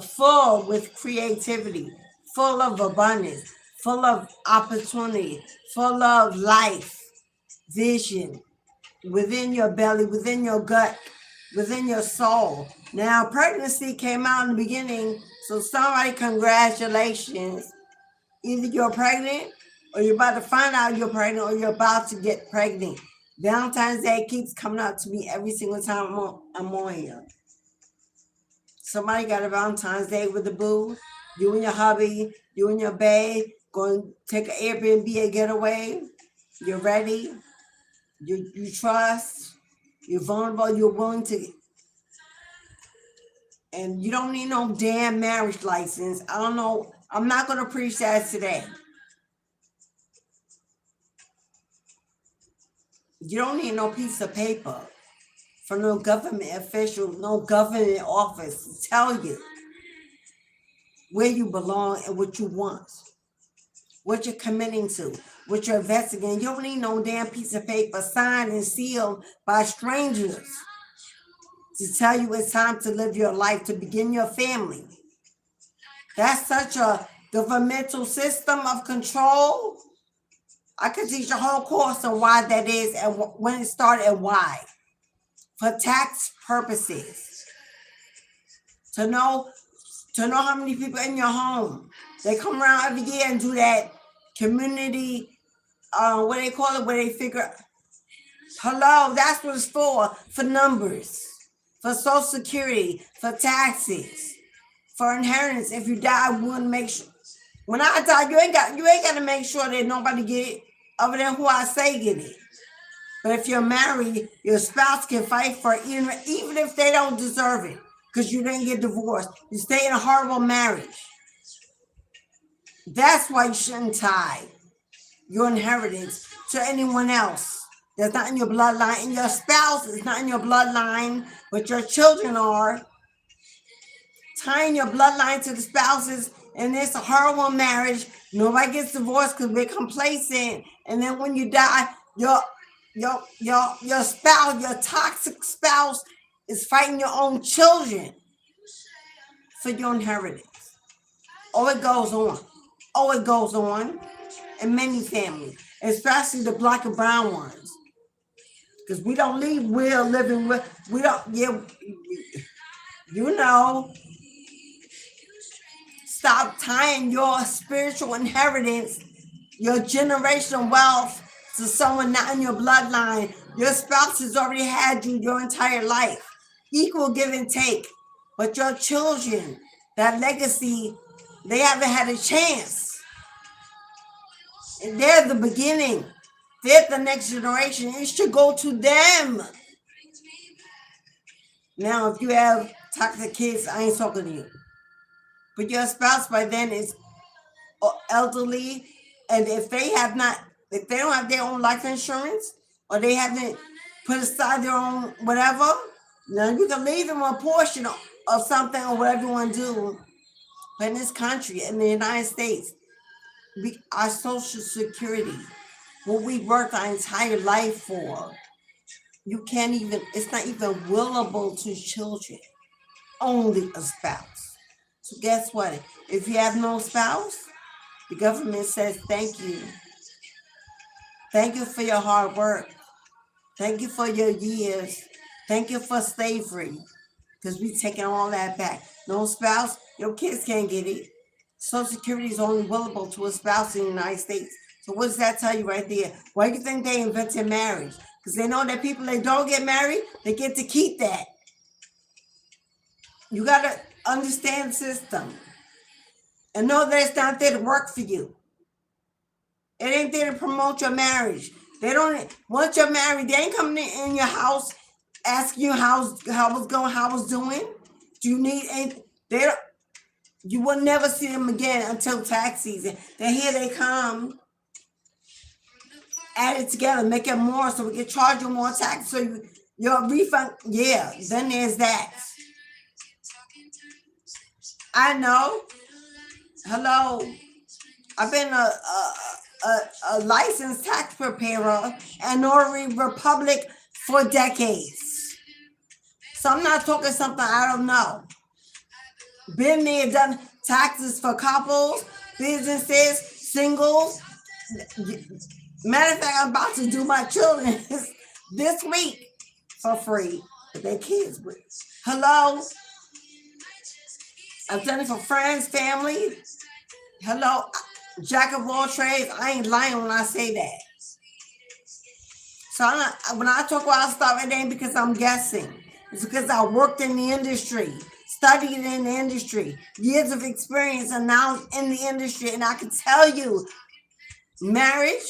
full with creativity, full of abundance, full of opportunity, full of life, vision, within your belly, within your gut, within your soul. Now, pregnancy came out in the beginning, so somebody, congratulations. Either you're pregnant, or you're about to find out you're pregnant, or you're about to get pregnant. Valentine's Day keeps coming out to me every single time I'm on here. Somebody got a Valentine's Day with the boo. You and your hubby, you and your babe, going to take an Airbnb, a getaway. You're ready. You trust. You're vulnerable. You're willing to. And you don't need no damn marriage license. I don't know. I'm not going to preach that today. You don't need no piece of paper from no government official, no government office to tell you where you belong and what you want, what you're committing to, what you're investing in. You don't need no damn piece of paper signed and sealed by strangers to tell you it's time to live your life, to begin your family. That's such a governmental system of control. I could teach a whole course on why that is and when it started and why. For tax purposes. To know how many people in your home. They come around every year and do that community, what they call it, where they figure, hello, that's what it's for numbers, for Social Security, for taxes, for inheritance. If you die, we want to make sure. When I die, you ain't got to make sure that nobody get it other than who I say get it. But if you're married, your spouse can fight for it, even if they don't deserve it, because you didn't get divorced. You stay in a horrible marriage. That's why you shouldn't tie your inheritance to anyone else that's not in your bloodline. And your spouse is not in your bloodline, but your children are. Tying your bloodline to the spouses, and it's a horrible marriage. Nobody gets divorced because we're complacent. And then when you die, your spouse, your toxic spouse, is fighting your own children for your inheritance. Oh, it goes on. Oh, it goes on in many families, especially the black and brown ones. Because we don't leave will living with, we don't, yeah, you know. Stop tying your spiritual inheritance, your generational wealth to someone not in your bloodline. Your spouse has already had you your entire life. Equal give and take. But your children, that legacy, they haven't had a chance. And they're the beginning. They're the next generation. It should go to them. Now, if you have toxic kids, I ain't talking to you. But your spouse by then is elderly, and if they don't have their own life insurance, or they haven't put aside their own whatever, now you can leave them a portion of something or whatever you want to do. But in this country, in the United States, our Social Security, what we worked our entire life for, you can't even, it's not even willable to children, only a spouse. So guess what? If you have no spouse, the government says, thank you. Thank you for your hard work. Thank you for your years. Thank you for slavery. Because we taking all that back. No spouse, your kids can't get it. Social Security is only willable to a spouse in the United States. So what does that tell you right there? Why do you think they invented marriage? Because they know that people that don't get married, they get to keep that. You got to understand the system. And know that it's not there to work for you. It ain't there to promote your marriage. They don't, once you're married, they ain't coming in your house asking you how it's going, how it's doing. Do you need anything? You will never see them again until tax season. Then here they come, add it together, make it more so we can charge you more tax. So your refund, yeah, then there's that. I know. Hello. I've been a licensed tax preparer and notary republic for decades. So I'm not talking something I don't know. Been there, done taxes for couples, businesses, singles. Matter of fact, I'm about to do my children this week for free with their kids. Hello. I've done it for friends, family. Hello. Jack of all trades. I ain't lying when I say that. So when I talk about stuff, it ain't because I'm guessing. It's because I worked in the industry, studied in the industry, years of experience, and now in the industry. And I can tell you, marriage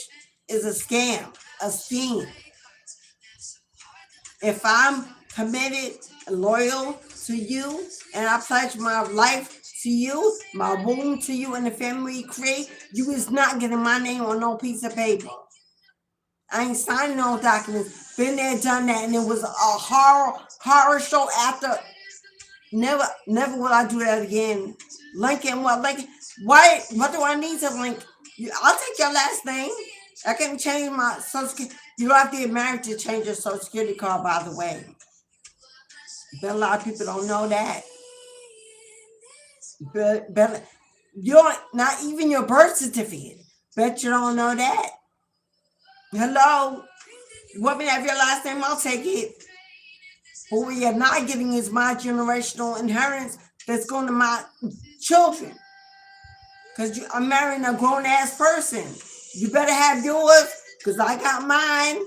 is a scam, a scheme. If I'm committed and loyal to you, and I pledge my life to you, my womb to you, and the family we create, you is not getting my name on no piece of paper. I ain't signing no documents. Been there, done that, and it was a horror show after. Never will I do that again. Lincoln, what Lincoln? Why? What do I need to link? I'll take your last name. I can change my social security. You don't have to get married to change your social security card, by the way. But a lot of people don't know that. But you're not even your birth certificate. Bet you don't know that. Hello. You want me to have your last name? I'll take it. But what you're not getting is my generational inheritance that's going to my children. Because I'm marrying a grown-ass person. You better have yours, because I got mine.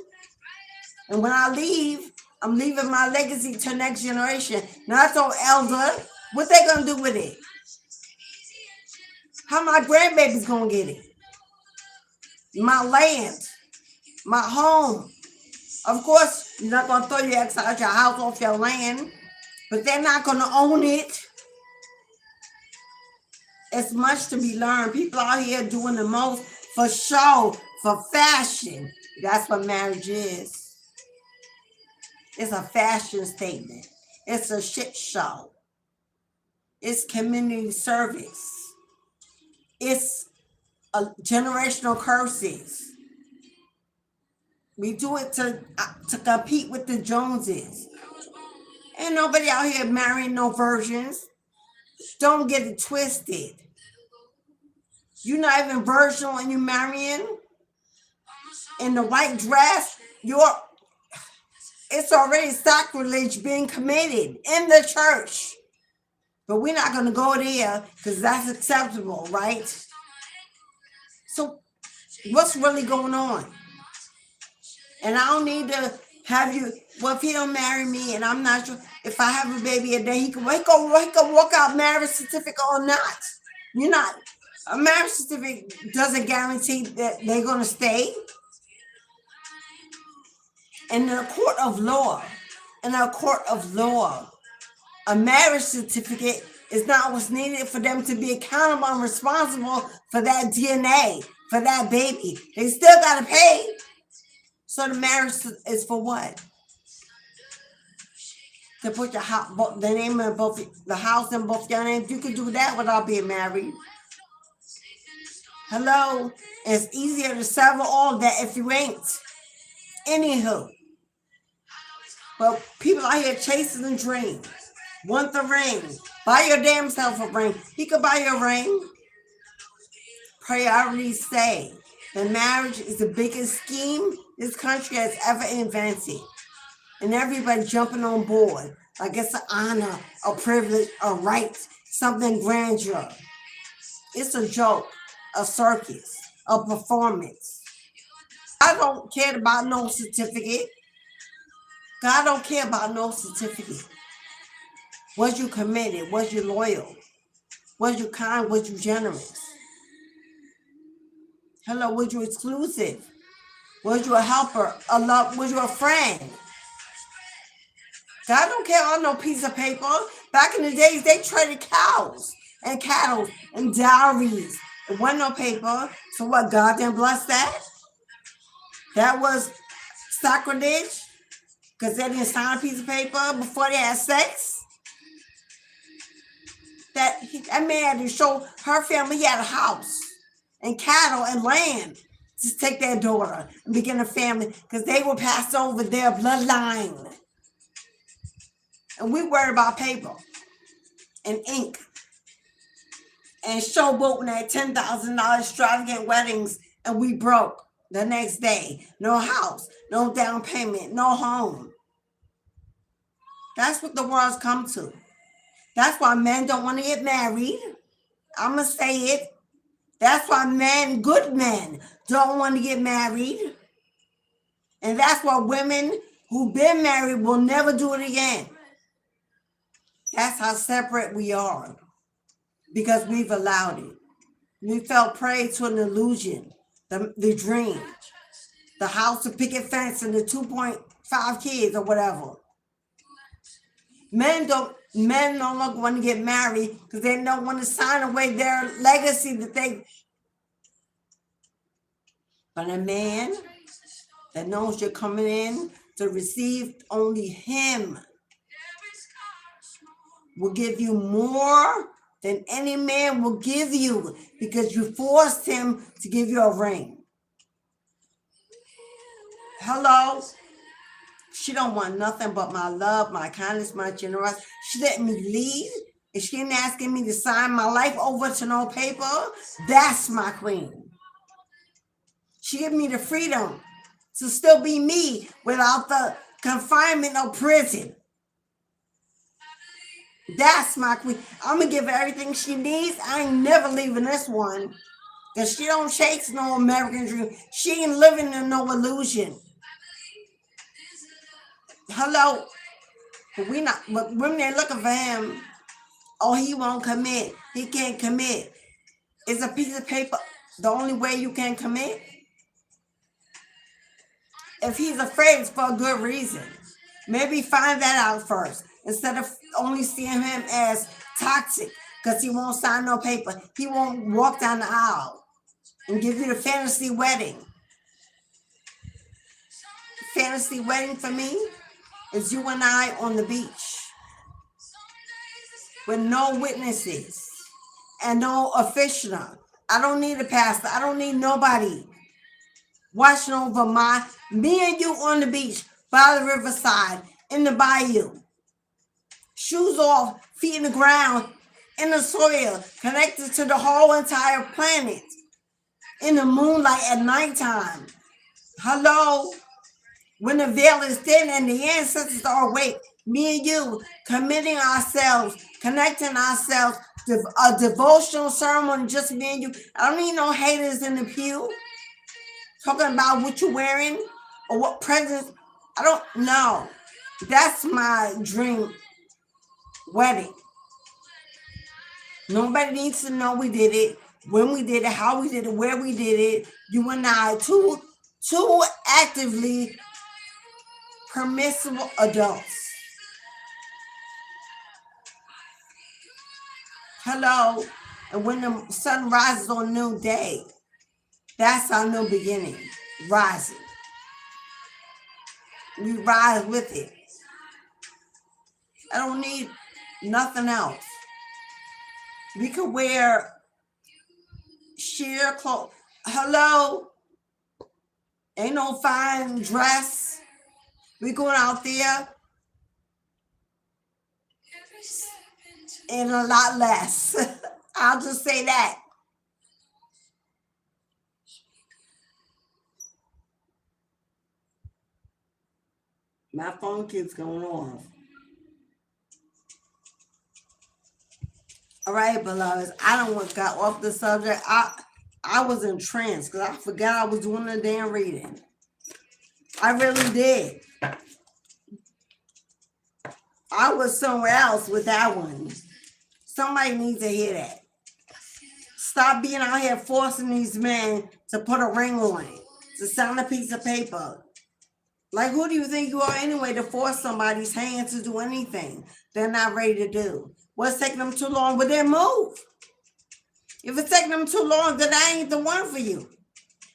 And when I leave, I'm leaving my legacy to the next generation. Not so elder. What they going to do with it? How my grandbaby's going to get it? My land. My home. Of course, you're not going to throw your ex out your house off your land, but they're not going to own it. It's much to be learned. People out here doing the most for show, for fashion. That's what marriage is. It's a fashion statement. It's a shit show. It's community service. It's a generational curses. We do it to compete with the Joneses. Ain't nobody out here marrying no virgins. Don't get it twisted. You're not even virginal and you're marrying in the white dress. It's already sacrilege being committed in the church. But we're not going to go there because that's acceptable, right? So what's really going on? And I don't need to have you, well, if he don't marry me and I'm not sure if I have a baby and then he can walk out marriage certificate or not. You're not. A marriage certificate doesn't guarantee that they're going to stay. In a court of law, a marriage certificate is not what's needed for them to be accountable and responsible for that DNA, for that baby. They still got to pay. So the marriage is for what? to put your house, the name of both the house and both your names. You can do that without being married. Hello, it's easier to settle all that if you ain't. Anywho, but people out here chasing the dream, want the ring. Buy your damn self a ring. He could buy you a ring. Priorities say that marriage is the biggest scheme this country has ever invented. And everybody jumping on board like it's an honor, a privilege, a right, something grandeur. It's a joke, a circus, a performance. I don't care about no certificate. God don't care about no certificate. Was you committed? Was you loyal? Was you kind? Was you generous? Hello, was you exclusive? Was you a helper? A love? Was you a friend? God don't care on no piece of paper. Back in the days, they traded cows and cattle and dowries. It wasn't no paper. So what, God didn't bless that? That was sacrilege? Because they didn't sign a piece of paper before they had sex? That man had to show her family he had a house and cattle and land to take their daughter and begin a family because they will pass over their bloodline. And we worried about paper and ink and showboating at $10,000 extravagant weddings, and we broke the next day. No house, no down payment, no home. That's what the world's come to. That's why men don't want to get married. I'm going to say it. That's why men, good men, don't want to get married. And that's why women who've been married will never do it again. That's how separate we are. Because we've allowed it. We fell prey to an illusion, the dream, the house, the picket fence, and the 2.5 kids or whatever. Men no longer want to get married because they don't want to sign away their legacy that they. But a man that knows you're coming in to receive only him will give you more than any man will give you because you forced him to give you a ring. Hello? She don't want nothing but my love, my kindness, my generosity. She let me lead. And she ain't asking me to sign my life over to no paper. That's my queen. She gave me the freedom to still be me without the confinement of prison. That's my queen. I'm going to give her everything she needs. I ain't never leaving this one. Because she don't chase no American dream. She ain't living in no illusion. Hello? But when they're looking for him, oh, he won't commit. He can't commit. Is a piece of paper the only way you can commit? If he's afraid, it's for a good reason. Maybe find that out first. Instead of only seeing him as toxic because he won't sign no paper. He won't walk down the aisle and give you the fantasy wedding. Fantasy wedding for me is you and I on the beach with no witnesses and no official. I don't need a pastor. I don't need nobody watching over me and you on the beach by the riverside in the bayou. Shoes off, feet in the ground, in the soil, connected to the whole entire planet. In the moonlight at nighttime. Hello? When the veil is thin and the ancestors are awake, me and you committing ourselves, connecting ourselves to a devotional ceremony, just me and you. I don't need no haters in the pew talking about what you're wearing or what presents. I don't know. That's my dream wedding. Nobody needs to know we did it, when we did it, how we did it, where we did it. You and I, two actively permissible adults. Hello? And when the sun rises on a new day, that's our new beginning, rising. We rise with it. I don't need nothing else. We could wear sheer clothes. Hello? Ain't no fine dress. We going out there and a lot less. I'll just say that. My phone keeps going off. All right, beloveds. I don't want got off the subject. I was in trance because I forgot I was doing the damn reading. I really did. I was somewhere else with that one. Somebody needs to hear that. Stop being out here forcing these men to put a ring on it, to sign a piece of paper. Like, who do you think you are anyway to force somebody's hand to do anything they're not ready to do? What's taking them too long? But then move. If it's taking them too long, then I ain't the one for you.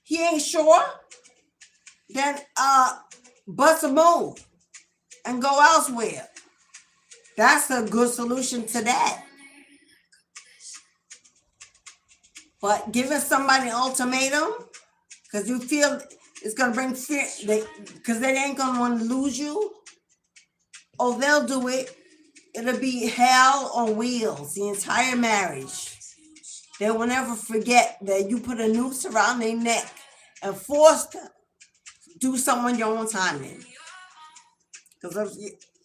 He ain't sure, then bust a move and go elsewhere. That's a good solution to that. But giving somebody an ultimatum because you feel it's going to bring fear, because they ain't going to want to lose you, oh, they'll do it. It'll be hell on wheels, the entire marriage. They will never forget that you put a noose around their neck and forced them to do something on your own timing. Because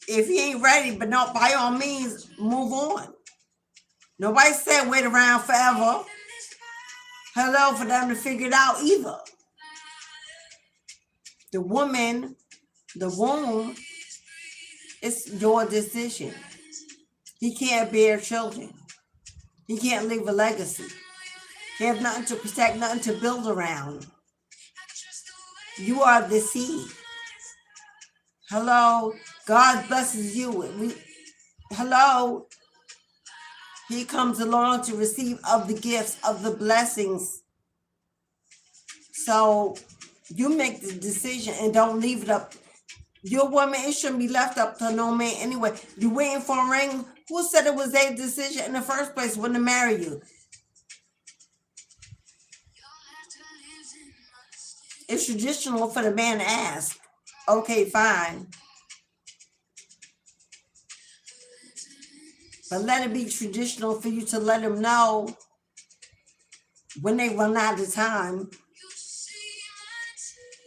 if you ain't ready, but no, by all means, move on. Nobody said wait around forever. Hello, for them to figure it out either. The woman, the womb, it's your decision. He can't bear children. He can't leave a legacy. He has nothing to protect, nothing to build around. You are the seed. Hello, God blesses you. Hello, he comes along to receive of the gifts, of the blessings. So you make the decision and don't leave it up. Your woman, it shouldn't be left up to no man anyway. You waiting for a ring? Who said it was their decision in the first place when to marry you? It's traditional for the man to ask. Okay, fine. But let it be traditional for you to let him know when they run out of time.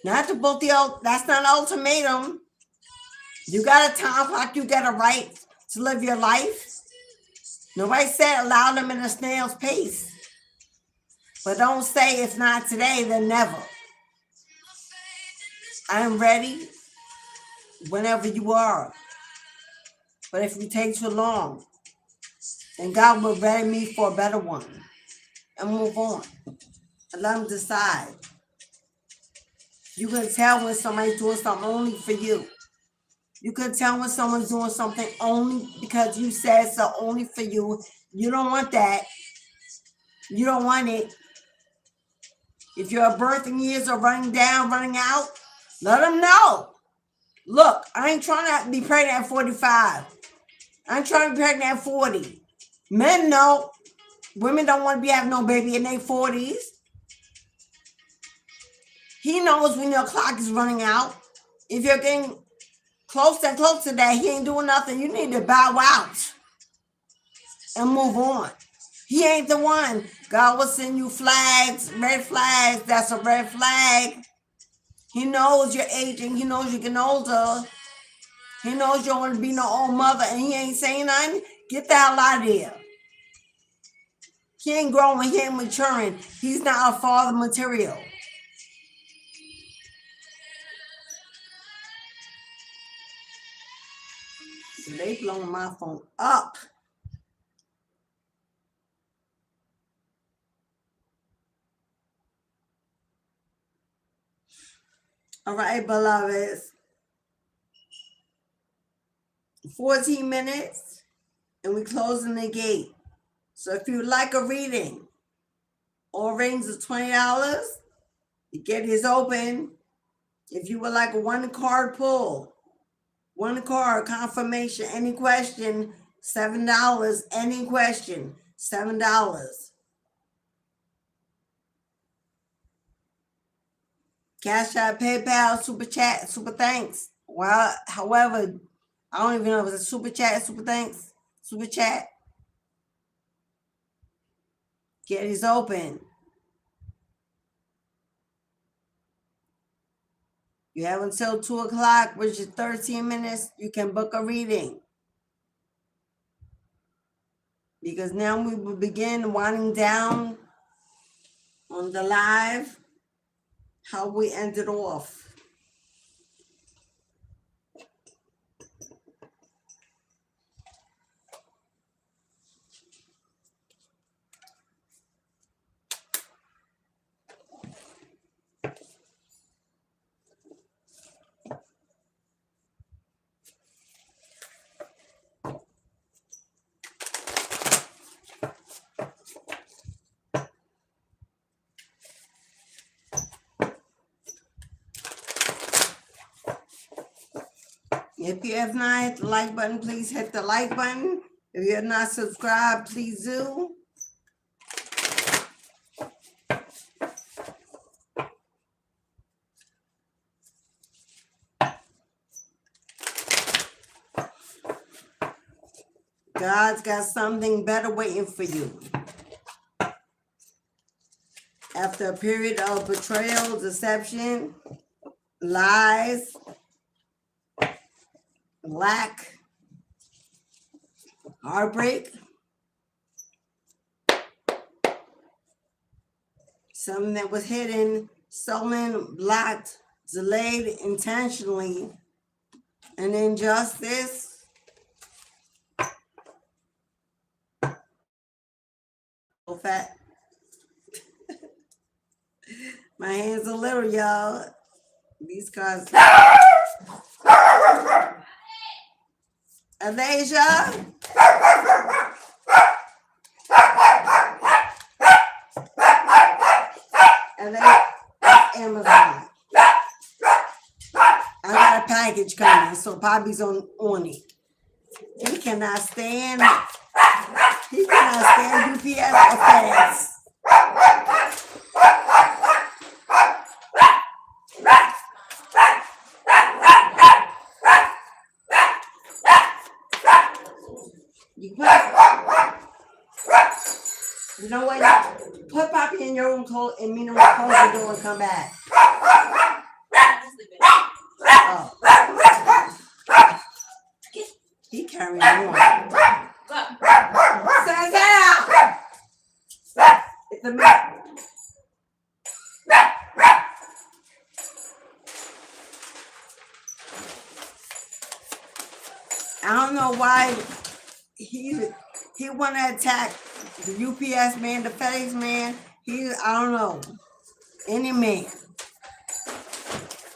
Not to both that's not an ultimatum. You got a time clock, you got a right to live your life. Nobody said allow them in a snail's pace. But don't say if not today, then never. I'm ready whenever you are. But if you take too long, then God will ready me for a better one. And move on. And let them decide. You can tell when somebody's doing something only for you. You can tell when someone's doing something only because you said so, only for you. You don't want that. You don't want it. If your birthing years are running down, running out, let them know. Look, I ain't trying to be pregnant at 45. I ain't trying to be pregnant at 40. Men know. Women don't want to be having no baby in their 40s. He knows when your clock is running out. If you're getting close and close to that, he ain't doing nothing. You need to bow out and move on. He ain't the one. God will send you flags, red flags. That's a red flag. He knows you're aging. He knows you're getting older. He knows you don't want to be no old mother, and he ain't saying nothing. Get the hell out of here. He ain't growing. He ain't maturing. He's not a father material. They blowing my phone up. All right, beloveds. 14 minutes and we closing the gate. So if you like a reading, all rings is $20. The gate is open. If you would like a one card pull, One card, confirmation, any question, $7. Any question, $7. Cashapp, PayPal, Super Chat, Super Thanks. Well, however, I don't even know if it's a Super Chat, Super Thanks, Super Chat. Get is open. You have until 2 o'clock, which is 13 minutes. You can book a reading. Because now we will begin winding down on the live, how we ended off. If you have not hit the like button, please hit the like button. If you have not subscribed, please do. God's got something better waiting for you. After a period of betrayal, deception, lies, lack, heartbreak, something that was hidden, stolen, blocked, delayed intentionally, and injustice. So fat. My hands are little, y'all. These cards. Alesha. And then Amazon. I got a package coming, so Bobby's on it. He cannot stand UPS or FedEx. You know what? Put Poppy in your room, close, and me and close the door and come back. Oh. He carrying on. Stand down. It's a mess. I don't know why he want to attack the UPS man, the FedEx man. I don't know, any man.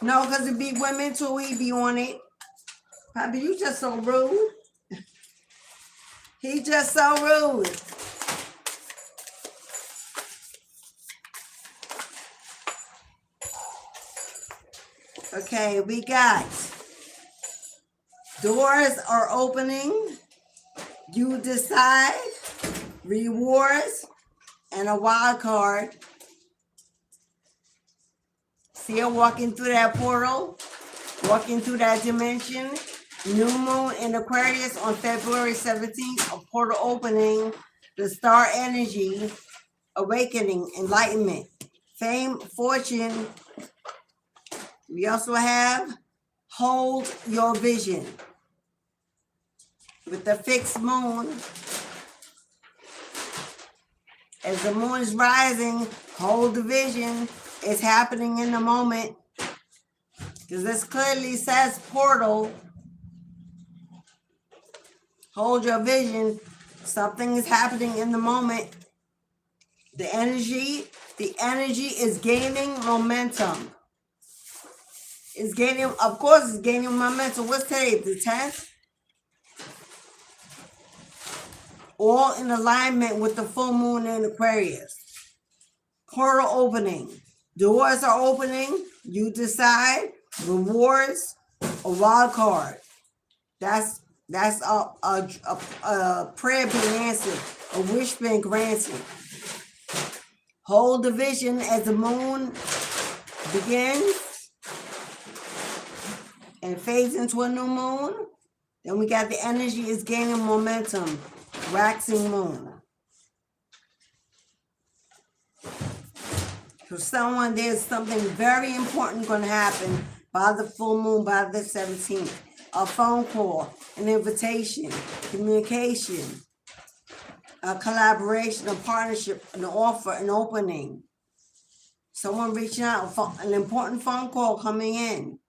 No, because it be women too. He be on it. Bobby, you just so rude. He just so rude. Okay, we got doors are opening. You decide. Rewards and a wild card. See her walking through that portal, walking through that dimension. New moon in Aquarius on February 17th, a portal opening, the star energy, awakening, enlightenment, fame, fortune. We also have hold your vision. With the fixed moon, as the moon is rising, hold the vision. It's happening in the moment. Because this clearly says portal. Hold your vision. Something is happening in the moment. The energy is gaining momentum. It's gaining, of course, it's gaining momentum. What's today? The 10th? All in alignment with the full moon in Aquarius. Portal opening. Doors are opening. You decide. Rewards. A wild card. That's a prayer being answered, a wish being granted. Hold the vision as the moon begins and fades into a new moon. Then we got the energy is gaining momentum, waxing moon. For someone, there's something very important going to happen by the full moon, by the 17th. A phone call, an invitation, communication, a collaboration, a partnership, an offer, an opening. Someone reaching out, an important phone call coming in.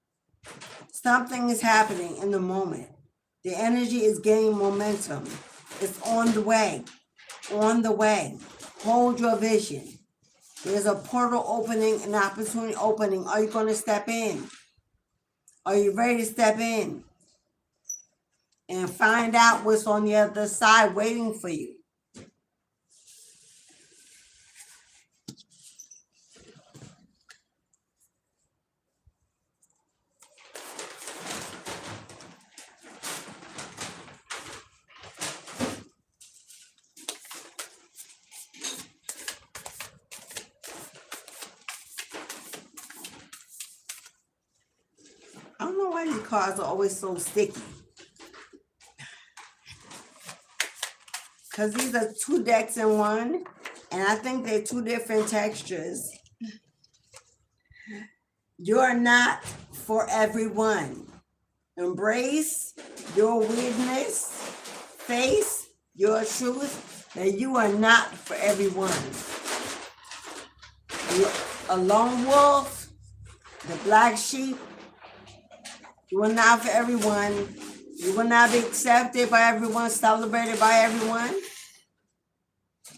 Something is happening in the moment. The energy is gaining momentum. It's on the way, on the way. Hold your vision. There's a portal opening, an opportunity opening. Are you going to step in? Are you ready to step in? And find out what's on the other side waiting for you. I don't know why these cards are always so sticky. Because these are two decks in one. And I think they're two different textures. You're not for everyone. Embrace your weirdness. Face your truth that you are not for everyone. You're a lone wolf, the black sheep. You are not for everyone. You will not be accepted by everyone, celebrated by everyone.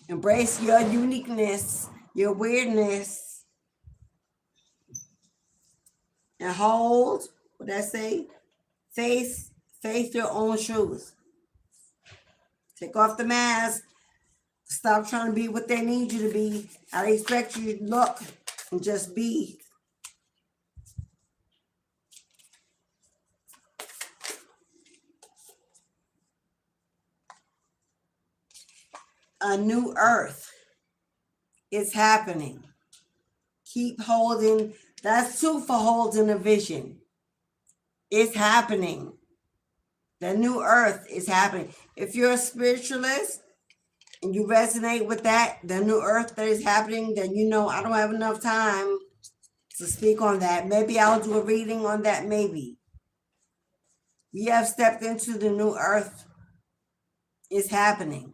Embrace your uniqueness, your weirdness. And hold, what did I say? Face your own truth. Take off the mask. Stop trying to be what they need you to be, how they expect you to look, and just be. A new earth is happening. Keep holding. That's two for holding a vision. It's happening. The new earth is happening. If you're a spiritualist and you resonate with that, the new earth that is happening, then you know I don't have enough time to speak on that. Maybe I'll do a reading on that, maybe. We have stepped into the new earth. It's happening.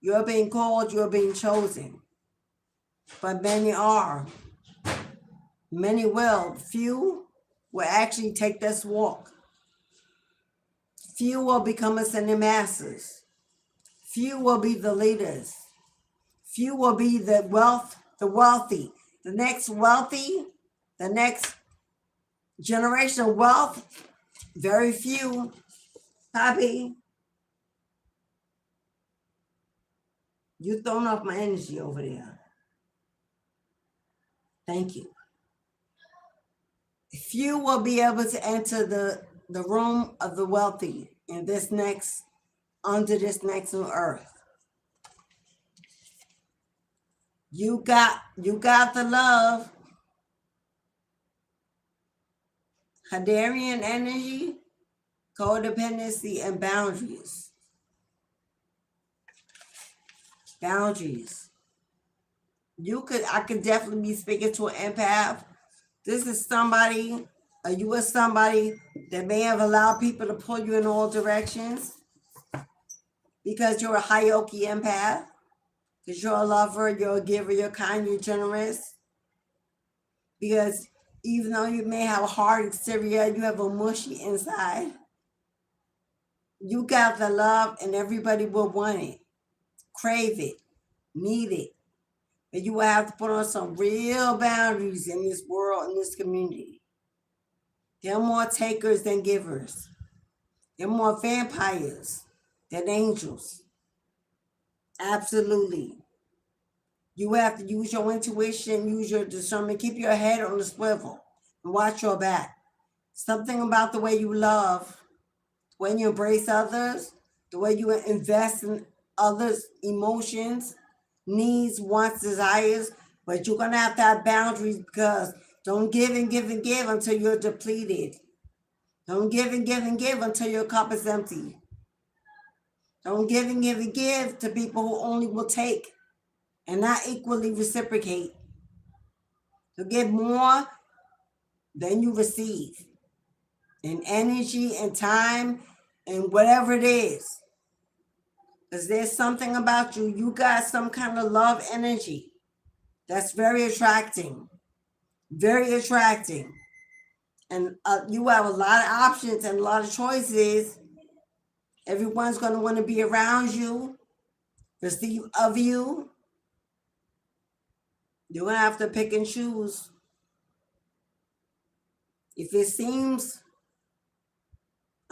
You're being called, you're being chosen. But many are. Many will. Few will actually take this walk. Few will become ascending masters. Few will be the leaders. Few will be the wealthy. The next wealthy, the next generation of wealth, very few. Poppy, you're throwing off my energy over there. Thank you. Few will be able to enter the room of the wealthy in this next, under this next new earth. You got the love. Hadarian energy, codependency, and boundaries. Boundaries. I could definitely be speaking to an empath. This is somebody, or you are somebody that may have allowed people to pull you in all directions because you're a hierarchy empath, because you're a lover, you're a giver, you're kind, you're generous. Because even though you may have a hard exterior, you have a mushy inside. You got the love and everybody will want it, crave it, need it. But you will have to put on some real boundaries in this world, in this community. There are more takers than givers. There are more vampires than angels. Absolutely. You have to use your intuition, use your discernment, keep your head on the swivel, and watch your back. Something about the way you love, when you embrace others, the way you invest in others' emotions, needs, wants, desires. But you're going to have boundaries, because don't give and give and give until you're depleted. Don't give and give and give until your cup is empty. Don't give and give and give to people who only will take and not equally reciprocate. To give more than you receive in energy and time and whatever it is. Because there's something about you. You got some kind of love energy that's very attracting. Very attracting. And you have a lot of options and a lot of choices. Everyone's going to want to be around you, receive of you. You're going to have to pick and choose. If it seems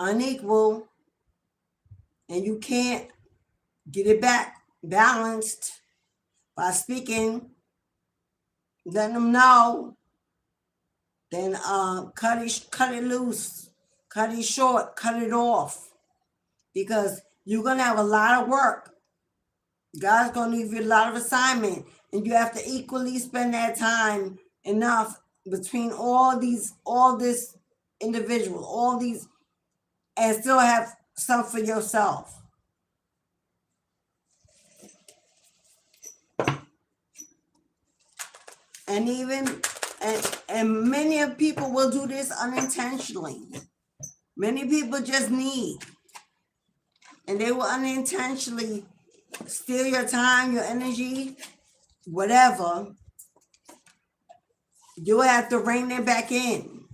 unequal and you can't get it back balanced by speaking, letting them know, then cut it loose, cut it short, cut it off, because you're going to have a lot of work. God's going to give you a lot of assignment, and you have to equally spend that time enough between all this individual, all these, and still have some for yourself. And even, and many of people will do this unintentionally. Many people just need, and they will unintentionally steal your time, your energy, whatever. You'll have to rein it back in.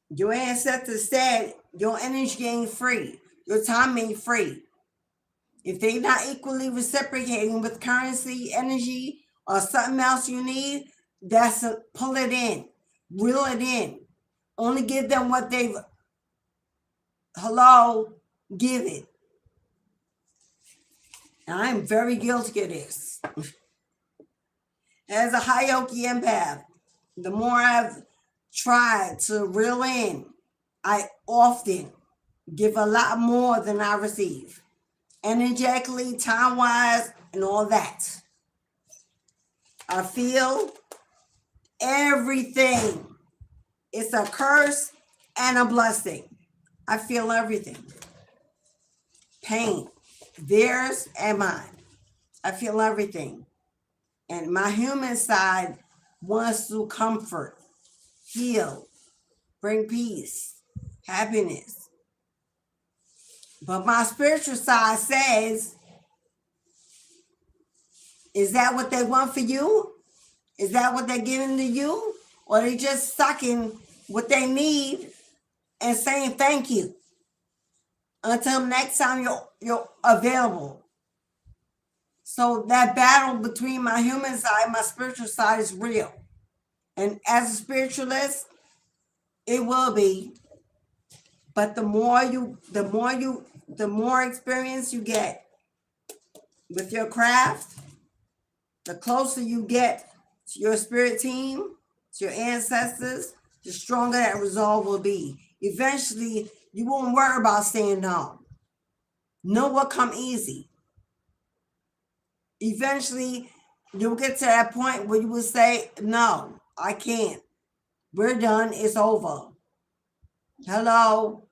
Your ancestors said your energy ain't free. Your time ain't free. If they're not equally reciprocating with currency, energy, or something else you need, pull it in, reel it in. Only give them what they've, give it. And I'm very guilty of this. As a Hyoki empath, the more I've tried to reel in, I often give a lot more than I receive. Energetically, time-wise, and all that. I feel everything. It's a curse and a blessing. I feel everything. Pain, theirs and mine. I feel everything. And my human side wants to comfort, heal, bring peace, happiness. But my spiritual side says, is that what they want for you? Is that what they're giving to you? Or are they just sucking what they need and saying thank you until next time you're available? So that battle between my human side and my spiritual side is real. And as a spiritualist, it will be. But the more experience you get with your craft, the closer you get to your spirit team, to your ancestors, the stronger that resolve will be. Eventually, you won't worry about saying no. No will come easy. Eventually, you'll get to that point where you will say, no, I can't. We're done. It's over. Hello.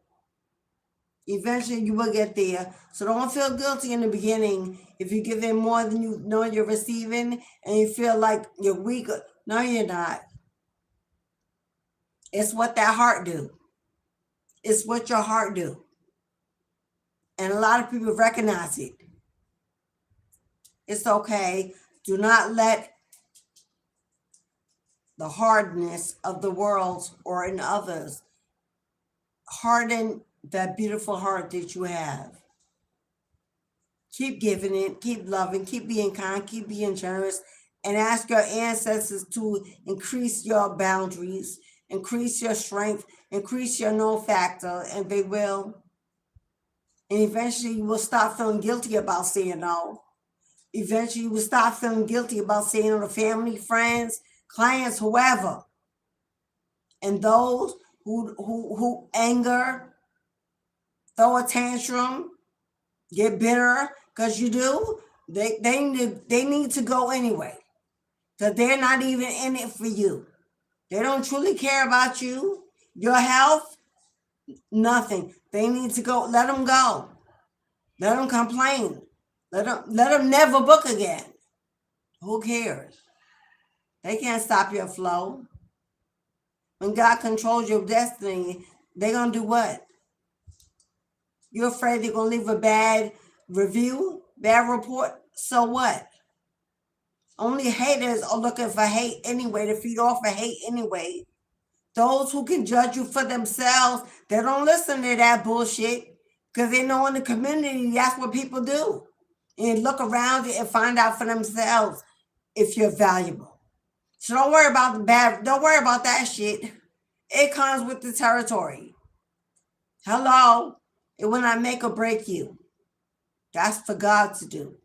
Eventually, you will get there. So don't feel guilty in the beginning if you give in more than you know you're receiving and you feel like you're weak. No, you're not. It's what that heart do. It's what your heart do. And a lot of people recognize it. It's okay. Do not let the hardness of the world or in others harden that beautiful heart that you have. Keep giving it, keep loving, keep being kind, keep being generous, and ask your ancestors to increase your boundaries, increase your strength, increase your no factor, and they will. And eventually you will stop feeling guilty about saying no. Eventually you will stop feeling guilty about saying no to family, friends, clients, whoever. And those who anger, throw a tantrum, get bitter, because you do, they need to go anyway. Because they're not even in it for you. They don't truly care about you, your health, nothing. They need to go. Let them go. Let them complain. Let them never book again. Who cares? They can't stop your flow. When God controls your destiny, they're going to do what? You're afraid they're going to leave a bad review, bad report? So what? Only haters are looking for hate anyway, to feed off of hate anyway. Those who can judge you for themselves, they don't listen to that bullshit, because they know in the community that's what people do. And look around it and find out for themselves if you're valuable. So don't worry about the bad. Don't worry about that shit. It comes with the territory. Hello? It will not make or break you. That's for God to do.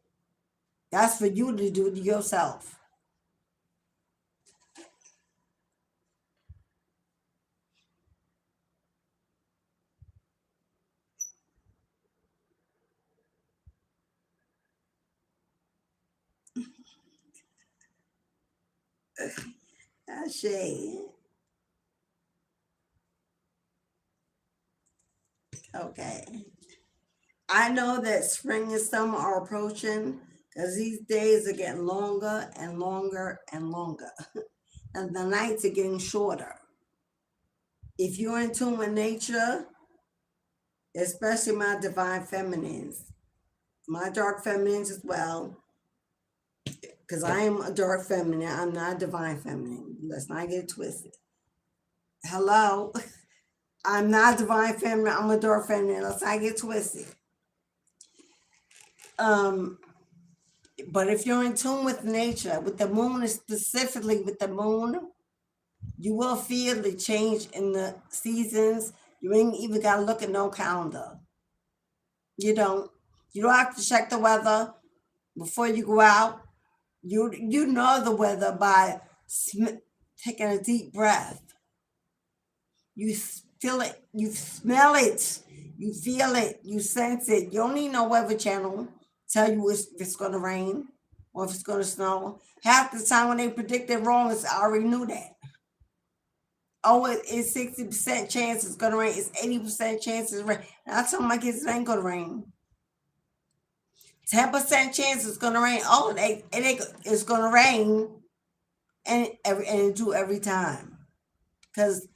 That's for you to do to yourself. Shade. Okay. I know that spring and summer are approaching, because these days are getting longer and longer and longer. And the nights are getting shorter. If you're in tune with nature, especially my divine feminines, my dark feminines as well, because I am a dark feminine, I'm not a divine feminine. Let's not get it twisted. Hello? I'm not a divine feminine, I'm a dark feminine. Let's not get twisted. But if you're in tune with nature, with the moon, specifically with the moon, you will feel the change in the seasons. You ain't even got to look at no calendar. You don't have to check the weather before you go out. You know the weather by taking a deep breath. You feel it, you smell it, you feel it, you sense it. You don't need no weather channel tell you if it's going to rain or if it's going to snow. Half the time when they predict it wrong, I already knew that. Oh, it's 60% chance it's going to rain. It's 80% chance it's rain. And I tell my kids it ain't going to rain. 10% chance it's going to rain. Oh, it's going to rain, and it do every time. Because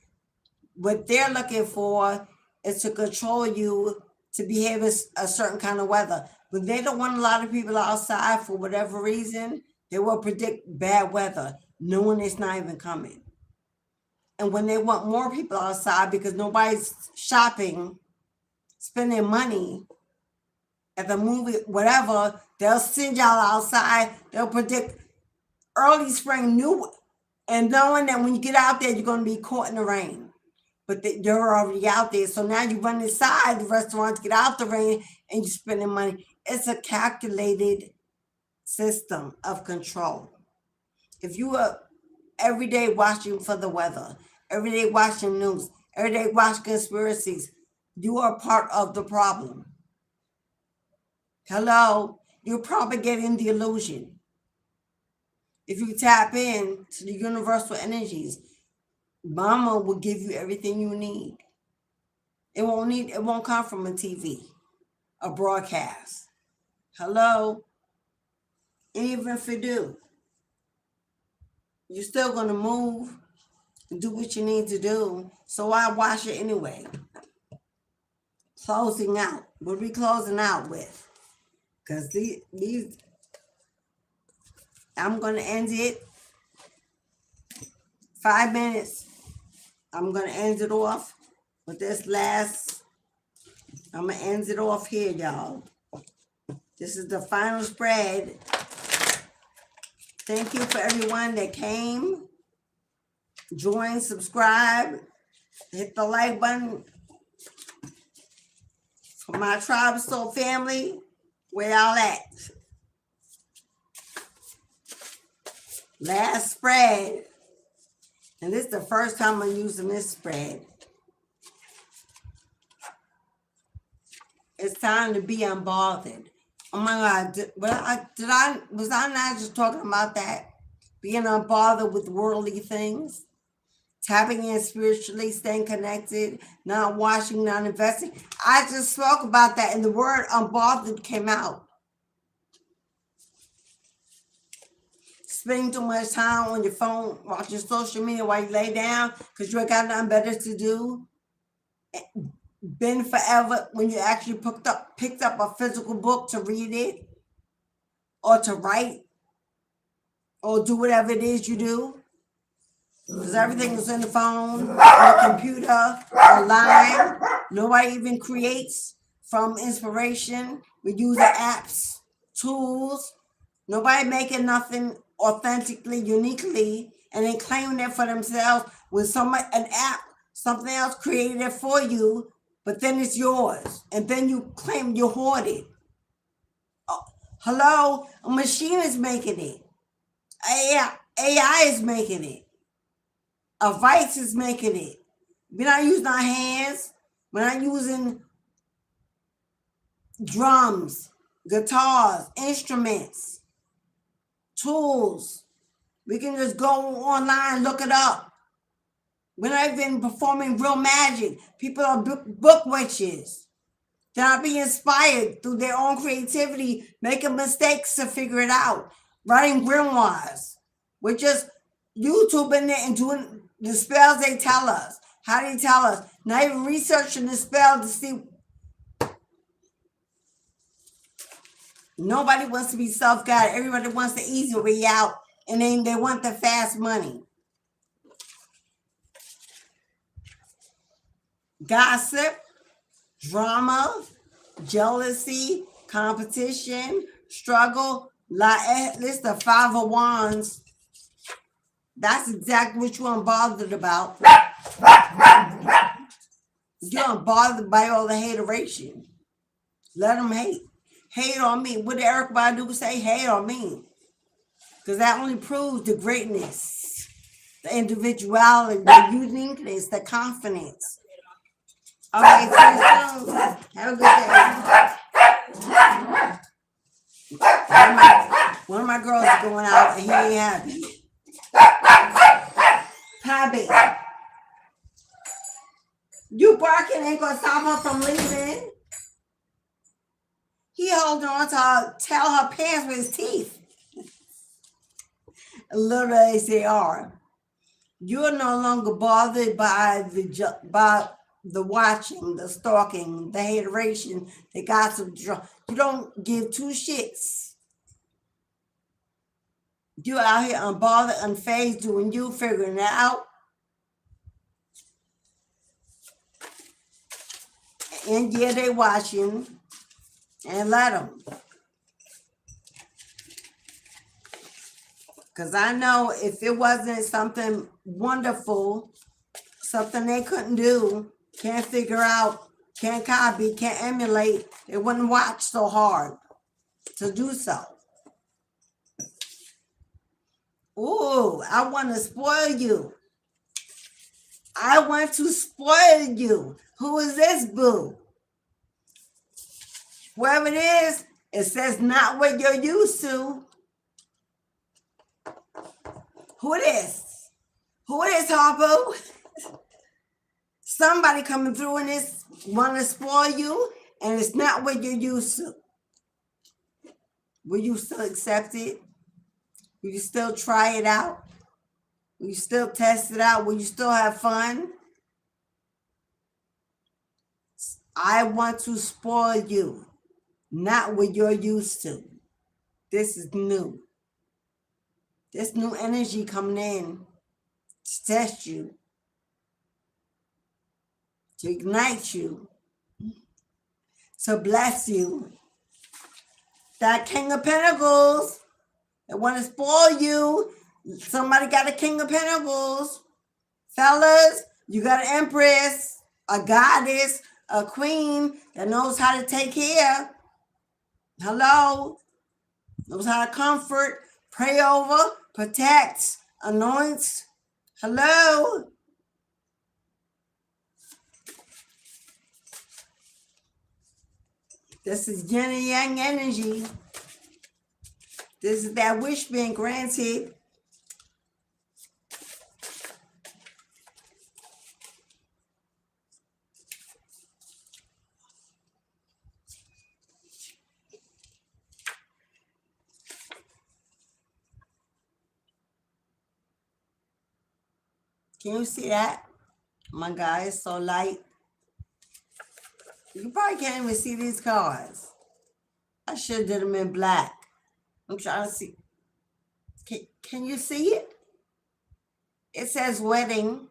what they're looking for is to control you to behave as a certain kind of weather. But they don't want a lot of people outside for whatever reason. They will predict bad weather, knowing it's not even coming. And when they want more people outside because nobody's shopping, spending money at the movie, whatever, they'll send y'all outside. They'll predict early spring, and knowing that when you get out there, you're going to be caught in the rain. But you're already out there. So now you run inside the restaurant to get out the rain, and you're spending money. It's a calculated system of control. If you are every day watching for the weather, every day watching news, every day watching conspiracies, you are part of the problem. Hello? You're propagating the illusion. If you tap in to the universal energies, Mama will give you everything you need. It won't come from a TV, a broadcast. Hello? And even if it do, you're still gonna move and do what you need to do. So why watch it anyway? Closing out. What are we closing out with? Because these I'm gonna end it 5 minutes. I'm gonna end it off with this last. I'm gonna end it off here, y'all. This is the final spread. Thank you for everyone that came, joined, subscribe, hit the like button. For my Tribe Soul family, where y'all at? Last spread. And this is the first time I'm using this spread. It's time to be unbothered. Oh my God, was I not just talking about that? Being unbothered with worldly things, tapping in spiritually, staying connected, not watching, not investing. I just spoke about that, and the word unbothered came out. Spending too much time on your phone, watching social media while you lay down because you ain't got nothing better to do. Been forever when you actually picked up a physical book to read it or to write or do whatever it is you do. Because everything is in the phone, on the computer, online. Nobody even creates from inspiration. We use the apps, tools. Nobody making nothing authentically, uniquely, and then claiming it for themselves when an app, something else created it for you, but then it's yours. And then you claim you hoard it. Oh, hello? A machine is making it. AI is making it. A vice is making it. We're not using our hands. We're not using drums, guitars, instruments, tools. We can just go online, look it up. We're not even performing real magic. People are book witches. They're not being inspired through their own creativity, making mistakes to figure it out, writing grimoires. We're just YouTubing it and doing the spells they tell us. How do they tell us? Not even researching the spell to see. Nobody wants to be self-guided. Everybody wants the easy way out, and then they want the fast money. Gossip, drama, jealousy, competition, struggle. List the 5 of Wands. That's exactly what you're unbothered about. You're unbothered by all the hateration. Let them hate. Hate on me. What did Eric Badu say? Hate on me. Because that only proves the greatness, the individuality, the uniqueness, the confidence. Okay, see you soon. Have a good day. One of my girls is going out and he ain't happy. Pappy, you barking ain't gonna stop her from leaving. He holding on to her, tail her pants with his teeth. Little as they are. You're no longer bothered by the watching, the stalking, the hateration, the gossip. You don't give 2 shits. You out here unbothered, unfazed, doing you, figuring it out. And yeah, they watching. And let them. Because I know if it wasn't something wonderful, something they couldn't do, can't figure out, can't copy, can't emulate, they wouldn't watch so hard to do so. Ooh, I want to spoil you. I want to spoil you. Who is this boo? Whoever it is, it says not what you're used to. Who it is? Who it is, Harpo? Somebody coming through in this want to spoil you, and it's not what you're used to. Will you still accept it? Will you still try it out? Will you still test it out? Will you still have fun? I want to spoil you, not what you're used to. This is new. This new energy coming in to test you, to ignite you, to bless you. That King of Pentacles, they want to spoil you. Somebody got a King of Pentacles. Fellas, you got an Empress, a goddess, a queen that knows how to take care. Hello? Knows how to comfort, pray over, protect, anoint. Hello? This is yin and yang energy. This is that wish being granted. Can you see that? Oh my God, it's so light. You probably can't even see these cards. I should have did them in black. I'm trying to see. Can you see it? It says wedding.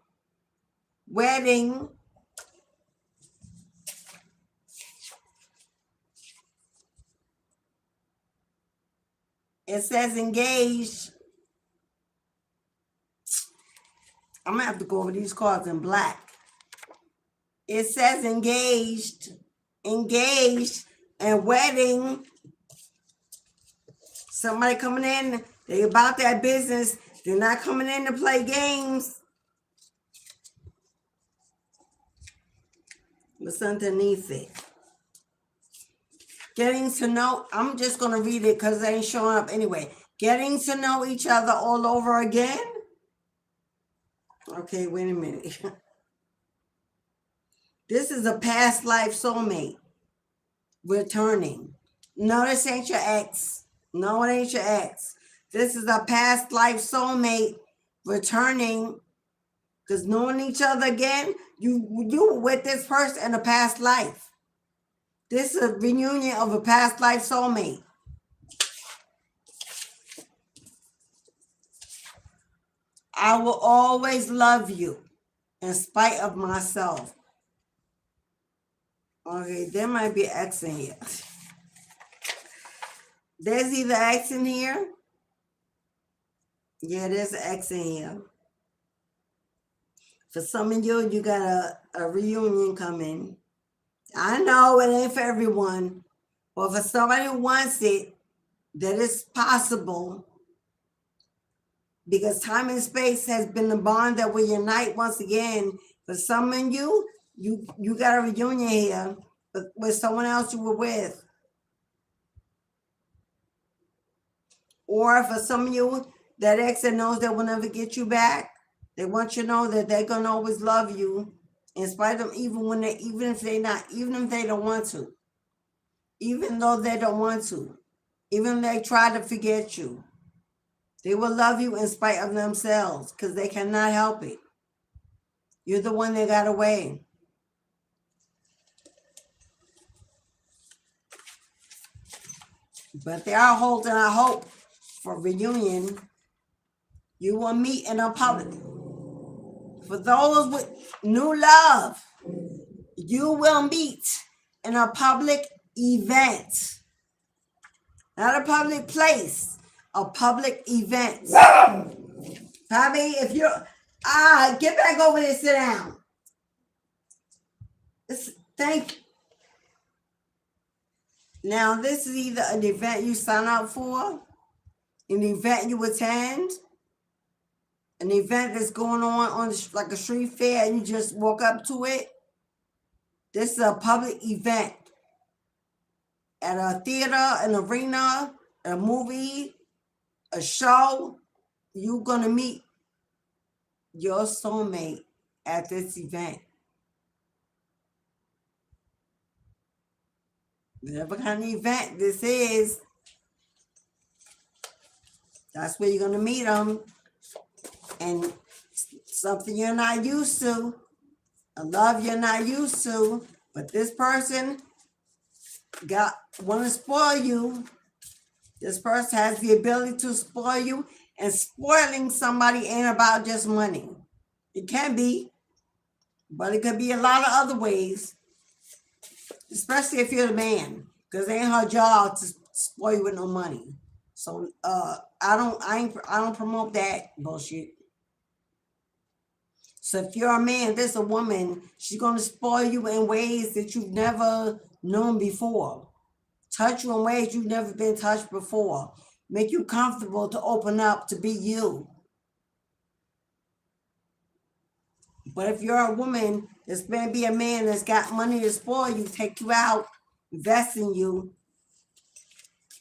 Wedding. It says engaged. I'm going to have to go over these cards in black. It says engaged. Engaged. And wedding. Somebody coming in. They about that business. They're not coming in to play games. What's underneath it? Getting to know, I'm just going to read it because it ain't showing up anyway. Getting to know each other all over again. Okay, wait a minute. This is a past life soulmate returning. No, this ain't your ex. No, it ain't your ex. This is a past life soulmate returning. Because knowing each other again, you were with this person in a past life. This is a reunion of a past life soulmate. I will always love you in spite of myself. Okay, there might be an X in here. There's either X in here. Yeah, there's an X in here. For some of you, you got a reunion coming. I know it ain't for everyone, but for somebody who wants it, that is possible. Because time and space has been the bond that will unite once again. For some of you, you got a reunion here with someone else you were with. Or for some of you, that ex that knows that will never get you back, they want you to know that they're gonna always love you, in spite of even if they don't want to, even though they don't want to, even if they try to forget you, they will love you in spite of themselves because they cannot help it. You're the one that got away. But they are holding out hope for reunion. You will meet in a public. For those with new love, you will meet in a public event. Not a public place, a public event. Bobby, if you're, get back over there, sit down. Thank you. Now, this is either an event you sign up for, an event you attend, an event that's going on like a street fair and you just walk up to it. This is a public event at a theater, an arena, a movie, a show. You're going to meet your soulmate at this event. Whatever kind of event this is, that's where you're going to meet them. And something you're not used to, a love you're not used to, but this person want to spoil you. This person has the ability to spoil you, and spoiling somebody ain't about just money. It can be, but it could be a lot of other ways, especially if you're the man, because it ain't her job to spoil you with no money. So I don't promote that bullshit. So if you're a man, there's a woman, she's going to spoil you in ways that you've never known before. Touch you in ways you've never been touched before. Make you comfortable to open up to be you. But if you're a woman, there's going to be a man that's got money to spoil you, take you out, invest in you,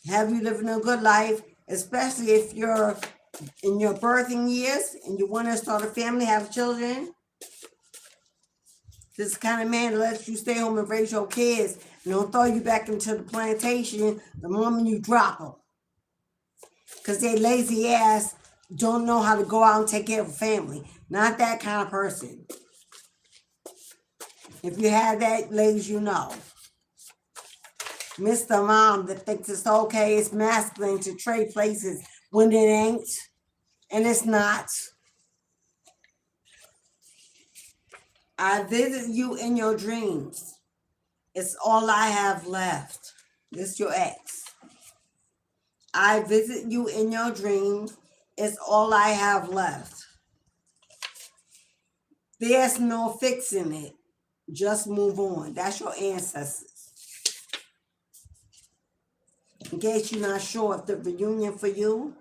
have you living a good life, especially if you're in your birthing years and you want to start a family, have children. This kind of man that lets you stay home and raise your kids and don't throw you back into the plantation the moment you drop them. Because they lazy ass don't know how to go out and take care of a family. Not that kind of person. If you have that, ladies, you know. Mr. Mom that thinks it's okay, it's masculine to trade places when it ain't. And it's not. I visit you in your dreams. It's all I have left. This your ex. I visit you in your dreams. It's all I have left. There's no fixing it. Just move on. That's your ancestors. In case you're not sure if the reunion for you,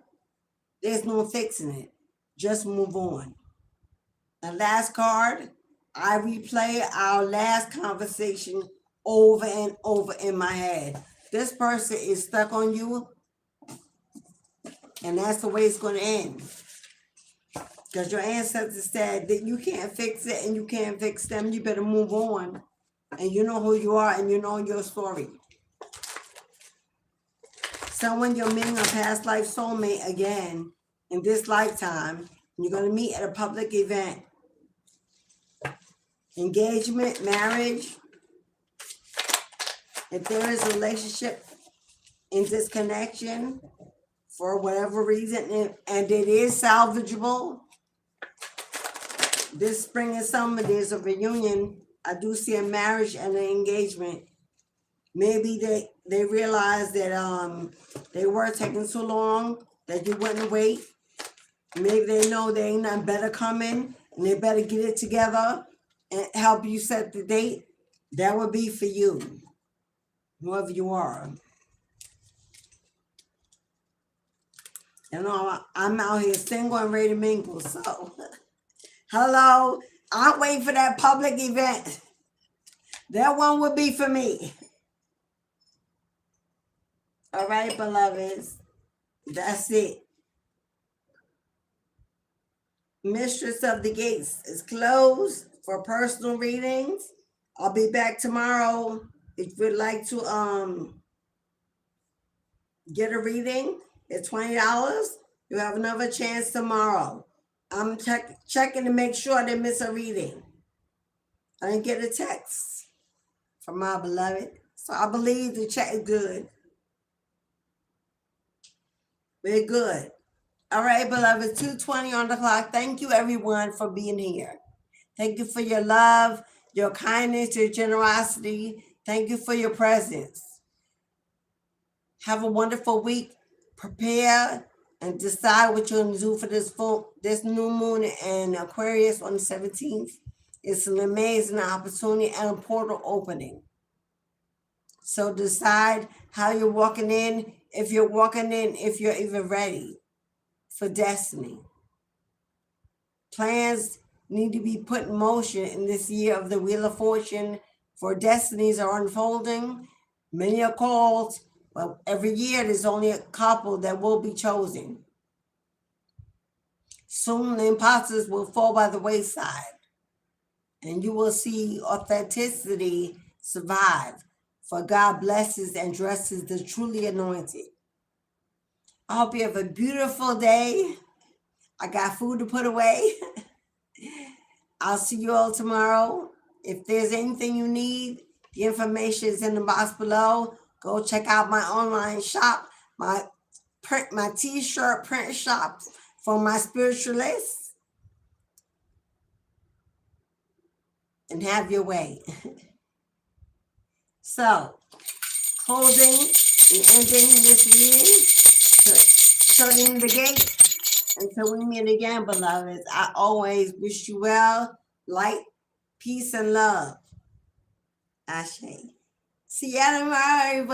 there's no fixing it. Just move on. The last card, I replay our last conversation over and over in my head. This person is stuck on you, and that's the way it's going to end. Because your ancestors said that you can't fix it and you can't fix them. You better move on. And you know who you are and you know your story. Someone you're meeting a past life soulmate again in this lifetime. You're going to meet at a public event. Engagement, marriage. If there is a relationship in disconnection for whatever reason, and it is salvageable, this spring and summer there's a reunion. I do see a marriage and an engagement. Maybe they realize that they were taking so long that you wouldn't wait. Maybe they know there ain't nothing better coming and they better get it together and help you set the date. That would be for you, whoever you are. You know, I'm out here single and ready to mingle, so hello, I'm waiting for that public event. That one would be for me. All right, beloveds, that's it. Mistress of the Gates is closed for personal readings. I'll be back tomorrow. If you'd like to get a reading, it's $20. You have another chance tomorrow. I'm checking to make sure I didn't miss a reading. I didn't get a text from my beloved. So I believe the check is good. We're good. All right, beloved, 2:20 on the clock. Thank you, everyone, for being here. Thank you for your love, your kindness, your generosity. Thank you for your presence. Have a wonderful week. Prepare and decide what you're going to do for this new moon in Aquarius on the 17th. It's an amazing opportunity and a portal opening. So decide how you're walking in, if you're even ready for destiny. Plans need to be put in motion in this year of the Wheel of Fortune, for destinies are unfolding. Many are called, but every year there's only a couple that will be chosen. Soon the imposters will fall by the wayside, and you will see authenticity survive, for God blesses and dresses the truly anointed. I hope you have a beautiful day. I got food to put away. I'll see you all tomorrow. If there's anything you need, the information is in the box below. Go check out my online shop, my t-shirt print shop for my spiritualists, and have your way. So, closing and ending this year, shutting the gate. Until we meet again, beloveds, I always wish you well, light, peace, and love. Ashe. See you tomorrow, everybody.